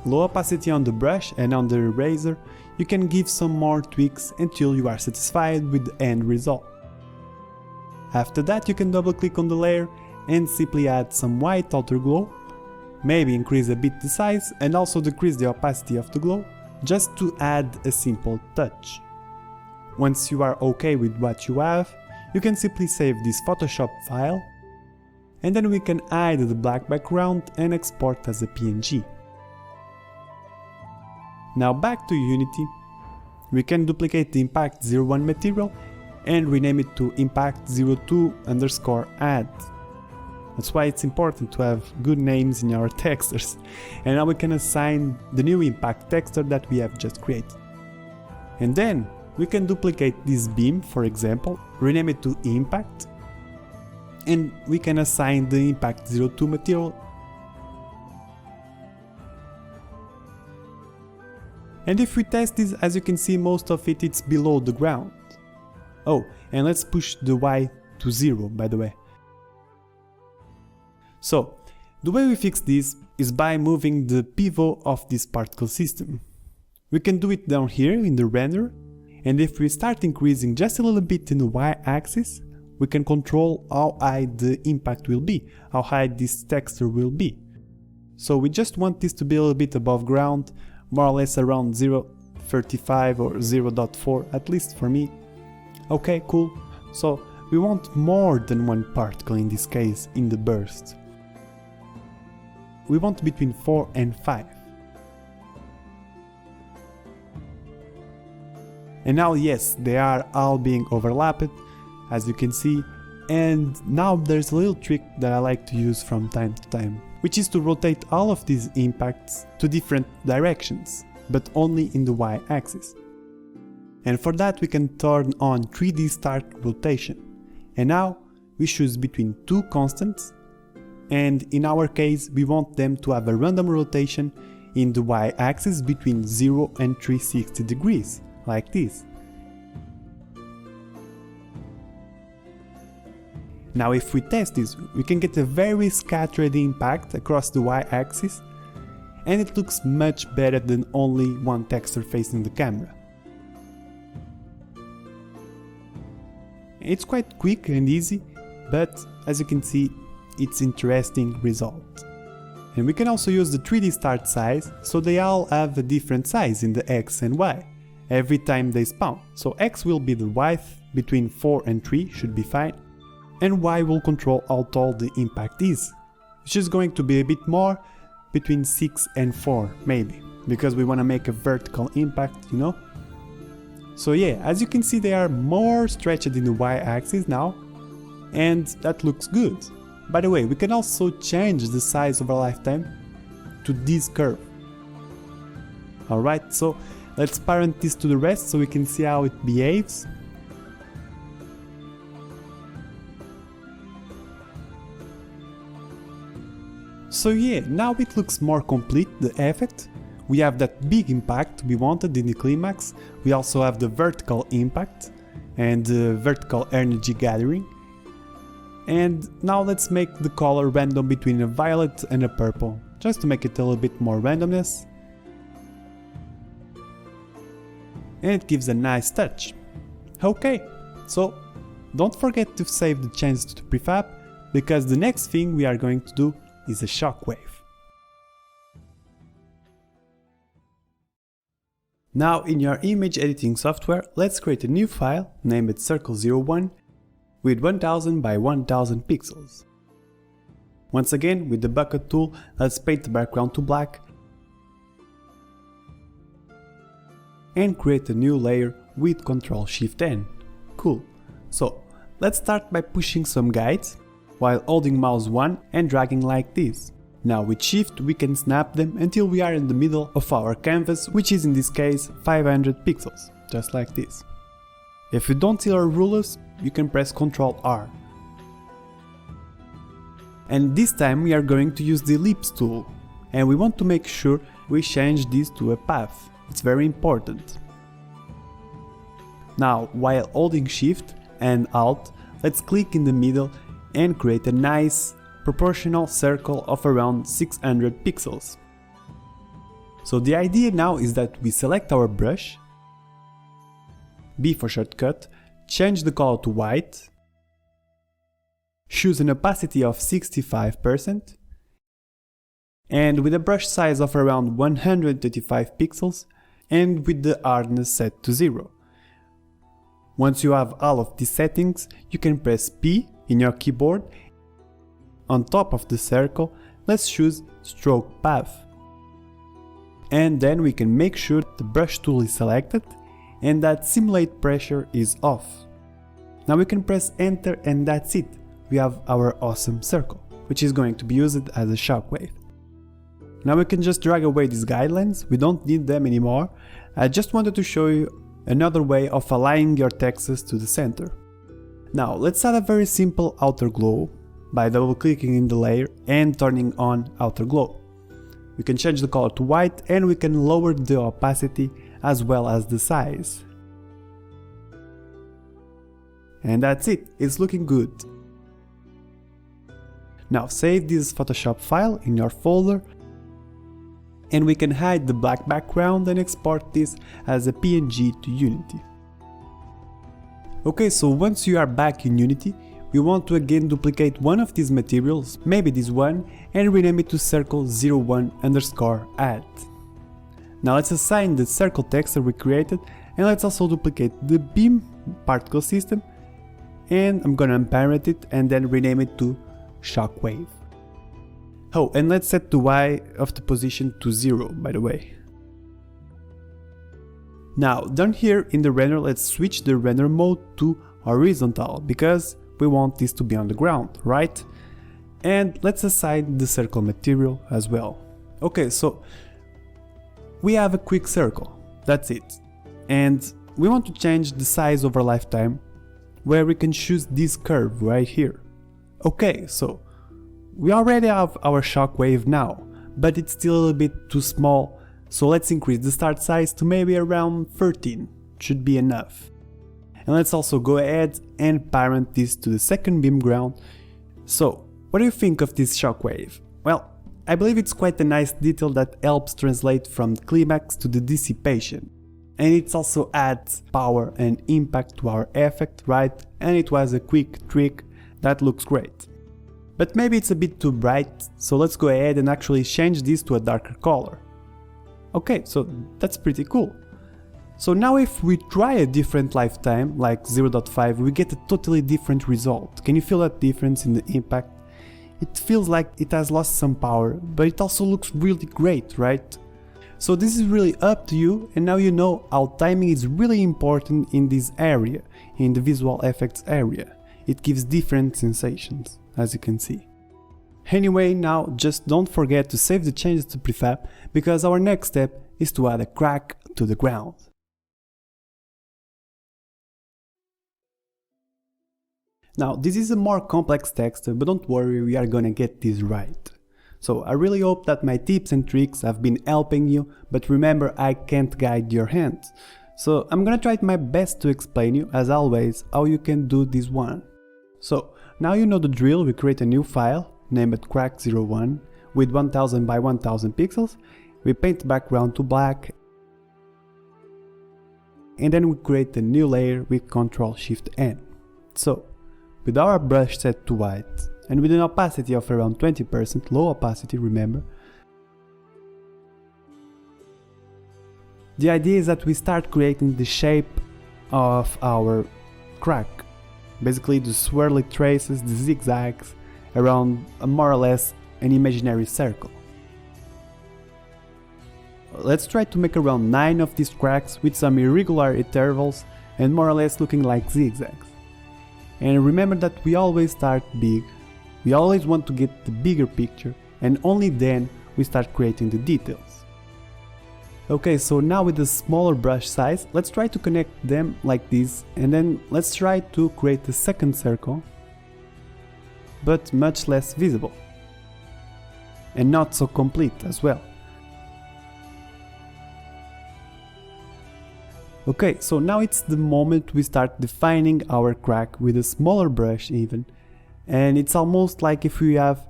Speaker 1: low opacity on the brush and on the eraser, you can give some more tweaks until you are satisfied with the end result. After that, you can double click on the layer and simply add some white outer glow, maybe increase a bit the size and also decrease the opacity of the glow, just to add a simple touch. Once you are okay with what you have, you can simply save this Photoshop file, and then we can hide the black background and export as a PNG. Now back to Unity, we can duplicate the Impact01 material and rename it to Impact02_add. That's why it's important to have good names in our textures. And now we can assign the new impact texture that we have just created. And then we can duplicate this beam, for example, rename it to Impact, and we can assign the Impact02 material. And if we test this, as you can see, most of it's below the ground. Oh, and let's push the Y to 0, by the way. So, the way we fix this is by moving the pivot of this particle system. We can do it down here in the render, and if we start increasing just a little bit in the Y-axis, we can control how high the impact will be, how high this texture will be. So we just want this to be a little bit above ground, more or less around 0.35 or 0.4, at least for me. Okay, cool. So we want more than one particle in this case in the burst. We want between 4 and 5. And now yes, they are all being overlapped, as you can see, and now there's a little trick that I like to use from time to time, which is to rotate all of these impacts to different directions, but only in the Y-axis. And for that we can turn on 3D Start Rotation. And now we choose between two constants, and in our case we want them to have a random rotation in the y-axis between 0 and 360 degrees, like this. Now if we test this, we can get a very scattered impact across the y-axis, and it looks much better than only one texture facing the camera. It's quite quick and easy, but as you can see, it's interesting result. And we can also use the 3D start size, so they all have a different size in the X and Y every time they spawn. So X will be the width between 4 and 3 should be fine, and Y will control how tall the impact is, which is going to be a bit more, between 6 and 4 maybe, because we want to make a vertical impact, you know? So yeah, as you can see, they are more stretched in the y-axis now, and that looks good. By the way, we can also change the size over lifetime to this curve. Alright, so let's parent this to the rest so we can see how it behaves. So yeah, now it looks more complete, the effect. We have that big impact we wanted in the climax, we also have the vertical impact and the vertical energy gathering. And now let's make the color random between a violet and a purple, just to make it a little bit more randomness. And it gives a nice touch. Okay, so don't forget to save the changes to the prefab, because the next thing we are going to do is a shockwave. Now in your image editing software, let's create a new file, name it Circle01, with 1000 by 1000 pixels. Once again, with the bucket tool, let's paint the background to black and create a new layer with Ctrl+Shift+N. Cool. So let's start by pushing some guides while holding mouse 1 and dragging like this. Now with Shift we can snap them until we are in the middle of our canvas, which is in this case 500 pixels, just like this. If you don't see our rulers, you can press Ctrl+R. And this time we are going to use the ellipse tool, and we want to make sure we change this to a path. It's very important. Now while holding Shift and Alt, let's click in the middle and create a nice proportional circle of around 600 pixels. So the idea now is that we select our brush, B for shortcut, change the color to white, choose an opacity of 65%, and with a brush size of around 135 pixels, and with the hardness set to 0. Once you have all of these settings, you can press P in your keyboard. On top of the circle, let's choose Stroke Path. And then we can make sure the brush tool is selected and that Simulate Pressure is off. Now we can press Enter and that's it. We have our awesome circle, which is going to be used as a shockwave. Now we can just drag away these guidelines, we don't need them anymore. I just wanted to show you another way of aligning your textures to the center. Now let's add a very simple outer glow by double clicking in the layer and turning on outer glow. We can change the color to white and we can lower the opacity as well as the size. And that's it, it's looking good. Now save this Photoshop file in your folder and we can hide the black background and export this as a PNG to Unity. Okay, so once you are back in Unity, we want to again duplicate one of these materials, maybe this one, and rename it to Circle01_add. Now let's assign the circle texture we created, and let's also duplicate the beam particle system, and I'm gonna unparent it and then rename it to Shockwave. Oh, and let's set the Y of the position to 0, by the way. Now, down here in the render, let's switch the render mode to horizontal, because we want this to be on the ground, right? And let's assign the circle material as well. Okay, so we have a quick circle, that's it. And we want to change the size over lifetime, where we can choose this curve right here. Okay, so we already have our shockwave now, but it's still a little bit too small, so let's increase the start size to maybe around 13, should be enough. And let's also go ahead and parent this to the second beam ground. So, what do you think of this shockwave? Well, I believe it's quite a nice detail that helps translate from the climax to the dissipation. And it also adds power and impact to our effect, right? And it was a quick trick that looks great. But maybe it's a bit too bright, so let's go ahead and actually change this to a darker color. Okay, so that's pretty cool. So now if we try a different lifetime, like 0.5, we get a totally different result. Can you feel that difference in the impact? It feels like it has lost some power, but it also looks really great, right? So this is really up to you, and now you know how timing is really important in this area, in the visual effects area. It gives different sensations, as you can see. Anyway, now just don't forget to save the changes to prefab, because our next step is to add a crack to the ground. Now, this is a more complex texture, but don't worry, we are gonna get this right. So I really hope that my tips and tricks have been helping you, but remember, I can't guide your hands. So I'm gonna try my best to explain you, as always, how you can do this one. So now you know the drill. We create a new file, name it crack01, with 1000 by 1000 pixels. We paint the background to black, and then we create a new layer with Ctrl-Shift-N. So with our brush set to white, and with an opacity of around 20%, low opacity, remember. The idea is that we start creating the shape of our crack. Basically the swirly traces, the zigzags, around more or less an imaginary circle. Let's try to make around 9 of these cracks with some irregular intervals and more or less looking like zigzags. And remember that we always start big. We always want to get the bigger picture, and only then we start creating the details. Okay, so now with the smaller brush size, let's try to connect them like this, and then let's try to create a second circle, but much less visible. And not so complete as well. Okay, so now it's the moment we start defining our crack with a smaller brush even. And it's almost like if we have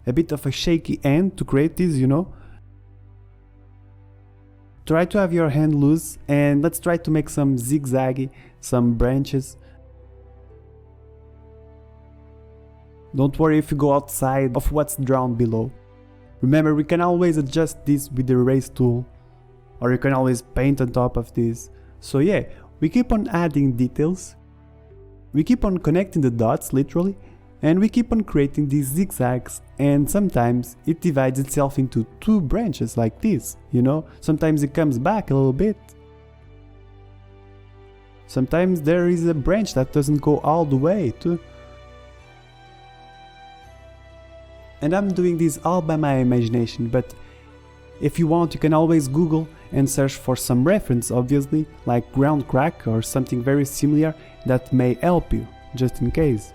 Speaker 1: a bit of a shaky hand to create this, you know. Try to have your hand loose, and let's try to make some zigzaggy, some branches. Don't worry if you go outside of what's drawn below. Remember, we can always adjust this with the erase tool, or you can always paint on top of this. So yeah, we keep on adding details, we keep on connecting the dots literally, and we keep on creating these zigzags, and sometimes it divides itself into 2 branches like this, you know, sometimes it comes back a little bit. Sometimes there is a branch that doesn't go all the way too. And I'm doing this all by my imagination, but if you want you can always Google and search for some reference, obviously, like ground crack or something very similar that may help you, just in case.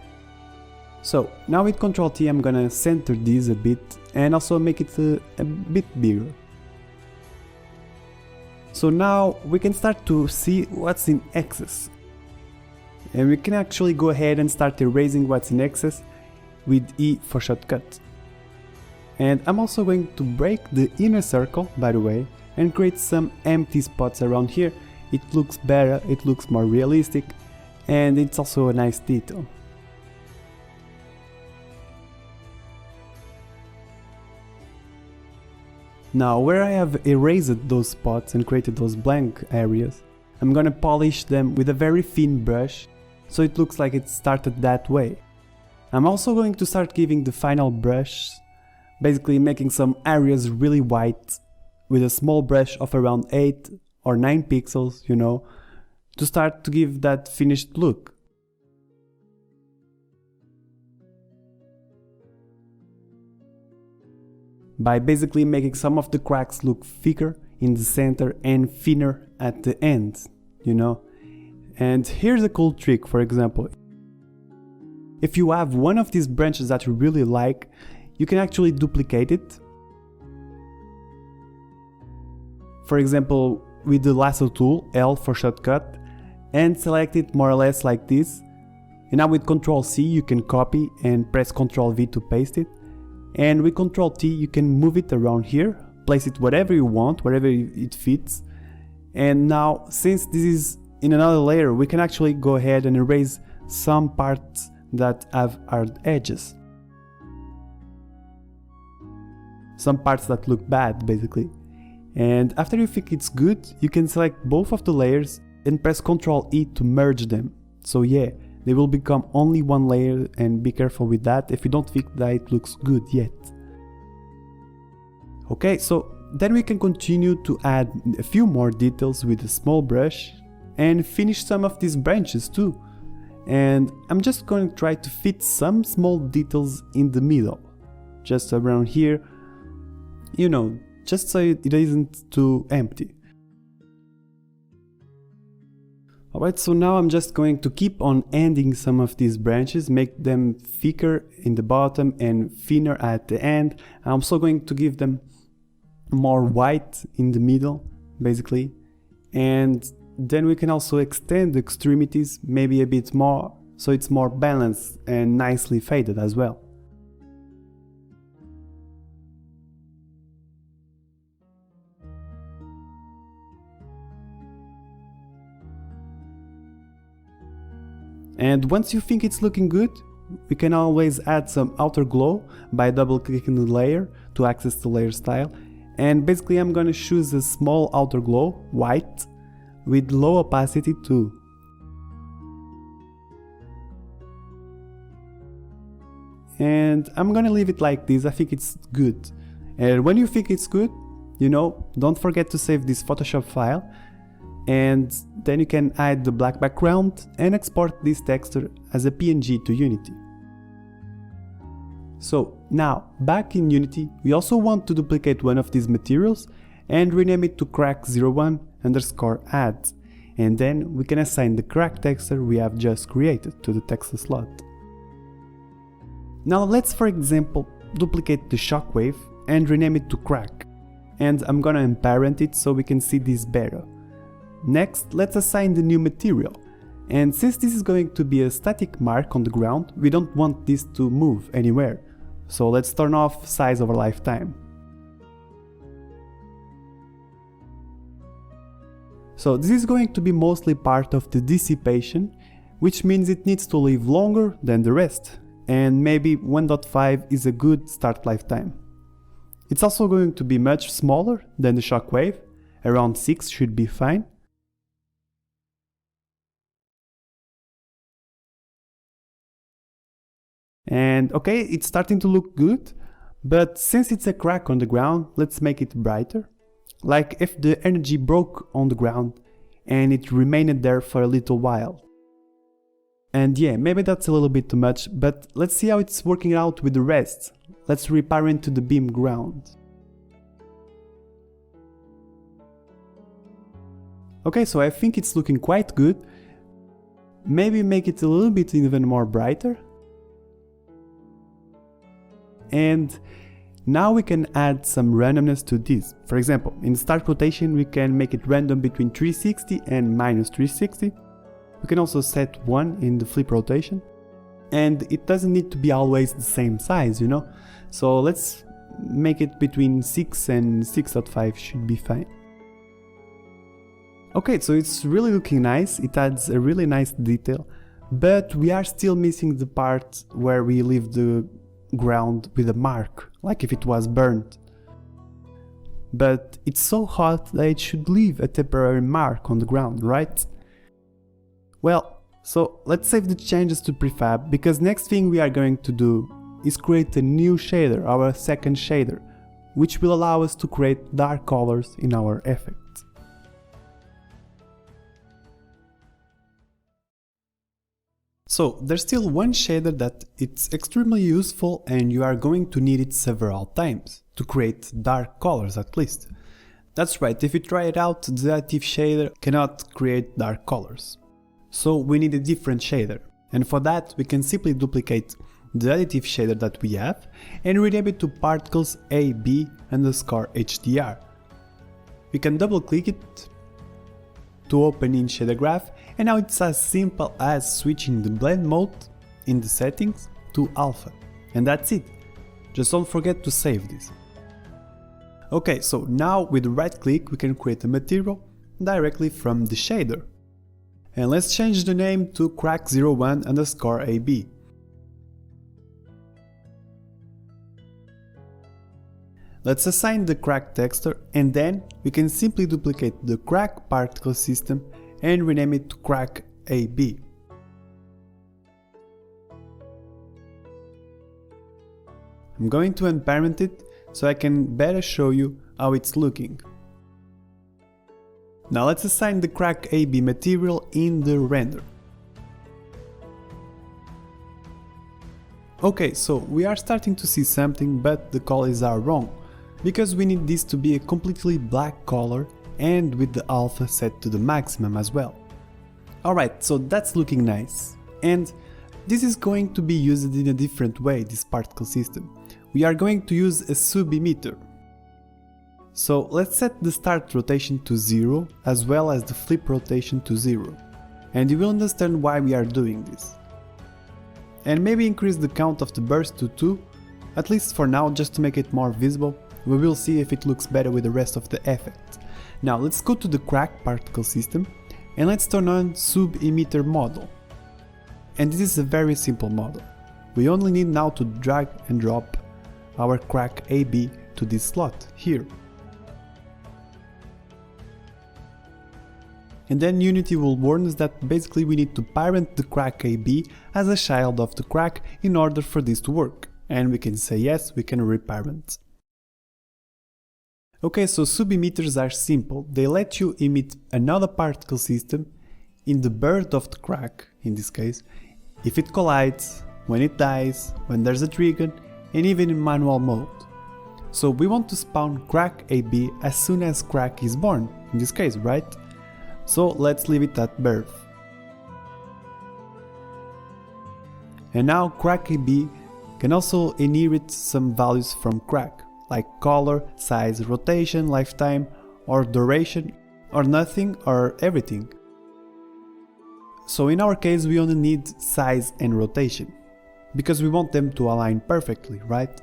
Speaker 1: So now with Ctrl T I'm gonna center this a bit and also make it a bit bigger. So now we can start to see what's in excess. And we can actually go ahead and start erasing what's in excess with E for shortcut. And I'm also going to break the inner circle, by the way, and create some empty spots around here. It looks better, it looks more realistic, and it's also a nice detail. Now, where I have erased those spots and created those blank areas, I'm gonna polish them with a very thin brush, so it looks like it started that way. I'm also going to start giving the final brush, basically making some areas really white, with a small brush of around 8 or 9 pixels, you know, to start to give that finished look. By basically making some of the cracks look thicker in the center and thinner at the end, you know. And here's a cool trick, for example. If you have one of these branches that you really like, you can actually duplicate it for example, with the lasso tool, L for shortcut, and select it more or less like this. And now with Ctrl C you can copy and press Ctrl V to paste it. And with Ctrl T you can move it around here, place it wherever you want, wherever it fits. And now, since this is in another layer, we can actually go ahead and erase some parts that have hard edges. Some parts that look bad, basically. And after you think it's good, you can select both of the layers and press Ctrl E to merge them. So yeah, they will become only one layer, and be careful with that if you don't think that it looks good yet. Okay, so then we can continue to add a few more details with a small brush and finish some of these branches too. And I'm just going to try to fit some small details in the middle, just around here, you know, just so it isn't too empty. Alright, so now I'm just going to keep on ending some of these branches, make them thicker in the bottom and thinner at the end. I'm also going to give them more white in the middle, basically. And then we can also extend the extremities maybe a bit more, so it's more balanced and nicely faded as well. And once you think it's looking good, we can always add some outer glow by double clicking the layer to access the layer style. And basically I'm gonna choose a small outer glow, white, with low opacity too. And I'm gonna leave it like this, I think it's good. And when you think it's good, you know, don't forget to save this Photoshop file. And then you can add the black background and export this texture as a PNG to Unity. So now, back in Unity, we also want to duplicate one of these materials and rename it to crack01_add. And then we can assign the crack texture we have just created to the texture slot. Now let's, for example, duplicate the shockwave and rename it to crack. And I'm gonna unparent it so we can see this better. Next, let's assign the new material. And since this is going to be a static mark on the ground, we don't want this to move anywhere. So let's turn off size over lifetime. So this is going to be mostly part of the dissipation, which means it needs to live longer than the rest. And maybe 1.5 is a good start lifetime. It's also going to be much smaller than the shockwave, around 6 should be fine. And okay, it's starting to look good, but since it's a crack on the ground, let's make it brighter. Like if the energy broke on the ground and it remained there for a little while. And yeah, maybe that's a little bit too much, but let's see how it's working out with the rest. Let's reparent to the beam ground. Okay, so I think it's looking quite good. Maybe make it a little bit even more brighter. And now we can add some randomness to this. For example, in start rotation we can make it random between 360 and -360. We can also set 1 in the flip rotation. And it doesn't need to be always the same size, you know. So let's make it between 6 and 6.5 should be fine. Okay, so it's really looking nice, it adds a really nice detail, but we are still missing the part where we leave the ground with a mark, like if it was burnt. But it's so hot that it should leave a temporary mark on the ground, right? Well, so let's save the changes to prefab, because next thing we are going to do is create a new shader, our second shader, which will allow us to create dark colors in our effect. So there's still one shader that it's extremely useful and you are going to need it several times, to create dark colors at least. That's right, if you try it out, the additive shader cannot create dark colors. So we need a different shader, and for that we can simply duplicate the additive shader that we have and rename it to particles AB_HDR. We can double click it to open in Shader Graph, and now it's as simple as switching the blend mode in the settings to alpha. And that's it. Just don't forget to save this. Okay, so now with right click we can create a material directly from the shader. And let's change the name to crack01_AB. Let's assign the crack texture, and then we can simply duplicate the crack particle system and rename it to crack AB. I'm going to unparent it so I can better show you how it's looking. Now let's assign the crack AB material in the render. Okay, so we are starting to see something, but the colors are wrong, because we need this to be a completely black color and with the alpha set to the maximum as well. Alright, so that's looking nice. And this is going to be used in a different way, this particle system. We are going to use a sub-emitter. So let's set the start rotation to 0 as well as the flip rotation to 0. And you will understand why we are doing this. And maybe increase the count of the burst to 2, at least for now, just to make it more visible. We will see if it looks better with the rest of the effects. Now let's go to the crack particle system and let's turn on sub-emitter model. And this is a very simple model. We only need now to drag and drop our crack AB to this slot here. And then Unity will warn us that basically we need to parent the crack AB as a child of the crack in order for this to work. And we can say yes, we can reparent. Okay, so sub-emitters are simple. They let you emit another particle system in the birth of the crack, in this case, if it collides, when it dies, when there's a trigger, and even in manual mode. So we want to spawn crack AB as soon as crack is born, in this case, right? So let's leave it at birth. And now crack AB can also inherit some values from crack, like color, size, rotation, lifetime, or duration, or nothing, or everything. So in our case we only need size and rotation, because we want them to align perfectly, right?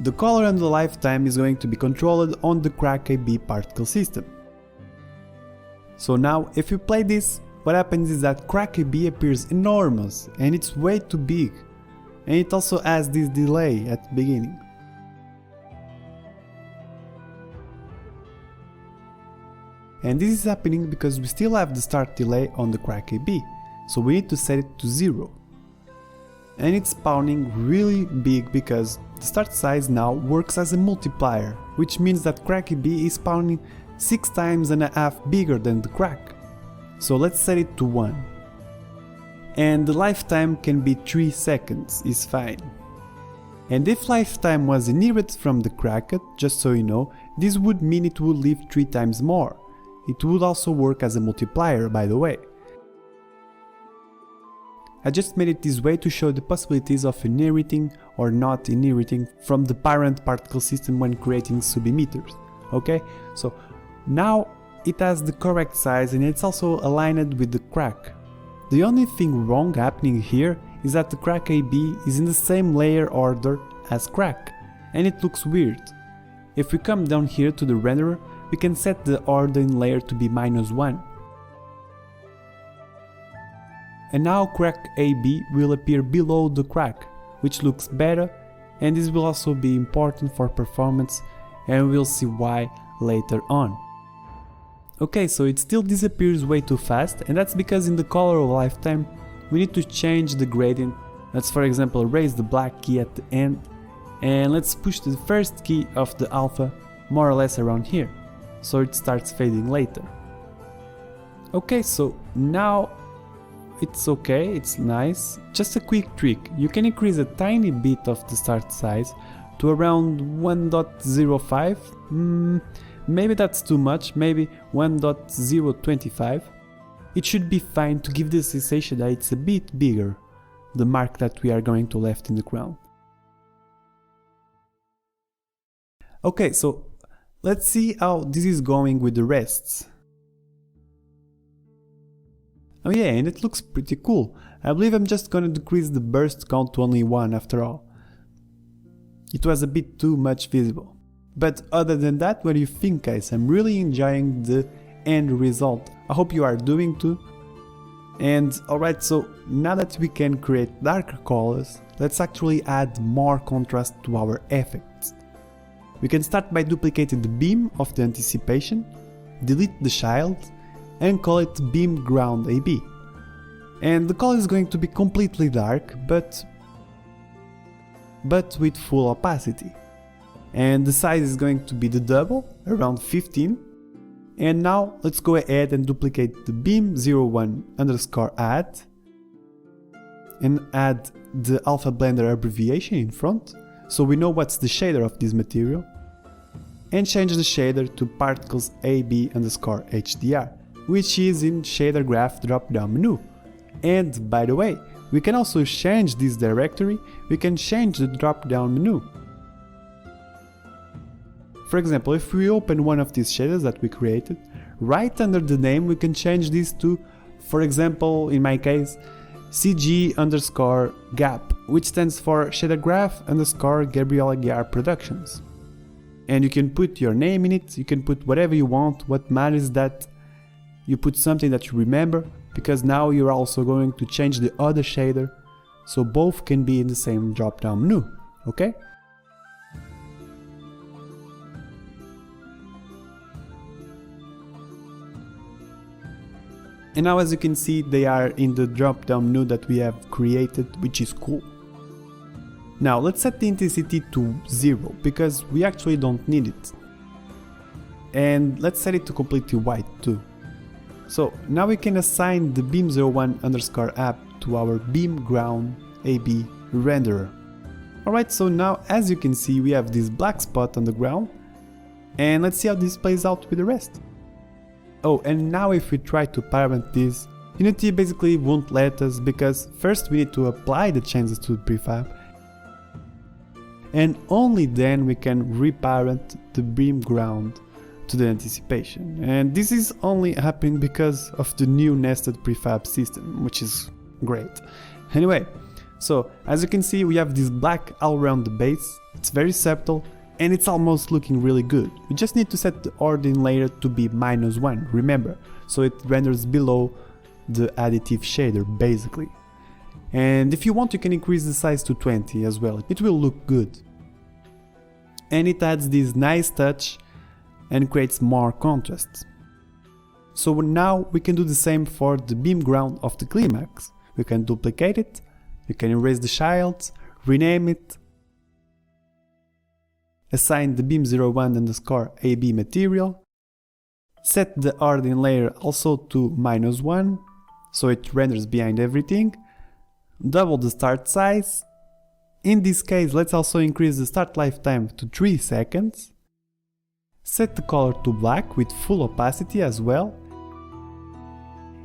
Speaker 1: The color and the lifetime is going to be controlled on the crack AB particle system. So now if you play this, what happens is that crack AB appears enormous and it's way too big, and it also has this delay at the beginning. And this is happening because we still have the start delay on the crack AB, so we need to set it to 0. And it's spawning really big because the start size now works as a multiplier, which means that crack AB is spawning 6.5 times bigger than the crack. So let's set it to 1. And the lifetime can be 3 seconds, is fine. And if lifetime was inherited from the crack, just so you know, this would mean it would live 3 times more. It would also work as a multiplier, by the way. I just made it this way to show the possibilities of inheriting or not inheriting from the parent particle system when creating sub-emitters. Okay, so now it has the correct size and it's also aligned with the crack. The only thing wrong happening here is that the crack AB is in the same layer order as crack, and it looks weird. If we come down here to the renderer, we can set the order in layer to be -1. And now crack AB will appear below the crack, which looks better, and this will also be important for performance, and we'll see why later on. Okay, so it still disappears way too fast, and that's because in the color of lifetime we need to change the gradient. Let's for example raise the black key at the end, and let's push the first key of the alpha more or less around here, so it starts fading later. Okay, so now it's okay, it's nice. Just a quick trick, you can increase a tiny bit of the start size to around 1.05. Maybe that's too much, maybe 1.025. It should be fine to give the sensation that it's a bit bigger, the mark that we are going to left in the ground. Okay, so let's see how this is going with the rests. Oh yeah, and it looks pretty cool. I believe I'm just gonna decrease the burst count to only 1 after all. It was a bit too much visible. But other than that, what do you think, guys? I'm really enjoying the end result. I hope you are doing too. And alright, so now that we can create darker colors, let's actually add more contrast to our effects. We can start by duplicating the beam of the anticipation, delete the child, and call it beam ground AB. And the color is going to be completely dark, but with full opacity. And the size is going to be the double, around 15. And now let's go ahead and duplicate the beam01_add and add the Alpha Blender abbreviation in front, so we know what's the shader of this material, and change the shader to particles AB_HDR, which is in shader graph drop-down menu. And by the way, we can also change this directory, we can change the drop-down menu. For example, if we open one of these shaders that we created, right under the name we can change this to, for example, in my case, CG_GAP, which stands for Shader Graph_Gabriel Aguiar Productions. And you can put your name in it, you can put whatever you want. What matters is that you put something that you remember, because now you're also going to change the other shader, so both can be in the same drop-down menu, okay? And now, as you can see, they are in the drop-down menu that we have created, which is cool. Now let's set the intensity to 0, because we actually don't need it. And let's set it to completely white too. So now we can assign the beam01_app to our beam ground AB renderer. Alright, so now as you can see we have this black spot on the ground, and let's see how this plays out with the rest. Oh, and now if we try to parent this, Unity basically won't let us, because first we need to apply the changes to the prefab, and only then we can reparent the beam ground to the anticipation. And this is only happening because of the new nested prefab system, which is great. Anyway, so as you can see we have this black all around the base, it's very subtle, and it's almost looking really good. We just need to set the origin layer to be -1, remember, so it renders below the additive shader basically. And if you want you can increase the size to 20 as well, it will look good. And it adds this nice touch and creates more contrast. So now we can do the same for the beam ground of the climax. We can duplicate it, we can erase the child, rename it, assign the beam01_AB material, set the origin layer also to -1, so it renders behind everything, double the start size. In this case let's also increase the start lifetime to 3 seconds, set the color to black with full opacity as well,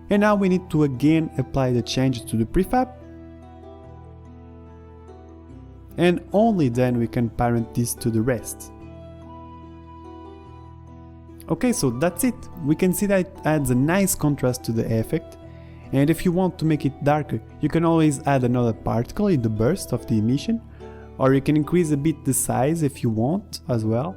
Speaker 1: and now we need to again apply the changes to the prefab, and only then we can parent this to the rest. Okay, so that's it. We can see that it adds a nice contrast to the effect, and if you want to make it darker you can always add another particle in the burst of the emission, or you can increase a bit the size if you want as well.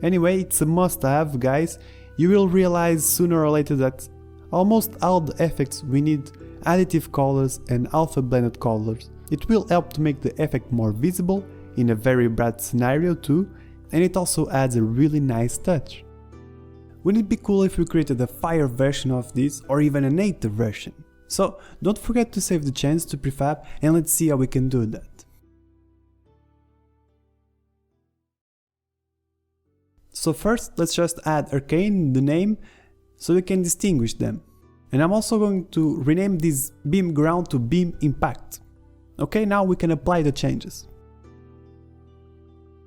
Speaker 1: Anyway, it's a must-have, guys. You will realize sooner or later that almost all the effects we need additive colors and alpha blended colors. It will help to make the effect more visible in a very bright scenario too, and it also adds a really nice touch. Wouldn't it be cool if we created a fire version of this, or even a native version? So don't forget to save the chance to prefab, and let's see how we can do that. So first let's just add Arcane in the name so we can distinguish them. And I'm also going to rename this beam ground to beam impact. Okay, now we can apply the changes.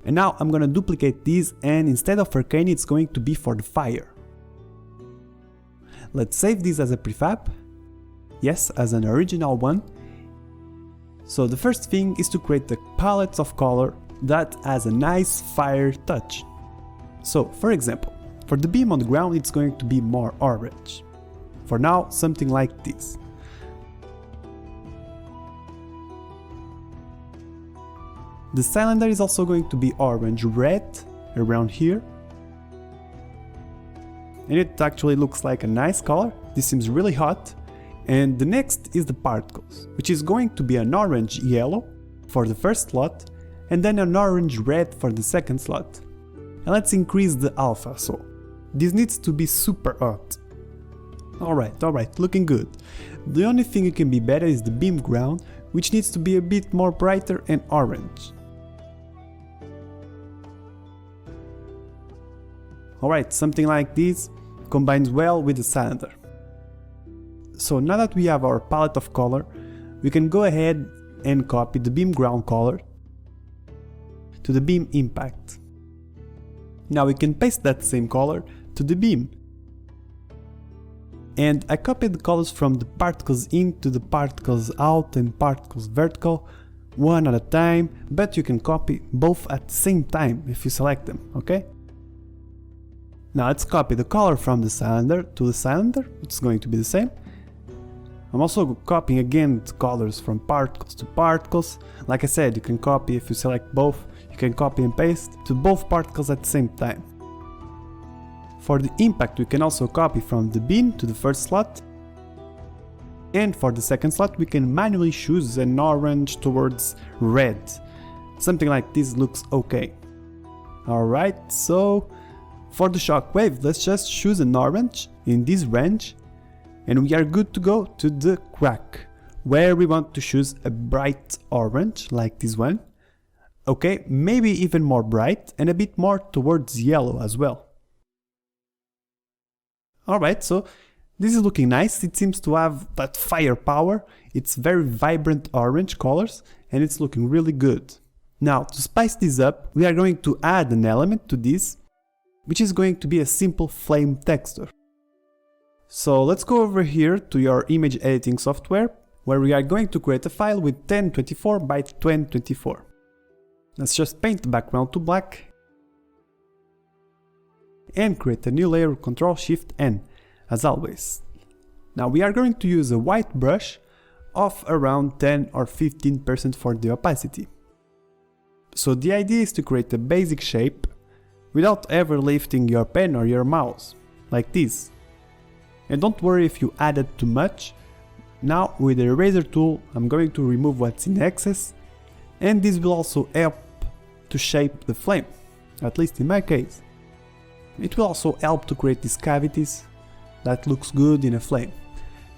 Speaker 1: And now I'm gonna duplicate these, and instead of Arcane it's going to be for the fire. Let's save this as a prefab. Yes, as an original one. So the first thing is to create a palette of color that has a nice fire touch. So, for example, for the beam on the ground it's going to be more orange. For now, something like this. The cylinder is also going to be orange-red around here. And it actually looks like a nice color. This seems really hot. And the next is the particles, which is going to be an orange-yellow for the first slot, and then an orange-red for the second slot. And let's increase the alpha, so this needs to be super hot. Alright, looking good. The only thing it can be better is the beam ground, which needs to be a bit more brighter and orange. Alright, something like this combines well with the cylinder. So now that we have our palette of color, we can go ahead and copy the beam ground color to the beam impact. Now we can paste that same color to the beam. And I copied the colors from the particles in to the particles out and particles vertical, one at a time, but you can copy both at the same time if you select them, okay? Now let's copy the color from the cylinder to the cylinder, it's going to be the same. I'm also copying again the colors from particles to particles. Like I said, you can copy if you select both, you can copy and paste to both particles at the same time. For the impact we can also copy from the beam to the first slot. And for the second slot we can manually choose an orange towards red. Something like this looks okay. Alright, so for the shockwave, let's just choose an orange in this range and we are good to go to the crack, where we want to choose a bright orange like this one. Okay, maybe even more bright and a bit more towards yellow as well. Alright, so this is looking nice, it seems to have that firepower, it's very vibrant orange colors and it's looking really good. Now, to spice this up, we are going to add an element to this, which is going to be a simple flame texture. So let's go over here to your image editing software, where we are going to create a file with 1024 by 1024. Let's just paint the background to black and create a new layer with Ctrl-Shift-N, as always. Now we are going to use a white brush of around 10 or 15% for the opacity. So the idea is to create a basic shape without ever lifting your pen or your mouse, like this. And don't worry if you added too much. Now with the eraser tool I'm going to remove what's in excess, and this will also help to shape the flame, at least in my case. It will also help to create these cavities that looks good in a flame.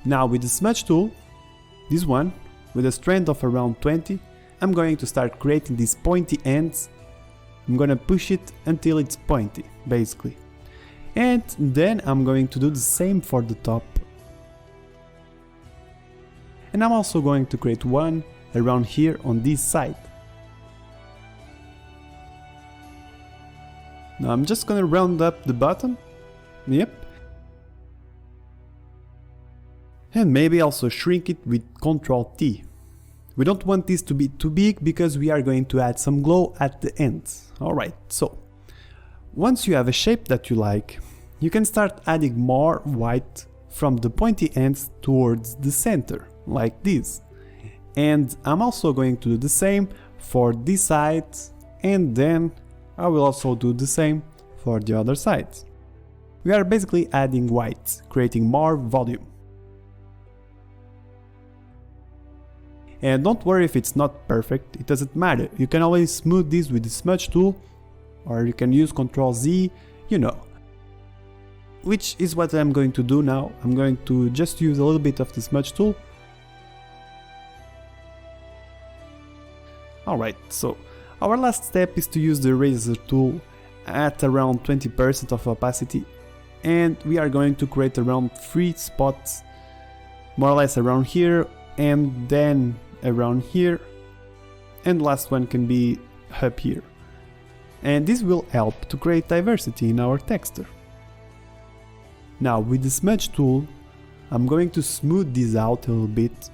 Speaker 1: Now with the smudge tool, this one, with a strength of around 20, I'm going to start creating these pointy ends. I'm gonna push it until it's pointy, basically. And then I'm going to do the same for the top. And I'm also going to create one around here on this side. Now I'm just gonna round up the bottom. Yep. And maybe also shrink it with Ctrl-T. We don't want this to be too big because we are going to add some glow at the end. Alright, so once you have a shape that you like, you can start adding more white from the pointy ends towards the center, like this. And I'm also going to do the same for this side, and then I will also do the same for the other side. We are basically adding white, creating more volume. And don't worry if it's not perfect, it doesn't matter. You can always smooth this with the smudge tool, or you can use Ctrl-Z, you know. Which is what I'm going to do now. I'm going to just use a little bit of the smudge tool. Alright, so our last step is to use the eraser tool at around 20% of opacity, and we are going to create around 3 spots, more or less around here, and then around here, and the last one can be up here. And this will help to create diversity in our texture. Now with the smudge tool, I'm going to smooth this out a little bit.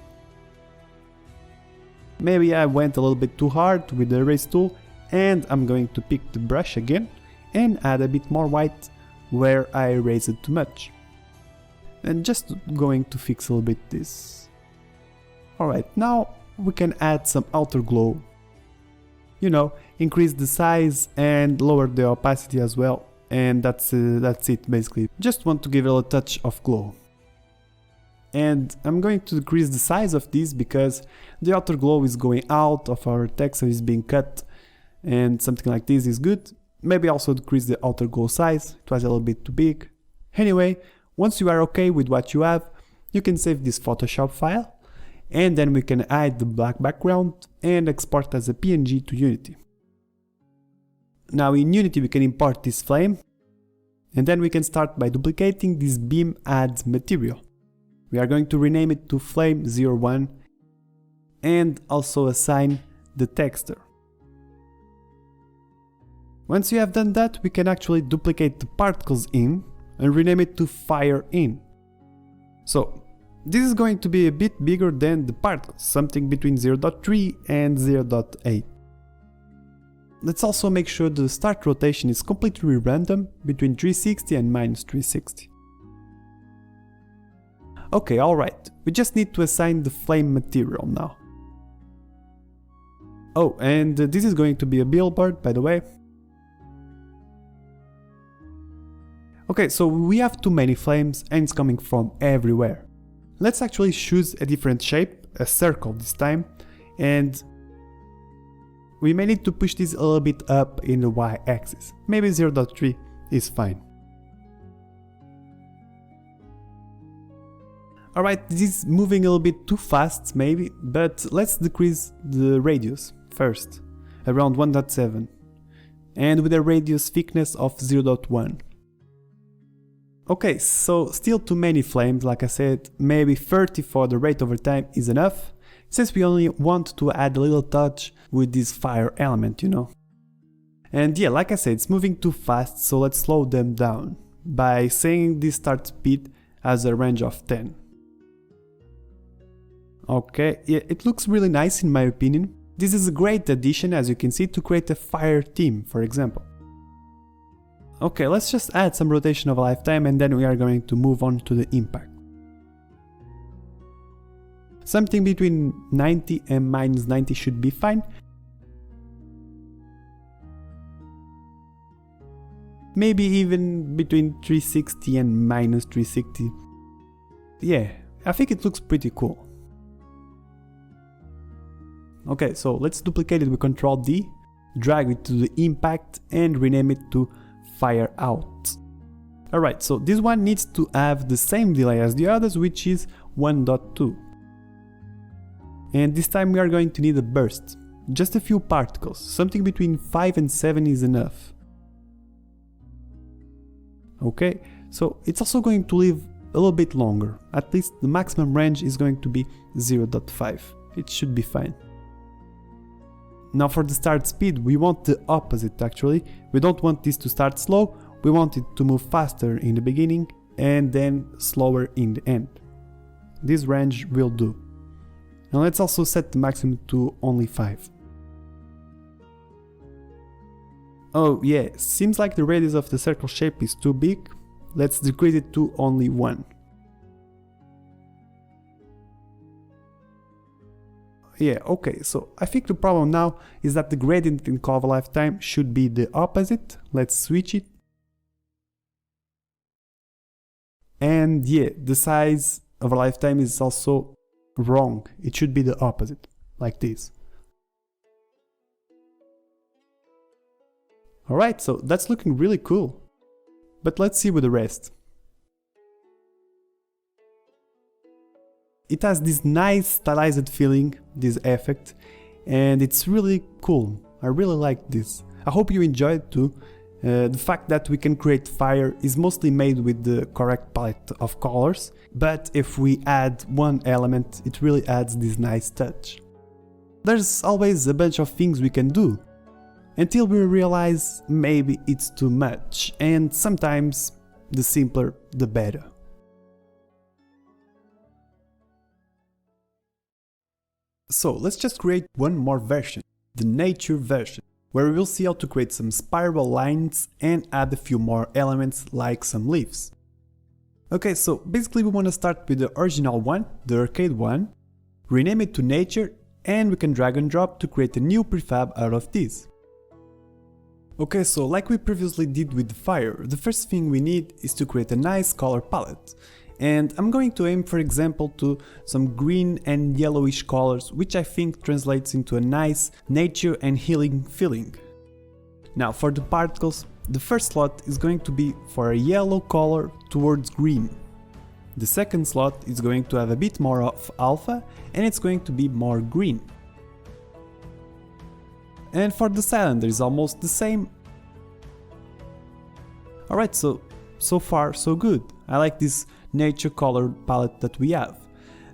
Speaker 1: Maybe I went a little bit too hard with the erase tool, and I'm going to pick the brush again and add a bit more white where I erased it too much. And just going to fix a little bit this. Alright, now we can add some outer glow. You know, increase the size and lower the opacity as well. And that's it basically. Just want to give it a touch of glow. And I'm going to decrease the size of this because the outer glow is going out of our text, so it's being cut, and something like this is good. Maybe also decrease the outer glow size, it was a little bit too big. Anyway, once you are okay with what you have, you can save this Photoshop file, and then we can hide the black background and export as a PNG to Unity. Now in Unity we can import this flame, and then we can start by duplicating this beam add material. We are going to rename it to flame01 and also assign the texture. Once you have done that, we can actually duplicate the particles in and rename it to fire in. So this is going to be a bit bigger than the particles, something between 0.3 and 0.8. Let's also make sure the start rotation is completely random between 360 and -360. Okay, alright, we just need to assign the flame material now. Oh, and this is going to be a billboard, by the way. Okay, so we have too many flames and it's coming from everywhere. Let's actually choose a different shape, a circle this time, and we may need to push this a little bit up in the y-axis. Maybe 0.3 is fine. Alright, this is moving a little bit too fast maybe, but let's decrease the radius first, around 1.7, and with a radius thickness of 0.1. Okay, so still too many flames, like I said, maybe 30 for the rate over time is enough, since we only want to add a little touch with this fire element, you know. And yeah, like I said, it's moving too fast, so let's slow them down by saying this start speed has a range of 10. Okay, yeah, it looks really nice in my opinion. This is a great addition, as you can see, to create a fire theme, for example. Okay, let's just add some rotation of a lifetime and then we are going to move on to the impact. Something between 90 and -90 should be fine. Maybe even between 360 and -360. Yeah, I think it looks pretty cool. Okay, so let's duplicate it with Ctrl D, drag it to the impact and rename it to fire out. Alright, so this one needs to have the same delay as the others, which is 1.2. And this time we are going to need a burst, just a few particles, something between 5 and 7 is enough. Okay, so it's also going to live a little bit longer, at least the maximum range is going to be 0.5, it should be fine. Now for the start speed, we want the opposite actually. We don't want this to start slow, we want it to move faster in the beginning and then slower in the end. This range will do. And let's also set the maximum to only 5. Oh yeah, seems like the radius of the circle shape is too big. Let's decrease it to only 1. Yeah, okay, so I think the problem now is that the gradient in curve lifetime should be the opposite. Let's switch it. And yeah, the size of a lifetime is also wrong. It should be the opposite, like this. Alright, so that's looking really cool. But let's see with the rest. It has this nice stylized feeling, this effect, and it's really cool. I really like this. I hope you enjoyed it too. The fact that we can create fire is mostly made with the correct palette of colors, but if we add one element, it really adds this nice touch. There's always a bunch of things we can do, until we realize maybe it's too much, and sometimes the simpler the better. So let's just create one more version, the nature version. where we will see how to create some spiral lines and add a few more elements like some leaves. Okay, so basically we want to start with the original one, the arcade one, rename it to nature, and we can drag and drop to create a new prefab out of this. Okay, so like we previously did with the fire, the first thing we need is to create a nice color palette. And I'm going to aim, for example, to some green and yellowish colors, which I think translates into a nice nature and healing feeling. Now for the particles, the first slot is going to be for a yellow color towards green. The second slot is going to have a bit more of alpha and it's going to be more green. And for the cylinder is almost the same. Alright, so far so good. I like this nature color palette that we have.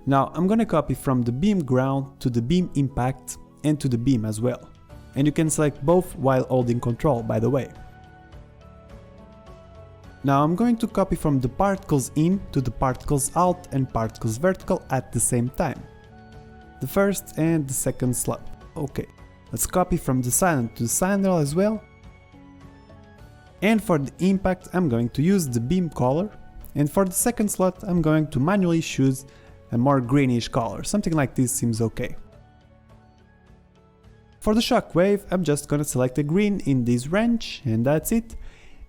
Speaker 1: Now I'm gonna copy from the beam ground to the beam impact and to the beam as well. And you can select both while holding Ctrl, by the way. Now I'm going to copy from the particles in to the particles out and particles vertical at the same time. The first and the second slot. Okay, let's copy from the cylinder to the cylinder as well. And for the impact I'm going to use the beam color. And for the second slot I'm going to manually choose a more greenish color, something like this seems okay. For the shockwave I'm just gonna select a green in this range and that's it.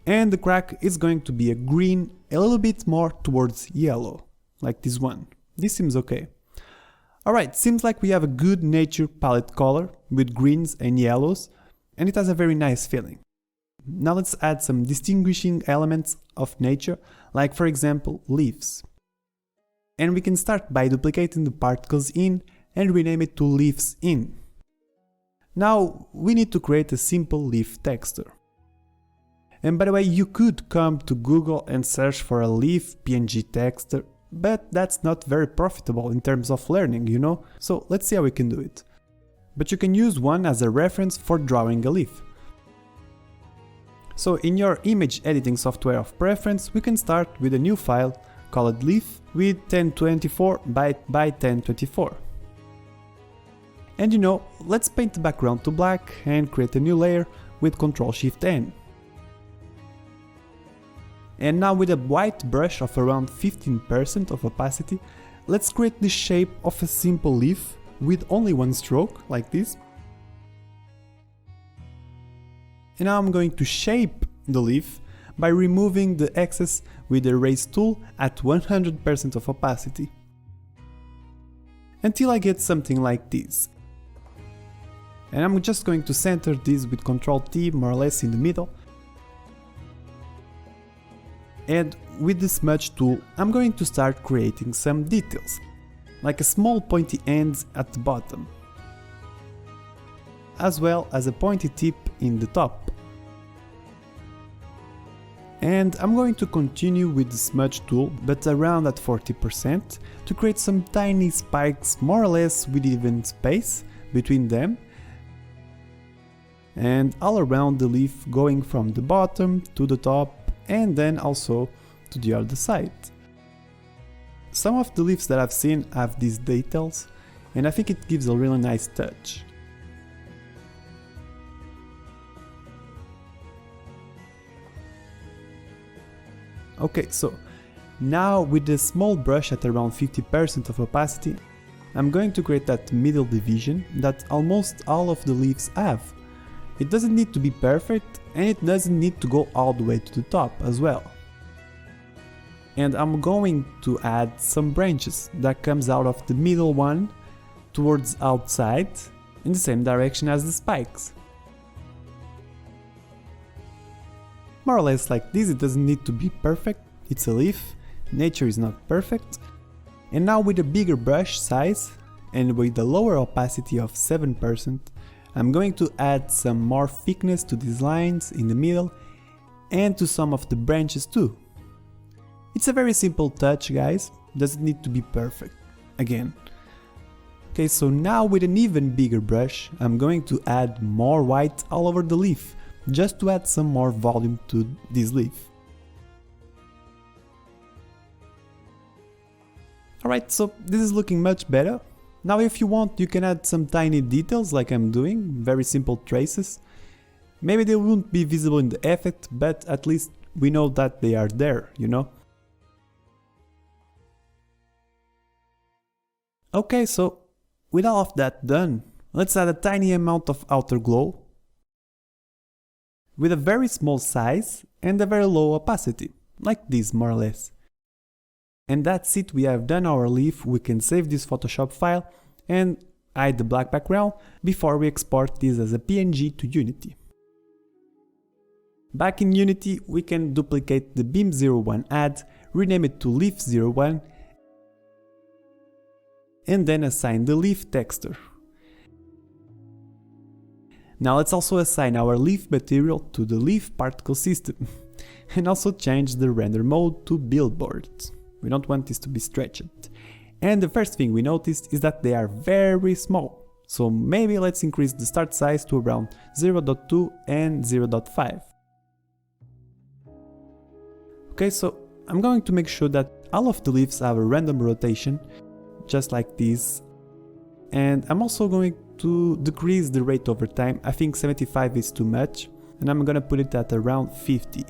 Speaker 1: And the crack is going to be a green a little bit more towards yellow, like this one. This seems okay. Alright, seems like we have a good nature palette color with greens and yellows and it has a very nice feeling. Now let's add some distinguishing elements of nature, like for example leaves. And we can start by duplicating the particles in and rename it to leaves in. Now we need to create a simple leaf texture. And by the way, you could come to Google and search for a leaf PNG texture, but that's not very profitable in terms of learning, you know? So let's see how we can do it. But you can use one as a reference for drawing a leaf. So in your image editing software of preference, we can start with a new file called leaf with 1024 by 1024. And you know, let's paint the background to black and create a new layer with Ctrl-Shift-N. And now with a white brush of around 15% of opacity, let's create the shape of a simple leaf with only one stroke, like this. And now I'm going to shape the leaf by removing the excess with the erase tool at 100% of opacity. Until I get something like this. And I'm just going to center this with Ctrl-T more or less in the middle. And with the smudge tool, I'm going to start creating some details, like a small pointy end at the bottom, as well as a pointy tip in the top. And I'm going to continue with the smudge tool, but around at 40%, to create some tiny spikes more or less with even space between them, and all around the leaf, going from the bottom to the top and then also to the other side. Some of the leaves that I've seen have these details and I think it gives a really nice touch. Okay, so now with a small brush at around 50% of opacity, I'm going to create that middle division that almost all of the leaves have. It doesn't need to be perfect and it doesn't need to go all the way to the top as well. And I'm going to add some branches that comes out of the middle one towards outside in the same direction as the spikes. More or less like this, it doesn't need to be perfect, it's a leaf, nature is not perfect. And now with a bigger brush size and with a lower opacity of 7%, I'm going to add some more thickness to these lines in the middle and to some of the branches too. It's a very simple touch, guys, doesn't need to be perfect, again. Okay, so now with an even bigger brush, I'm going to add more white all over the leaf, just to add some more volume to this leaf. Alright, so this is looking much better. Now if you want, you can add some tiny details like I'm doing, very simple traces. Maybe they won't be visible in the effect, but at least we know that they are there, you know? Okay, so with all of that done, let's add a tiny amount of outer glow with a very small size and a very low opacity, like this more or less. And that's it, we have done our leaf. We can save this Photoshop file and hide the black background before we export this as a PNG to Unity. Back in Unity, we can duplicate the Beam01 add, rename it to Leaf01, and then assign the leaf texture. Now let's also assign our leaf material to the leaf particle system and also change the render mode to billboards. We don't want this to be stretched. And the first thing we noticed is that they are very small. So maybe let's increase the start size to around 0.2 and 0.5. Okay, so I'm going to make sure that all of the leaves have a random rotation, just like this. And I'm also going to decrease the rate over time. I think 75 is too much, and I'm gonna put it at around 50.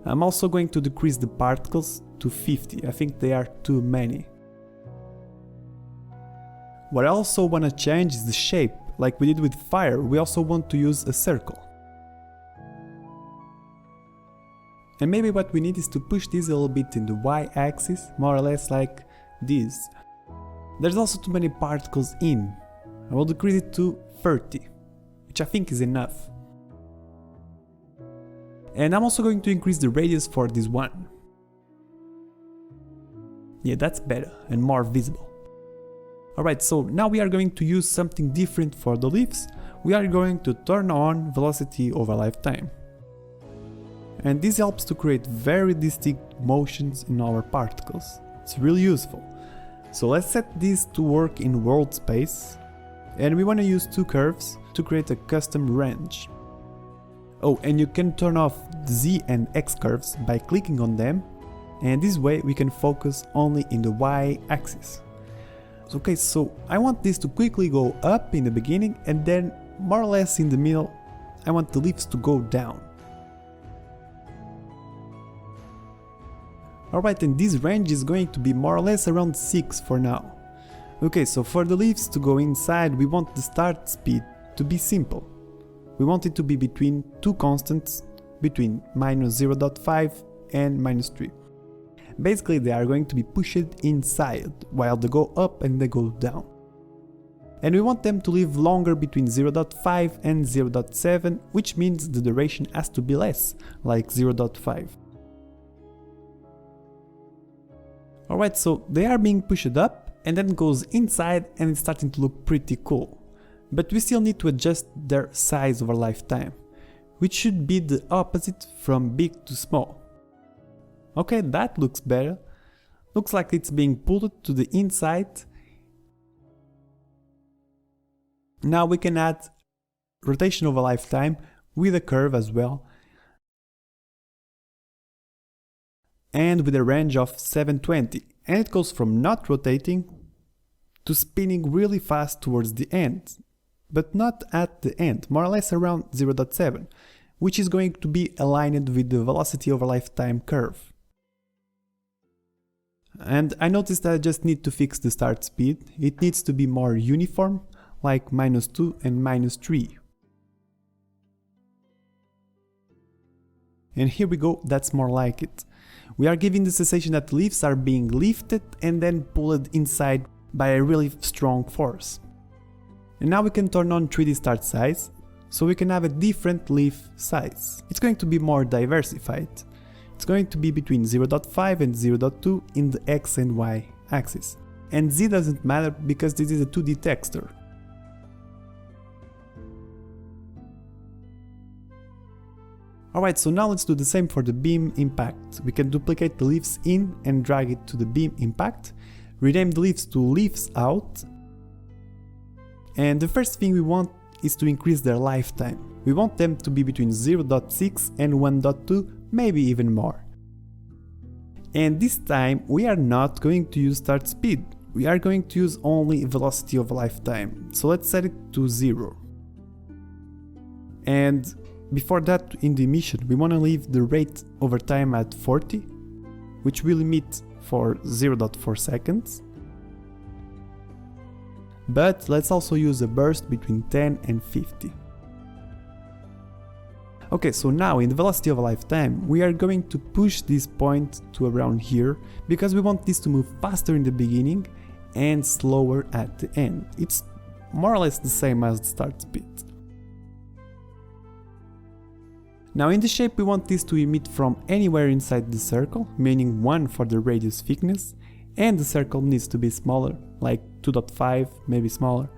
Speaker 1: I'm also going to decrease the particles to 50. I think they are too many. What I also want to change is the shape. Like we did with fire, we also want to use a circle. And maybe what we need is to push this a little bit in the y-axis, more or less like this. There's also too many particles in. I will decrease it to 30, which I think is enough. And I'm also going to increase the radius for this one. Yeah, that's better and more visible. Alright, so now we are going to use something different for the leaves. We are going to turn on velocity over lifetime. And this helps to create very distinct motions in our particles. It's really useful. So let's set this to work in world space. And we want to use two curves to create a custom range. Oh, and you can turn off the Z and X curves by clicking on them, and this way we can focus only in the Y axis. Okay, so I want this to quickly go up in the beginning, and then more or less in the middle I want the leaves to go down. Alright, and this range is going to be more or less around 6 for now. Okay, so for the leaves to go inside, we want the start speed to be simple. We want it to be between two constants, between -0.5 and -3. Basically, they are going to be pushed inside, while they go up and they go down. And we want them to live longer between 0.5 and 0.7, which means the duration has to be less, like 0.5. Alright, so they are being pushed up and then goes inside and it's starting to look pretty cool. But we still need to adjust their size over lifetime, which should be the opposite from big to small. Okay, that looks better. Looks like it's being pulled to the inside. Now we can add rotation over lifetime with a curve as well. And with a range of 720. And it goes from not rotating to spinning really fast towards the end. But not at the end, more or less around 0.7, which is going to be aligned with the velocity over lifetime curve. And I noticed that I just need to fix the start speed. It needs to be more uniform, like -2 and -3. And here we go, that's more like it. We are giving the sensation that leaves are being lifted and then pulled inside by a really strong force. And now we can turn on 3D start size, so we can have a different leaf size. It's going to be more diversified. It's going to be between 0.5 and 0.2 in the X and Y axis. And Z doesn't matter because this is a 2D texture. Alright, so now let's do the same for the beam impact. We can duplicate the leaves in and drag it to the beam impact, rename the leaves to leaves out. And the first thing we want is to increase their lifetime. We want them to be between 0.6 and 1.2, maybe even more. And this time we are not going to use start speed. we are going to use only velocity of lifetime, so let's set it to 0. And before that, in the emission, we want to leave the rate over time at 40, which will emit for 0.4 seconds. But let's also use a burst between 10 and 50. Okay, so now in the velocity of a lifetime, we are going to push this point to around here, because we want this to move faster in the beginning and slower at the end. It's more or less the same as the start speed. Now in the shape, we want this to emit from anywhere inside the circle, meaning 1 for the radius thickness, and the circle needs to be smaller, like 2.5, maybe smaller.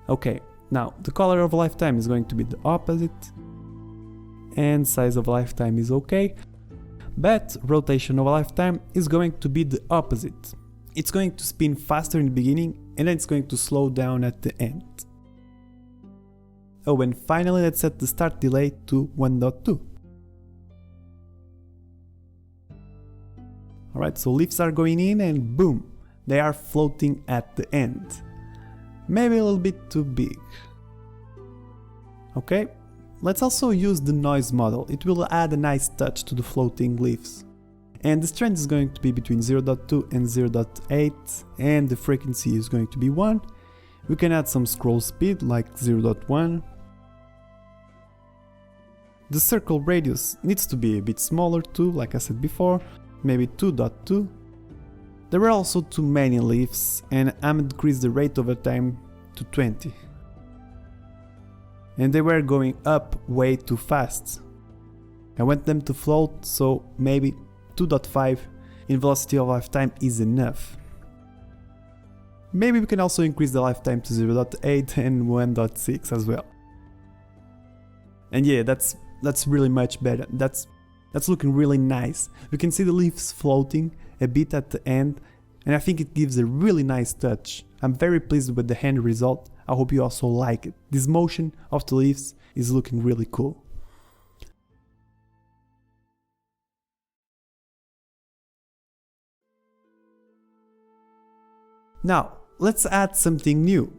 Speaker 1: Okay, now the color of a lifetime is going to be the opposite, and size of a lifetime is okay, but rotation of a lifetime is going to be the opposite. It's going to spin faster in the beginning and then it's going to slow down at the end. Oh, and finally let's set the start delay to 1.2. Alright, so leaves are going in and boom, they are floating at the end. Maybe a little bit too big. Okay. Let's also use the noise model, it will add a nice touch to the floating leaves. And the strength is going to be between 0.2 and 0.8 and the frequency is going to be 1. We can add some scroll speed like 0.1. The circle radius needs to be a bit smaller too, like I said before, maybe 2.2. There were also too many leaves and I'm gonna decrease the rate over time to 20. And they were going up way too fast. I want them to float, so maybe 2.5 in velocity of lifetime is enough. Maybe we can also increase the lifetime to 0.8 and 1.6 as well. And yeah, that's really much better. That's looking really nice. You can see the leaves floating a bit at the end, and I think it gives a really nice touch. I'm very pleased with the end result. I hope you also like it. This motion of the leaves is looking really cool. Now, let's add something new.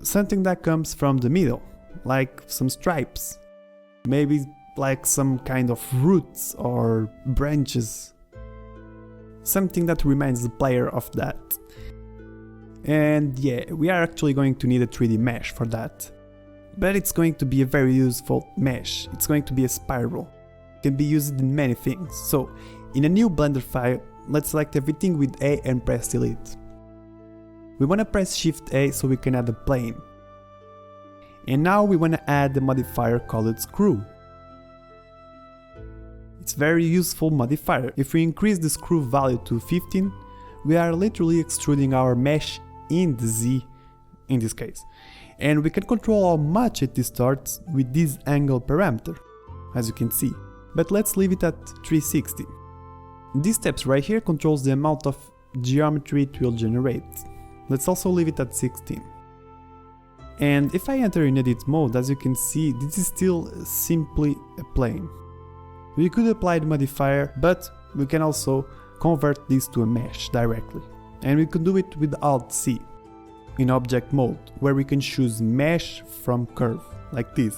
Speaker 1: Something that comes from the middle, like some stripes. Maybe like some kind of roots or branches. Something that reminds the player of that. And yeah, we are actually going to need a 3D mesh for that. But it's going to be a very useful mesh. It's going to be a spiral. It can be used in many things. So, in a new Blender file, let's select everything with A and press delete. We want to press Shift A so we can add a plane. And now we want to add a modifier called screw. It's a very useful modifier. If we increase the screw value to 15, we are literally extruding our mesh in the Z in this case. And we can control how much it distorts with this angle parameter, as you can see. But let's leave it at 360. These steps right here controls the amount of geometry it will generate. Let's also leave it at 16. And if I enter in edit mode, as you can see, this is still simply a plane. We could apply the modifier, but we can also convert this to a mesh directly. And we can do it with Alt-C in object mode, where we can choose mesh from curve, like this.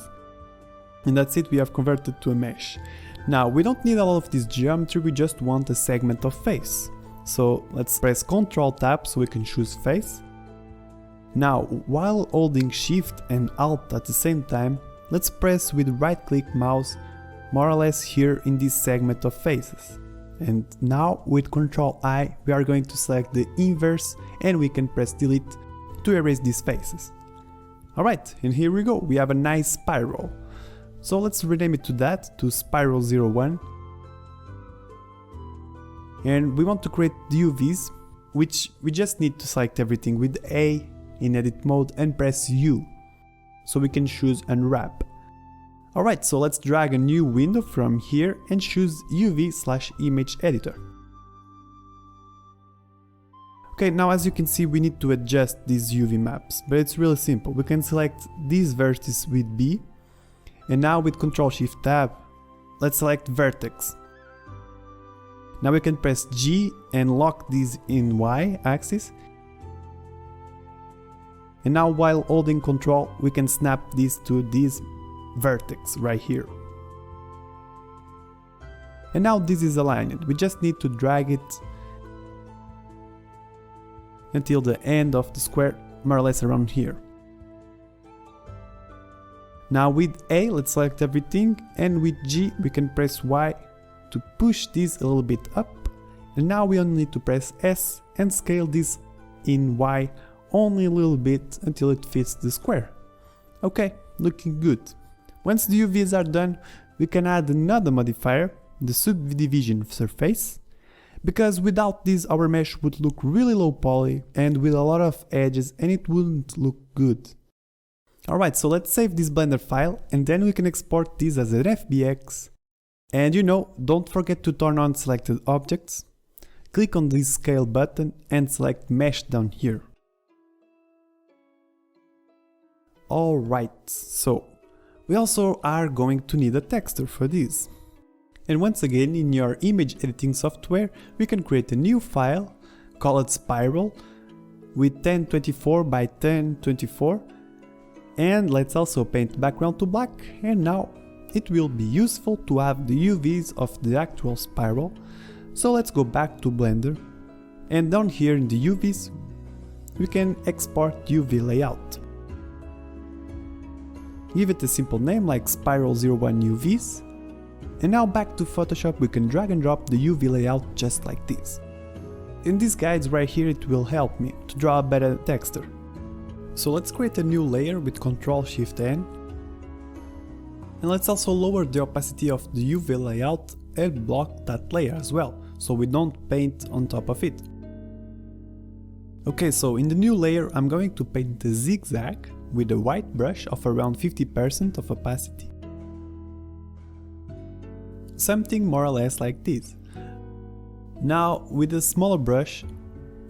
Speaker 1: And that's it, we have converted to a mesh. Now, we don't need all of this geometry, we just want a segment of face. So let's press Ctrl Tab so we can choose face. Now, while holding Shift and Alt at the same time, let's press with right click mouse more or less here in this segment of faces. And now with Ctrl I we are going to select the inverse and we can press delete to erase these faces. Alright, and here we go, we have a nice spiral. So let's rename it to that, to Spiral 01. And we want to create the UVs, which we just need to select everything with A in edit mode and press U, so we can choose Unwrap. Alright, so let's drag a new window from here and choose UV/Image Editor. Okay, now as you can see we need to adjust these UV maps, but it's really simple. We can select these vertices with B, and now with Ctrl-Shift-Tab, let's select Vertex. Now we can press G and lock these in Y axis, And now while holding Ctrl, we can snap this to this vertex right here. And now this is aligned, we just need to drag it until the end of the square, more or less around here. Now with A, let's select everything, and with G we can press Y to push this a little bit up, and now we only need to press S and scale this in Y only a little bit until it fits the square. Okay, looking good. Once the UVs are done, we can add another modifier, the subdivision surface, because without this our mesh would look really low poly and with a lot of edges, and it wouldn't look good. Alright, so let's save this Blender file and then we can export this as an FBX. And don't forget to turn on selected objects. Click on this scale button and select mesh down here. Alright, so we also are going to need a texture for this. And once again, in your image editing software, we can create a new file, call it Spiral, with 1024 by 1024, and let's also paint background to black. And now it will be useful to have the UVs of the actual spiral. So let's go back to Blender, and down here in the UVs, we can export UV layout. Give it a simple name like Spiral 01 UVs. And now back to Photoshop, we can drag and drop the UV layout just like this. In these guides right here, it will help me to draw a better texture. So let's create a new layer with Ctrl-Shift-N. And let's also lower the opacity of the UV layout and block that layer as well, so we don't paint on top of it. Okay, so in the new layer I'm going to paint a zigzag with a white brush of around 50% of opacity. Something more or less like this. Now with a smaller brush,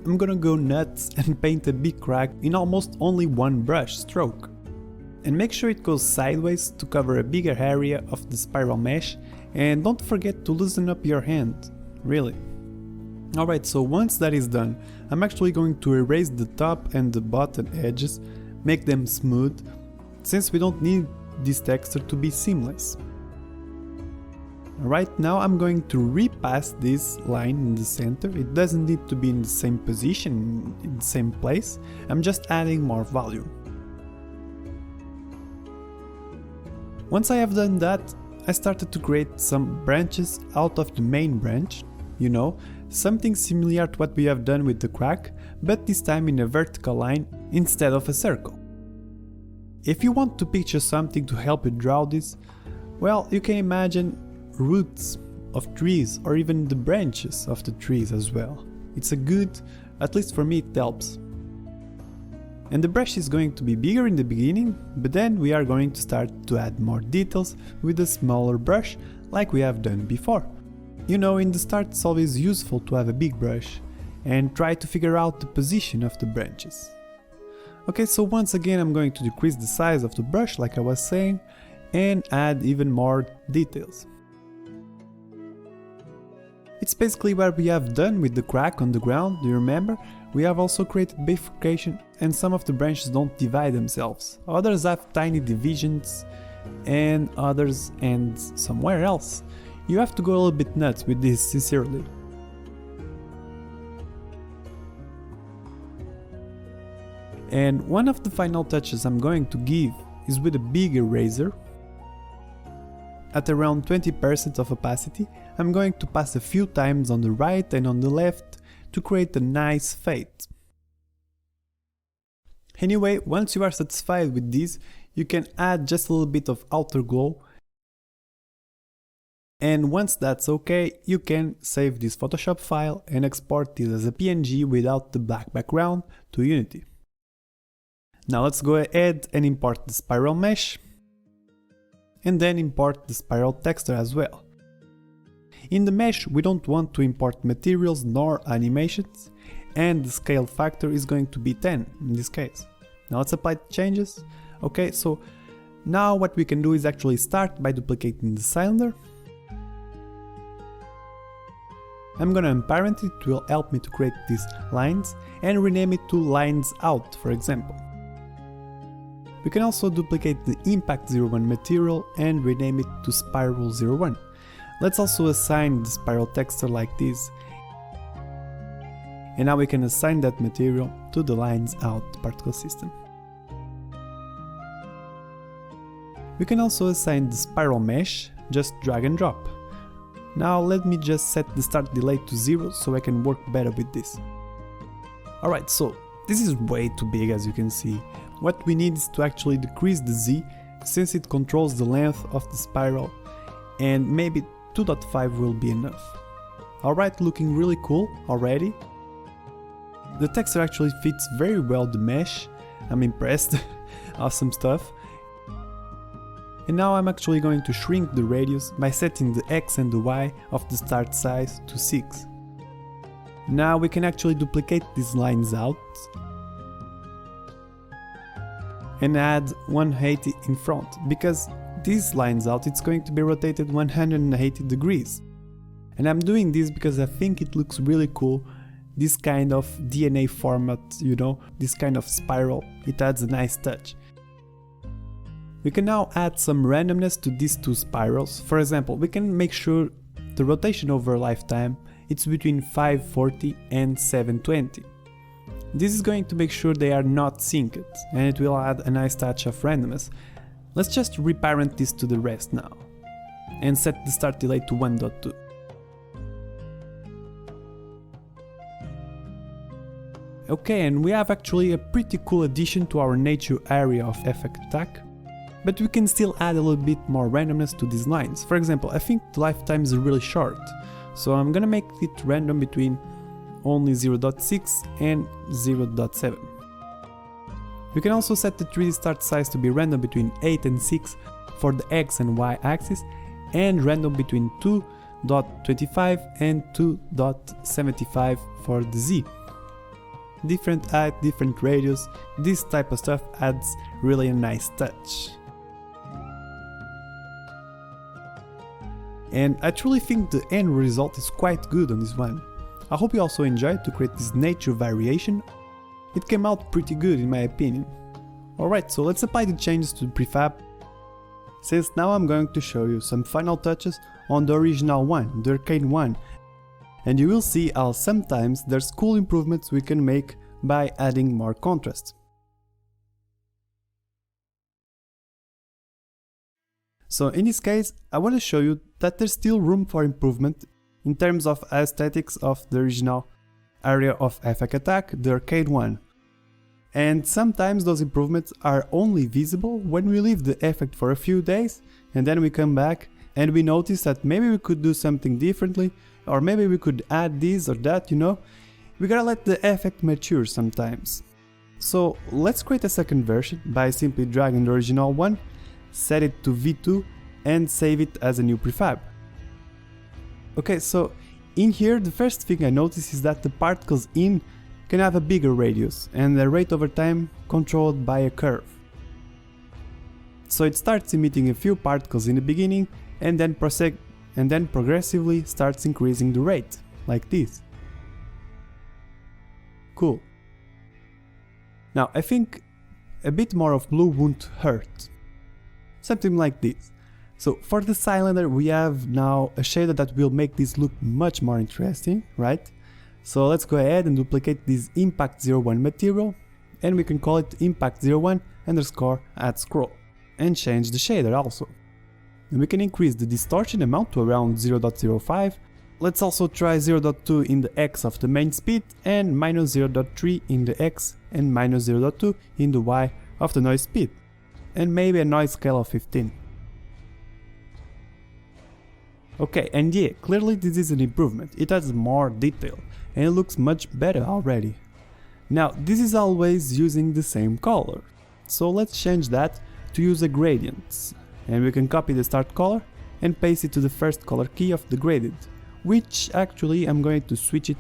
Speaker 1: I'm gonna go nuts and paint a big crack in almost only one brush stroke. And make sure it goes sideways to cover a bigger area of the spiral mesh, and don't forget to loosen up your hand, really. Alright, so once that is done, I'm actually going to erase the top and the bottom edges, make them smooth, since we don't need this texture to be seamless. Right now I'm going to repass this line in the center. It doesn't need to be in the same position, in the same place, I'm just adding more volume. Once I have done that, I started to create some branches out of the main branch, something similar to what we have done with the crack, but this time in a vertical line instead of a circle. If you want to picture something to help you draw this, well, you can imagine roots of trees or even the branches of the trees as well. It's a good, at least for me it helps. And the brush is going to be bigger in the beginning, but then we are going to start to add more details with a smaller brush like we have done before. In the start it's always useful to have a big brush and try to figure out the position of the branches. Okay, so once again I'm going to decrease the size of the brush like I was saying and add even more details. It's basically what we have done with the crack on the ground, do you remember? We have also created bifurcation, and some of the branches don't divide themselves. Others have tiny divisions and others end somewhere else. You have to go a little bit nuts with this, sincerely. And one of the final touches I'm going to give is with a big eraser. At around 20% of opacity, I'm going to pass a few times on the right and on the left to create a nice fade. Anyway, once you are satisfied with this, you can add just a little bit of outer glow. And once that's okay, you can save this Photoshop file and export it as a PNG without the black background to Unity. Now let's go ahead and import the spiral mesh, and then import the spiral texture as well. In the mesh we don't want to import materials nor animations, and the scale factor is going to be 10 in this case. Now let's apply the changes. Okay, so now what we can do is actually start by duplicating the cylinder. I'm gonna unparent it will help me to create these lines and rename it to lines out, for example. We can also duplicate the Impact 01 material and rename it to Spiral 01. Let's also assign the spiral texture like this. And now we can assign that material to the lines out particle system. We can also assign the spiral mesh, just drag and drop. Now let me just set the start delay to 0 so I can work better with this. Alright, so this is way too big, as you can see. What we need is to actually decrease the Z, since it controls the length of the spiral, and maybe 2.5 will be enough. Alright, looking really cool already. The texture actually fits very well the mesh. I'm impressed. Awesome stuff. And now I'm actually going to shrink the radius by setting the X and the Y of the start size to 6. Now we can actually duplicate these lines out and add 180 in front, because these lines out it's going to be rotated 180 degrees. And I'm doing this because I think it looks really cool, this kind of DNA format, you know, this kind of spiral, it adds a nice touch. We can now add some randomness to these two spirals. For example, we can make sure the rotation over lifetime it's between 540 and 720. This is going to make sure they are not synced, and it will add a nice touch of randomness. Let's just reparent this to the rest now, and set the start delay to 1.2. Okay, and we have actually a pretty cool addition to our nature area of effect attack. But we can still add a little bit more randomness to these lines. For example, I think the lifetime is really short, so I'm gonna make it random between only 0.6 and 0.7. We can also set the 3D start size to be random between 8 and 6 for the X and Y axis, and random between 2.25 and 2.75 for the Z. Different height, different radius, this type of stuff adds really a nice touch. And I truly think the end result is quite good on this one. I hope you also enjoyed to create this nature variation. It came out pretty good in my opinion. Alright, so let's apply the changes to the prefab. Since now I'm going to show you some final touches on the original one, the arcade one. And you will see how sometimes there's cool improvements we can make by adding more contrast. So in this case, I want to show you that there's still room for improvement in terms of aesthetics of the original area of effect attack, the arcade one. And sometimes those improvements are only visible when we leave the effect for a few days and then we come back and we notice that maybe we could do something differently, or maybe we could add this or that, you know. We gotta let the effect mature sometimes. So let's create a second version by simply dragging the original one, set it to V2 and save it as a new prefab. Okay, so in here the first thing I notice is that the particles in can have a bigger radius and the rate over time controlled by a curve. So it starts emitting a few particles in the beginning and then progressively starts increasing the rate, like this. Cool. Now I think a bit more of blue won't hurt. Something like this. So for the cylinder we have now a shader that will make this look much more interesting, right? So let's go ahead and duplicate this Impact 01 material and we can call it Impact 01 underscore add scroll and change the shader also. And we can increase the distortion amount to around 0.05. Let's also try 0.2 in the X of the main speed and minus 0.3 in the X and minus 0.2 in the Y of the noise speed. And maybe a noise scale of 15. Okay, and yeah, clearly this is an improvement. It has more detail and it looks much better already. Now this is always using the same color, so let's change that to use a gradient. And we can copy the start color and paste it to the first color key of the gradient, which actually I'm going to switch it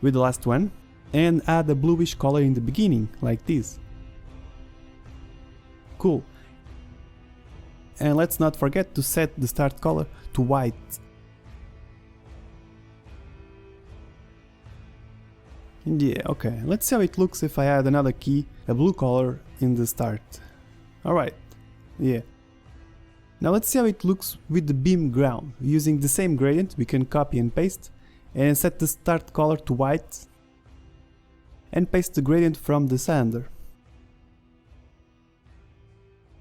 Speaker 1: with the last one and add a bluish color in the beginning, like this. Cool. And let's not forget to set the start color to white. Yeah, okay, let's see how it looks if I add another key, a blue color, in the start. Alright, yeah. Now let's see how it looks with the beam ground. Using the same gradient we can copy and paste and set the start color to white and paste the gradient from the cylinder.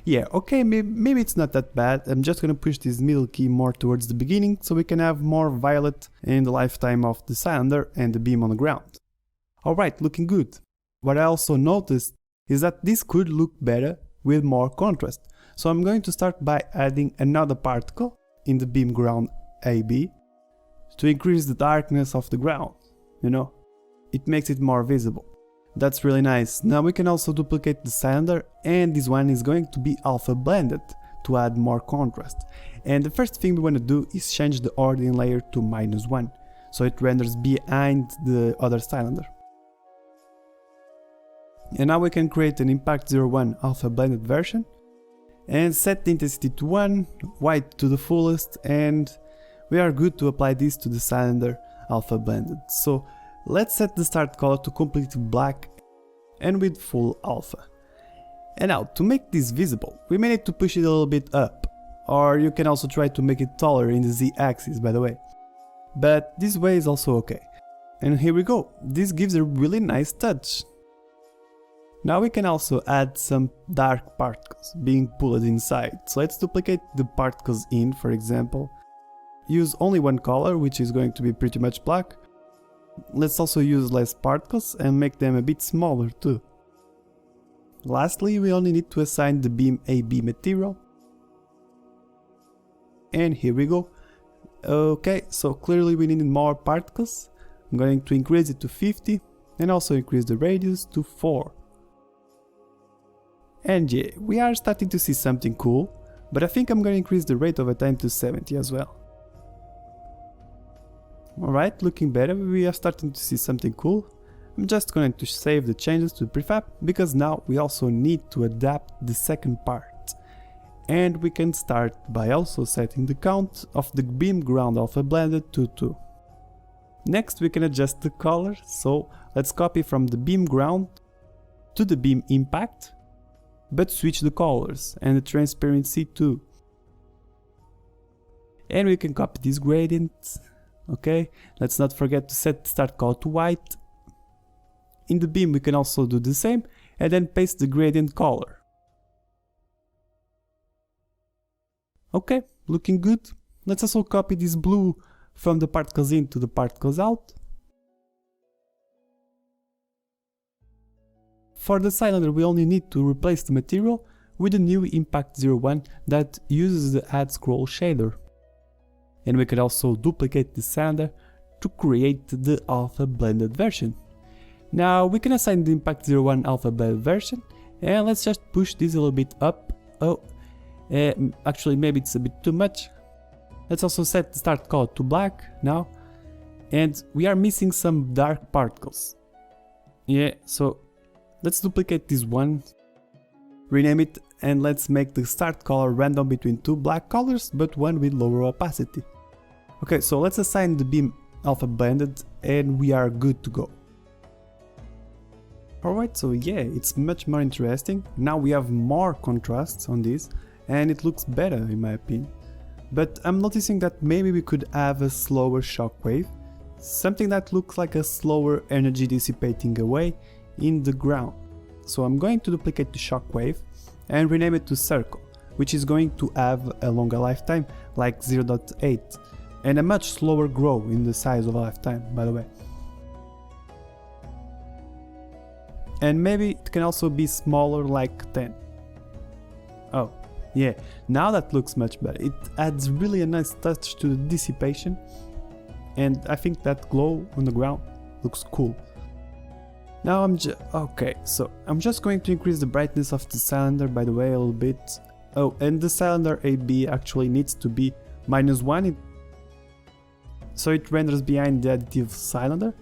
Speaker 1: Yeah, okay, maybe it's not that bad. I'm just gonna push this middle key more towards the beginning so we can have more violet in the lifetime of the cylinder and the beam on the ground. Alright, looking good. What I also noticed is that this could look better with more contrast. So I'm going to start by adding another particle in the beam ground AB to increase the darkness of the ground, you know, it makes it more visible. That's really nice. Now we can also duplicate the cylinder, and this one is going to be alpha blended to add more contrast. And the first thing we want to do is change the origin layer to -1, so it renders behind the other cylinder. And now we can create an Impact 01 alpha blended version and set the intensity to 1, white to the fullest, and we are good to apply this to the cylinder alpha blended. So let's set the start color to completely black and with full alpha. And now to make this visible we may need to push it a little bit up, or you can also try to make it taller in the Z-axis, by the way. But this way is also okay. And here we go, this gives a really nice touch. Now we can also add some dark particles being pulled inside. So let's duplicate the particles in, for example. Use only one color, which is going to be pretty much black. Let's also use less particles and make them a bit smaller too. Lastly, we only need to assign the beam AB material. And here we go. Okay, so clearly we needed more particles. I'm going to increase it to 50 and also increase the radius to 4. And yeah, we are starting to see something cool, but I think I'm going to increase the rate over time to 70 as well. Alright, looking better, we are starting to see something cool. I'm just going to save the changes to prefab, because now we also need to adapt the second part. And we can start by also setting the count of the beam ground alpha blended to 2. Next we can adjust the color, so let's copy from the beam ground to the beam impact, but switch the colors and the transparency too. And we can copy this gradient. Okay, let's not forget to set the start color to white. In the beam we can also do the same and then paste the gradient color. Okay, looking good. Let's also copy this blue from the particles in to the particles out. For the cylinder we only need to replace the material with a new Impact 01 that uses the Add Scroll shader. And we can also duplicate the cylinder to create the alpha blended version. Now we can assign the Impact 01 alpha blended version, and let's just push this a little bit up. Oh, actually maybe it's a bit too much. Let's also set the start color to black now, and we are missing some dark particles. Yeah, so let's duplicate this one, rename it, and let's make the start color random between two black colors but one with lower opacity. Okay, so let's assign the beam alpha blended and we are good to go. Alright, so yeah, it's much more interesting. Now we have more contrasts on this and it looks better in my opinion. But I'm noticing that maybe we could have a slower shockwave, something that looks like a slower energy dissipating away in the ground. So I'm going to duplicate the shockwave and rename it to circle, which is going to have a longer lifetime, like 0.8, and a much slower grow in the size of a lifetime, by the way. And maybe it can also be smaller, like 10. Oh, yeah, now that looks much better. It adds really a nice touch to the dissipation, and I think that glow on the ground looks cool. Now I'm just going to increase the brightness of the cylinder, by the way, a little bit. Oh, and the cylinder AB actually needs to be -1, so it renders behind the additive cylinder.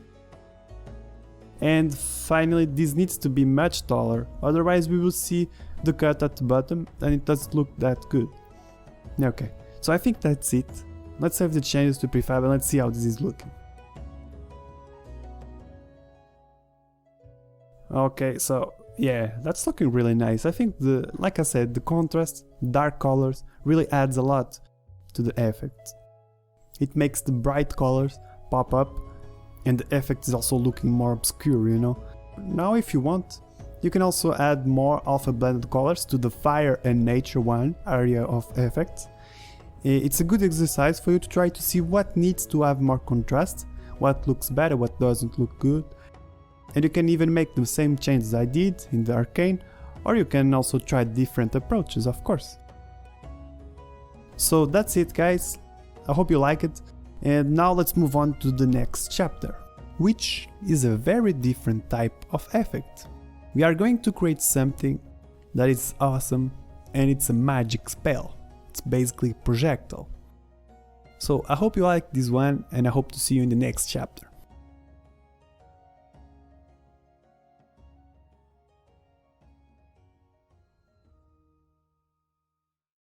Speaker 1: And finally, this needs to be much taller, otherwise we will see the cut at the bottom and it doesn't look that good. Okay, so I think that's it. Let's save the changes to prefab and let's see how this is looking. Okay, so Yeah, that's looking really nice. I think like I said, the contrast, dark colors really adds a lot to the effect. It makes the bright colors pop up and the effect is also looking more obscure, you know. Now if you want, you can also add more alpha blended colors to the fire and nature one area of effects. It's a good exercise for you to try to see what needs to have more contrast, what looks better, what doesn't look good. And you can even make the same changes I did in the Arcane, or you can also try different approaches, of course. So that's it, guys. I hope you like it. And now let's move on to the next chapter, which is a very different type of effect. We are going to create something that is awesome, and it's a magic spell. It's basically projectile. So I hope you like this one, and I hope to see you in the next chapter.